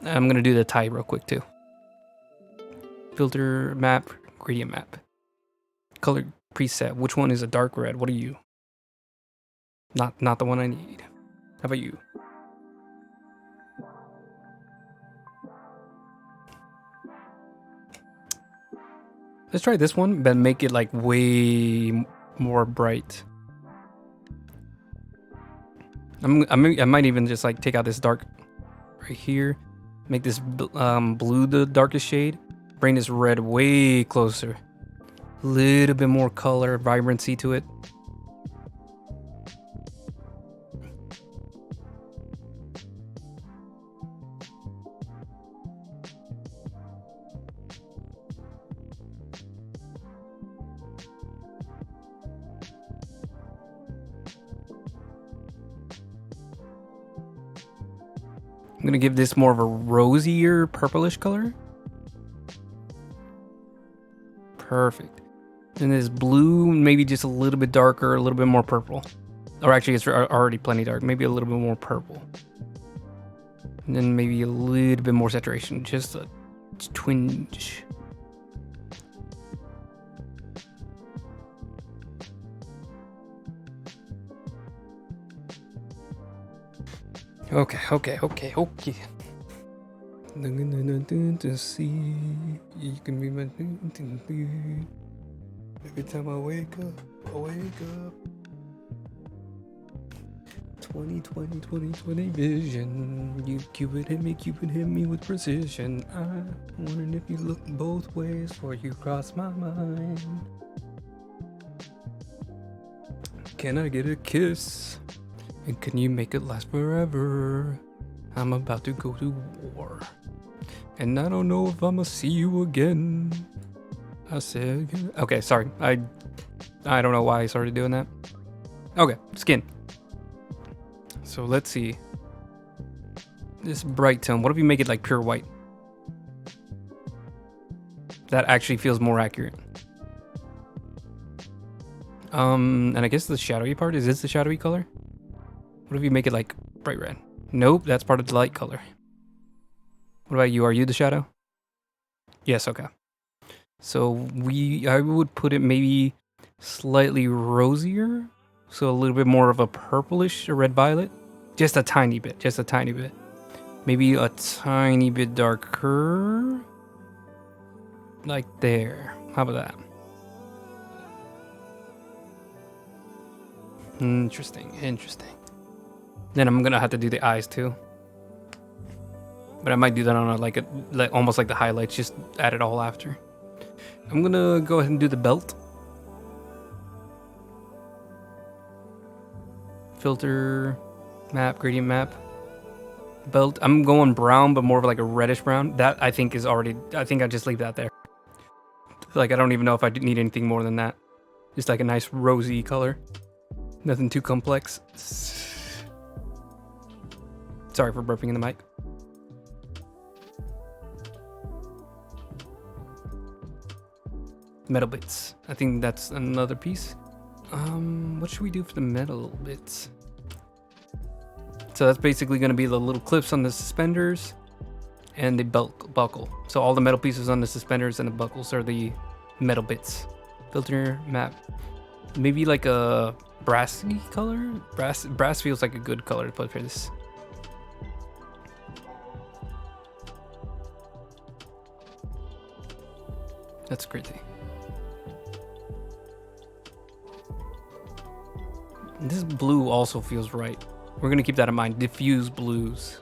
I'm gonna do the tie real quick too. Filter, map, gradient map. Color preset. Which one is a dark red? What are you? Not the one I need. How about you? Let's try this one, but make it like way more bright. I might even just like take out this dark right here, make this blue the darkest shade, bring this red way closer, a little bit more color, vibrancy to it. I'm gonna give this more of a rosier purplish color. Perfect. And this blue, maybe just a little bit darker, a little bit more purple. Or actually, it's already plenty dark. Maybe a little bit more purple. And then maybe a little bit more saturation, just a twinge. Okay. To see you can be my every time I wake up. 2020 vision. You Cupid hit me with precision. I'm wondering if you look both ways before you cross my mind. Can I get a kiss? And can you make it last forever? I'm about to go to war. And I don't know if I'ma see you again. I said, okay, sorry. I don't know why I started doing that. Okay, skin. So let's see. This bright tone. What if you make it like pure white? That actually feels more accurate. And I guess the shadowy part, is this the shadowy color? What if you make it like bright red? Nope, that's part of the light color. What about you? Are you the shadow? Yes, okay. So I would put it maybe slightly rosier. So a little bit more of a purplish or red violet. Just a tiny bit, Maybe a tiny bit darker. Like there. How about that? Interesting. Then I'm gonna have to do the eyes too. But I might do that on like almost like the highlights, just add it all after. I'm gonna go ahead and do the belt. Filter, map, gradient map. Belt, I'm going brown, but more of like a reddish brown. That I think is already, I think I just leave that there. Like I don't even know if I need anything more than that. Just like a nice rosy color. Nothing too complex. Sorry for burping in the mic. Metal bits. I think that's another piece. What should we do for the metal bits? So that's basically going to be the little clips on the suspenders and the buckle. So all the metal pieces on the suspenders and the buckles are the metal bits. Filter, map. Maybe like a brassy color? Brass feels like a good color to put for this. That's crazy. This blue also feels right. We're gonna keep that in mind. Diffuse blues.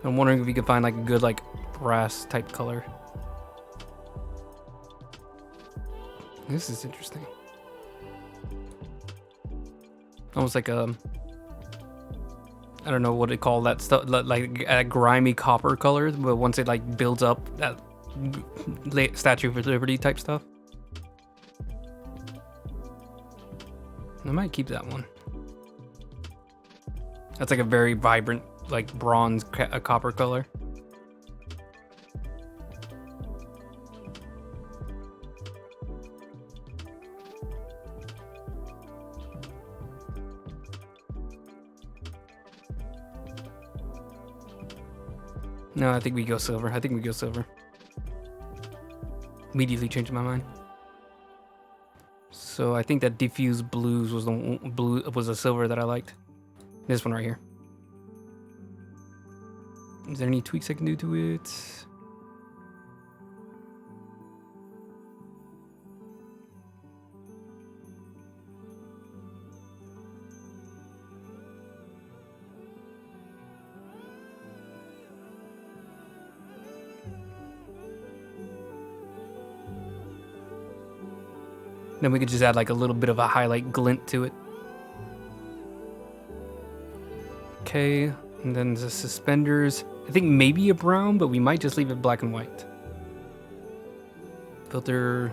I'm wondering if we could find like a good like brass type color. This is interesting. almost like a, I don't know what they call that stuff, like a grimy copper color, but once it like builds up, that Statue of Liberty type stuff. I might keep that one. That's like a very vibrant, like bronze copper color. No, I think we go silver. I think we go silver. Immediately changed my mind. So I think that diffuse blues was the silver that I liked. This one right here. Is there any tweaks I can do to it? Then we could just add like a little bit of a highlight glint to it. Okay, and then the suspenders. I think maybe a brown, but we might just leave it black and white. Filter,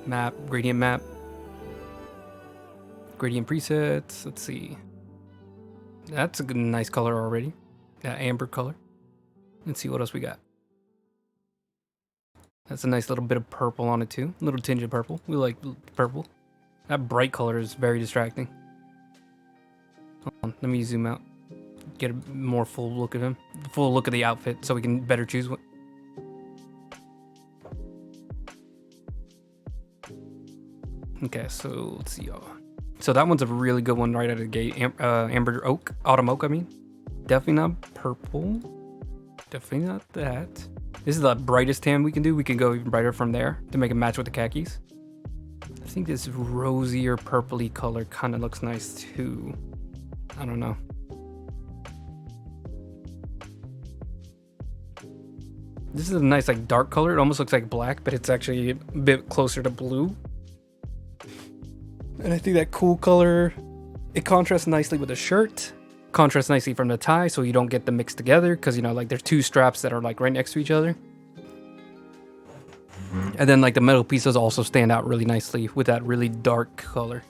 map, gradient map. Gradient presets, let's see. That's a good, nice color already. That amber color. Let's see what else we got. That's a nice little bit of purple on it too. A little tinge of purple. We like purple. That bright color is very distracting. Hold on, let me zoom out. Get a more full look of him. Full look of the outfit so we can better choose what. Okay, so let's see. So that one's a really good one right out of the gate. Amber oak, autumn oak, I mean. Definitely not purple. Definitely not that. This is the brightest tan we can do. We can go even brighter from there to make it match with the khakis. I think this rosier purpley color kind of looks nice too. I don't know. This is a nice like dark color. It almost looks like black, but it's actually a bit closer to blue. And I think that cool color, it contrasts nicely with the shirt. Contrasts nicely from the tie, so you don't get them mixed together, because you know, like there's two straps that are like right next to each other. And then like the metal pieces also stand out really nicely with that really dark color.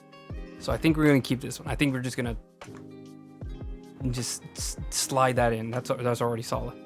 So I think we're gonna keep this one. I think we're just gonna just slide that in. That's already solid.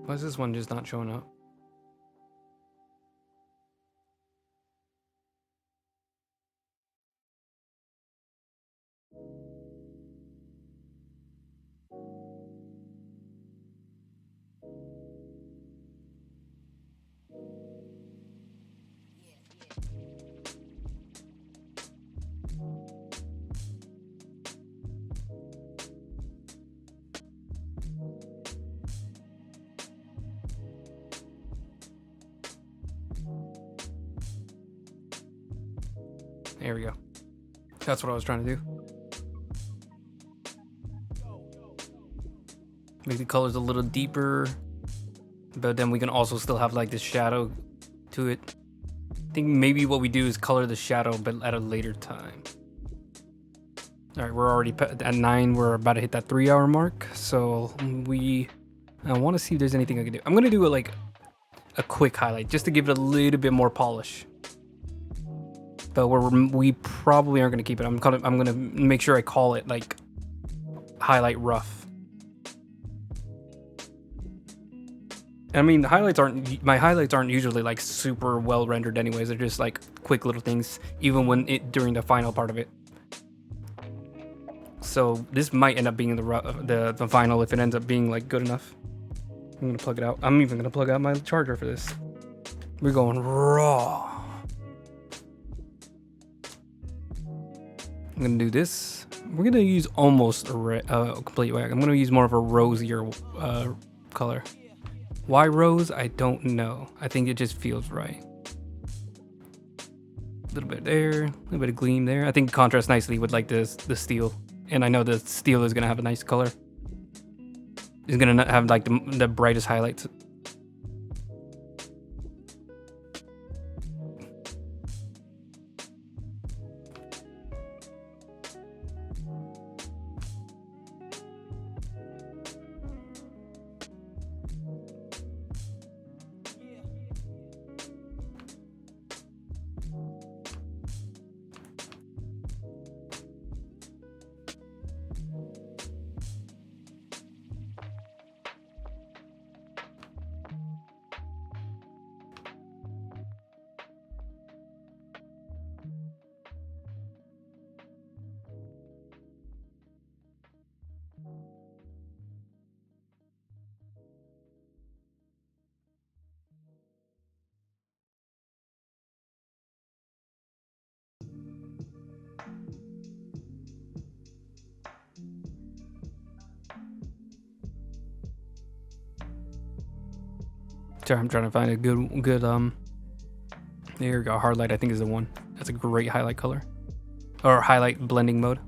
Why is this one just not showing up? There we go. That's what I was trying to do. Make the colors a little deeper, but then we can also still have like this shadow to it. I think maybe what we do is color the shadow, but at a later time. All right, we're already at 9. We're about to hit that 3-hour mark. So I want to see if there's anything I can do. I'm gonna do like a quick highlight just to give it a little bit more polish. But we probably aren't gonna keep it. I'm gonna make sure I call it like highlight rough. I mean, my highlights aren't usually like super well rendered anyways. They're just like quick little things, even during the final part of it. So this might end up being the final if it ends up being like good enough. I'm gonna plug it out. I'm even gonna plug out my charger for this. We're going raw. I'm gonna do this. We're gonna use almost a complete white. I'm gonna use more of a rosier color. Why rose? I don't know. I think it just feels right. A little bit there, a little bit of gleam there. I think it contrasts nicely with like the steel. And I know the steel is gonna have a nice color. It's gonna have like the brightest highlights. Sorry, I'm trying to find a good there we go. Hard light, I think, is the one. That's a great highlight color. Or highlight blending mode.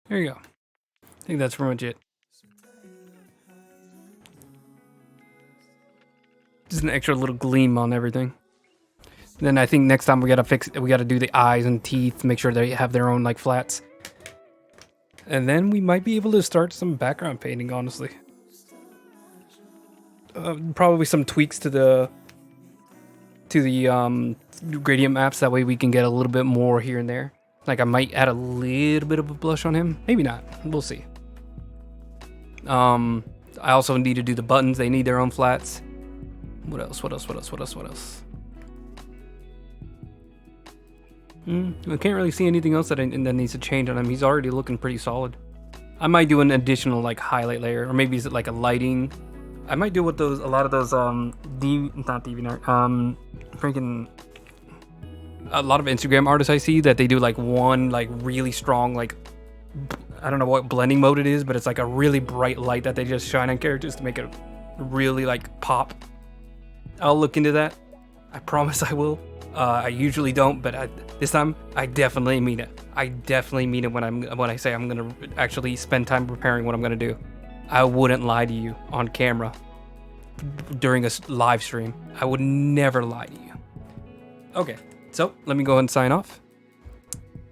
There you go. I think that's pretty much it. Just an extra little gleam on everything. Then I think next time we gotta do the eyes and teeth, make sure they have their own like flats. And then we might be able to start some background painting, honestly. Probably some tweaks to the gradient maps, that way we can get a little bit more here and there. Like I might add a little bit of a blush on him, maybe not, we'll see. I also need to do the buttons, they need their own flats. What else? I can't really see anything else that needs to change on him. He's already looking pretty solid. I might do an additional like highlight layer, or maybe is it like a lighting. I might do what a lot of those freaking a lot of Instagram artists I see, that they do like one like really strong, like I don't know what blending mode it is, but it's like a really bright light that they just shine on characters to make it really like pop. I'll look into that. I promise I will. I usually don't, but this time I definitely mean it. I definitely mean it when I say I'm gonna actually spend time preparing what I'm gonna do. I wouldn't lie to you on camera during a live stream. I would never lie to you. Okay, so let me go ahead and sign off.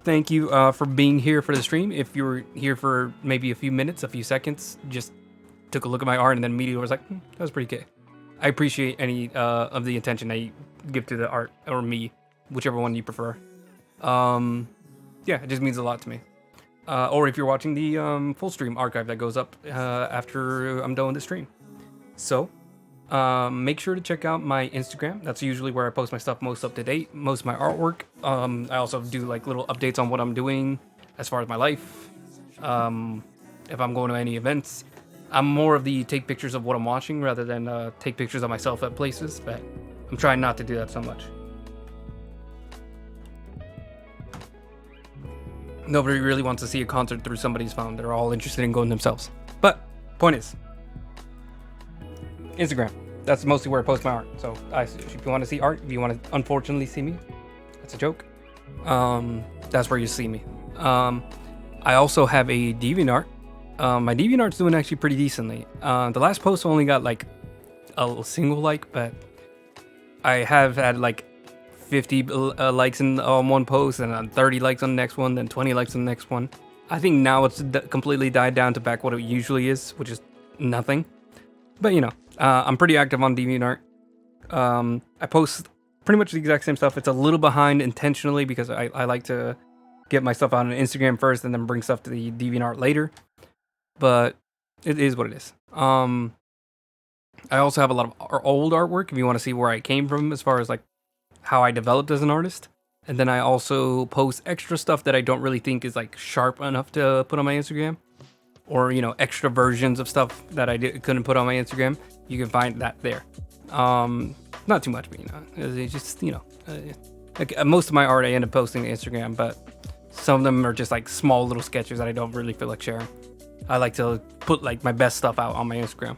Thank you for being here for the stream. If you were here for maybe a few minutes, a few seconds, just took a look at my art and then immediately was like, that was pretty good. I appreciate any of the attention I give to the art or me. whichever one you prefer. Yeah, it just means a lot to me. Or if you're watching the full stream archive that goes up after I'm done with the stream. So, make sure to check out my Instagram. That's usually where I post my stuff most up to date, most of my artwork. I also do like little updates on what I'm doing as far as my life. If I'm going to any events, I'm more of the take pictures of what I'm watching rather than take pictures of myself at places, but I'm trying not to do that so much. Nobody really wants to see a concert through somebody's phone. They're all interested in going themselves. But point is, Instagram. That's mostly where I post my art. So if you want to see art, if you want to unfortunately see me, that's a joke. That's where you see me. I also have a DeviantArt. My DeviantArt's doing actually pretty decently. The last post only got like a single like, but I have had like 50 likes on one post, and 30 likes on the next one, then 20 likes on the next one. I think now it's completely died down to back what it usually is, which is nothing. But you know, I'm pretty active on DeviantArt. I post pretty much the exact same stuff. It's a little behind intentionally because I like to get my stuff on Instagram first and then bring stuff to the DeviantArt later. But it is what it is. I also have a lot of old artwork if you want to see where I came from as far as like how I developed as an artist. And then I also post extra stuff that I don't really think is like sharp enough to put on my Instagram, or you know, extra versions of stuff that I couldn't put on my Instagram. You can find that there. Not too much, but you know, it's just, you know, like most of my art I end up posting to Instagram, but some of them are just like small little sketches that I don't really feel like sharing. I like to put like my best stuff out on my Instagram.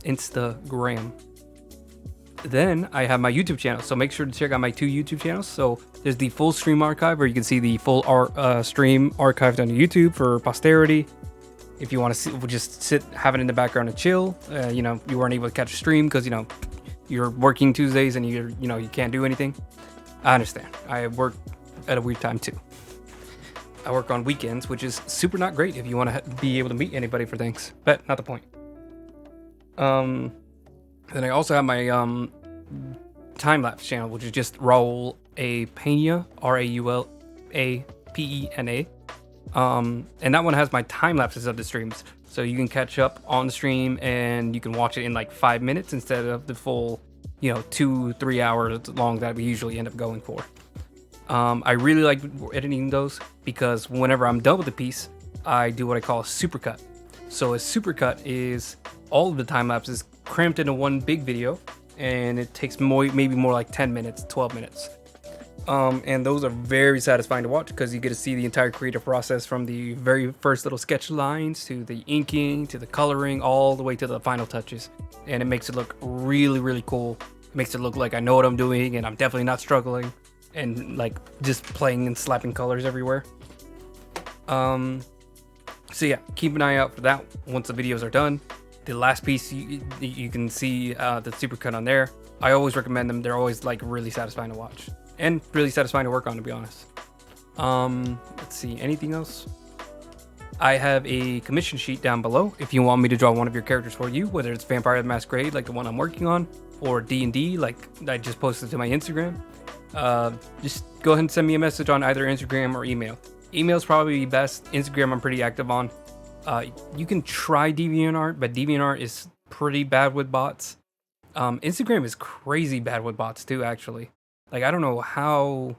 Instagram. Then I have my YouTube channel, so make sure to check out my 2 YouTube channels. So there's the full stream archive, where you can see the full stream archived on YouTube for posterity. If you want to see, we'll just have it in the background and chill. You know, you weren't able to catch a stream because you know you're working Tuesdays and you can't do anything. I understand. I work at a weird time too. I work on weekends, which is super not great if you want to be able to meet anybody for things, but not the point. Then I also have my time-lapse channel, which is just Raul A. Pena, RAULAPENA. And that one has my time lapses of the streams, so you can catch up on the stream and you can watch it in like 5 minutes instead of the full, 2-3 hours long that we usually end up going for. I really like editing those because whenever I'm done with the piece, I do what I call a supercut. So a supercut is all of the time lapses cramped into one big video, and it takes maybe more like 10 minutes, 12 minutes. And those are very satisfying to watch because you get to see the entire creative process from the very first little sketch lines to the inking to the coloring all the way to the final touches. And it makes it look really, really cool. It makes it look like I know what I'm doing and I'm definitely not struggling and like just playing and slapping colors everywhere. So yeah, keep an eye out for that once the videos are done. The last piece, you can see the supercut on there. I always recommend them. They're always like really satisfying to watch and really satisfying to work on, to be honest. Let's see, anything else? I have a commission sheet down below if you want me to draw one of your characters for you, whether it's Vampire the Masquerade like the one I'm working on, or D&D like I just posted to my Instagram. Just go ahead and send me a message on either Instagram or email. Email's probably best. Instagram I'm pretty active on. You can try DeviantArt, but DeviantArt is pretty bad with bots. Instagram is crazy bad with bots too, actually. Like, I don't know how,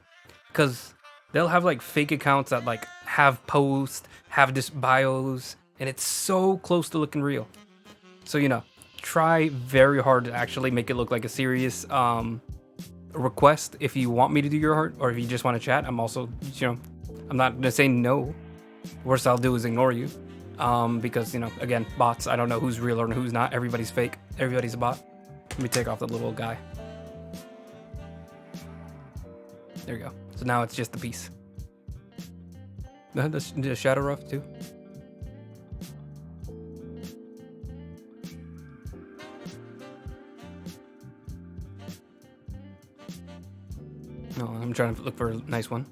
because they'll have like fake accounts that like have posts, have just bios, and it's so close to looking real. So, try very hard to actually make it look like a serious request if you want me to do your art, or if you just want to chat. I'm also, I'm not gonna say no. Worst I'll do is ignore you. Because, again, bots, I don't know who's real or who's not. Everybody's fake. Everybody's a bot. Let me take off the little guy. There we go. So now it's just the piece. The shadow rough too. No, I'm trying to look for a nice one.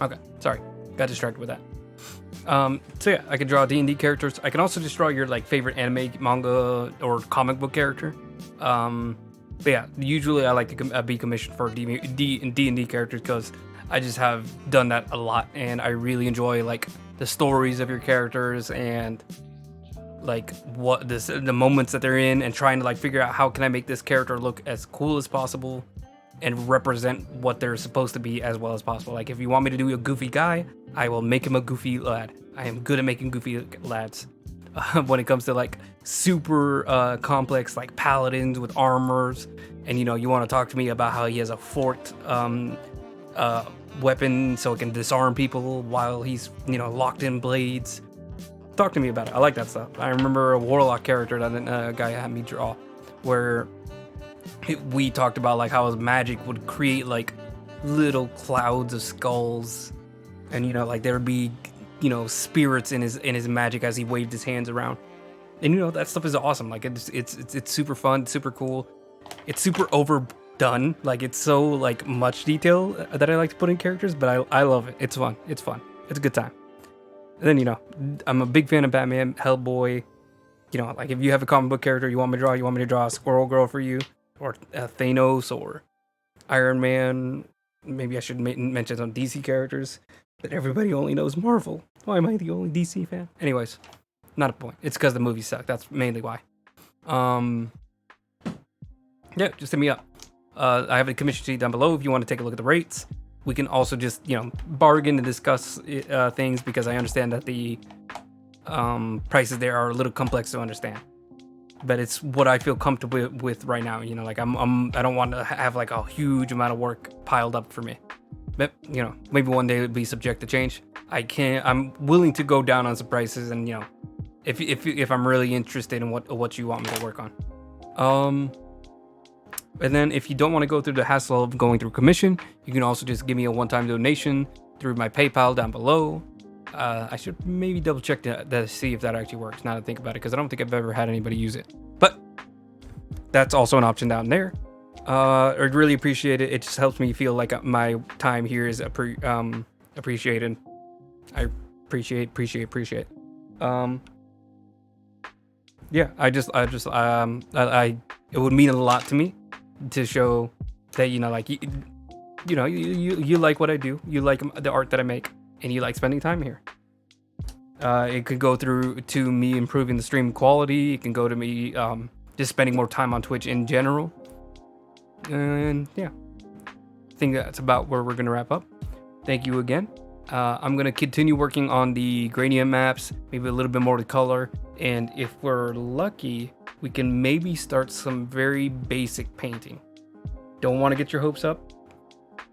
Okay, sorry, got distracted with that. So yeah, I can draw D&D characters. I can also just draw your like favorite anime, manga, or comic book character. But yeah, usually I like to be commissioned for D&D characters because I just have done that a lot, and I really enjoy like the stories of your characters and like the moments that they're in, and trying to like figure out how can I make this character look as cool as possible and represent what they're supposed to be as well as possible. Like if you want me to do a goofy guy, I will make him a goofy lad. I am good at making goofy lads. When it comes to like super complex like paladins with armors, and you want to talk to me about how he has a forked weapon so it can disarm people while he's locked in blades. Talk to me about it. I like that stuff. I remember a warlock character that a guy had me draw, where we talked about like how his magic would create like little clouds of skulls, and like there would be spirits in his magic as he waved his hands around, and that stuff is awesome. Like it's super fun, super cool. It's super overdone. Like it's so like much detail that I like to put in characters, but I love it. It's fun. It's fun. It's a good time. And then I'm a big fan of Batman, Hellboy. Like if you have a comic book character you want me to draw a Squirrel Girl for you, or Thanos, or Iron Man. Maybe I should mention some DC characters that everybody only knows Marvel. Why am I the only DC fan? Anyways, not a point. It's because the movies suck. That's mainly why. Yeah, just hit me up. I have a commission sheet down below if you want to take a look at the rates. We can also just bargain and discuss things, because I understand that the prices there are a little complex to understand. But it's what I feel comfortable with right now. Like I don't want to have like a huge amount of work piled up for me. But maybe one day it'll be subject to change. I'm willing to go down on some prices, and if I'm really interested in what you want me to work on. And then if you don't want to go through the hassle of going through commission, you can also just give me a one-time donation through my PayPal down below. I should maybe double check to see if that actually works, now that I think about it, because I don't think I've ever had anybody use it. But that's also an option down there. I'd really appreciate it. It just helps me feel like my time here is appreciated. I appreciate. Yeah, it would mean a lot to me to show that like you like what I do, you like the art that I make, and you like spending time here. It could go through to me improving the stream quality. It can go to me just spending more time on Twitch in general. And yeah, I think that's about where we're gonna wrap up. Thank you again. I'm gonna continue working on the gradient maps, maybe a little bit more to color, and if we're lucky, we can maybe start some very basic painting. Don't want to get your hopes up,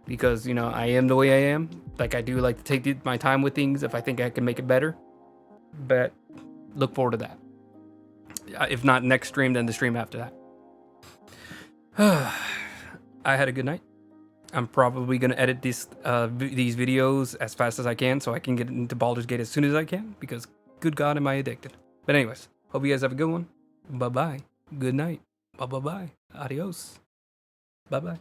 because I am the way I am. Like I do like to take my time with things if I think I can make it better. But look forward to that. If not next stream, then the stream after that. I had a good night. I'm probably gonna edit these videos as fast as I can, so I can get into Baldur's Gate as soon as I can, because good God, am I addicted. But anyways, hope you guys have a good one. Bye bye. Good night. Bye bye. Adios. Bye bye.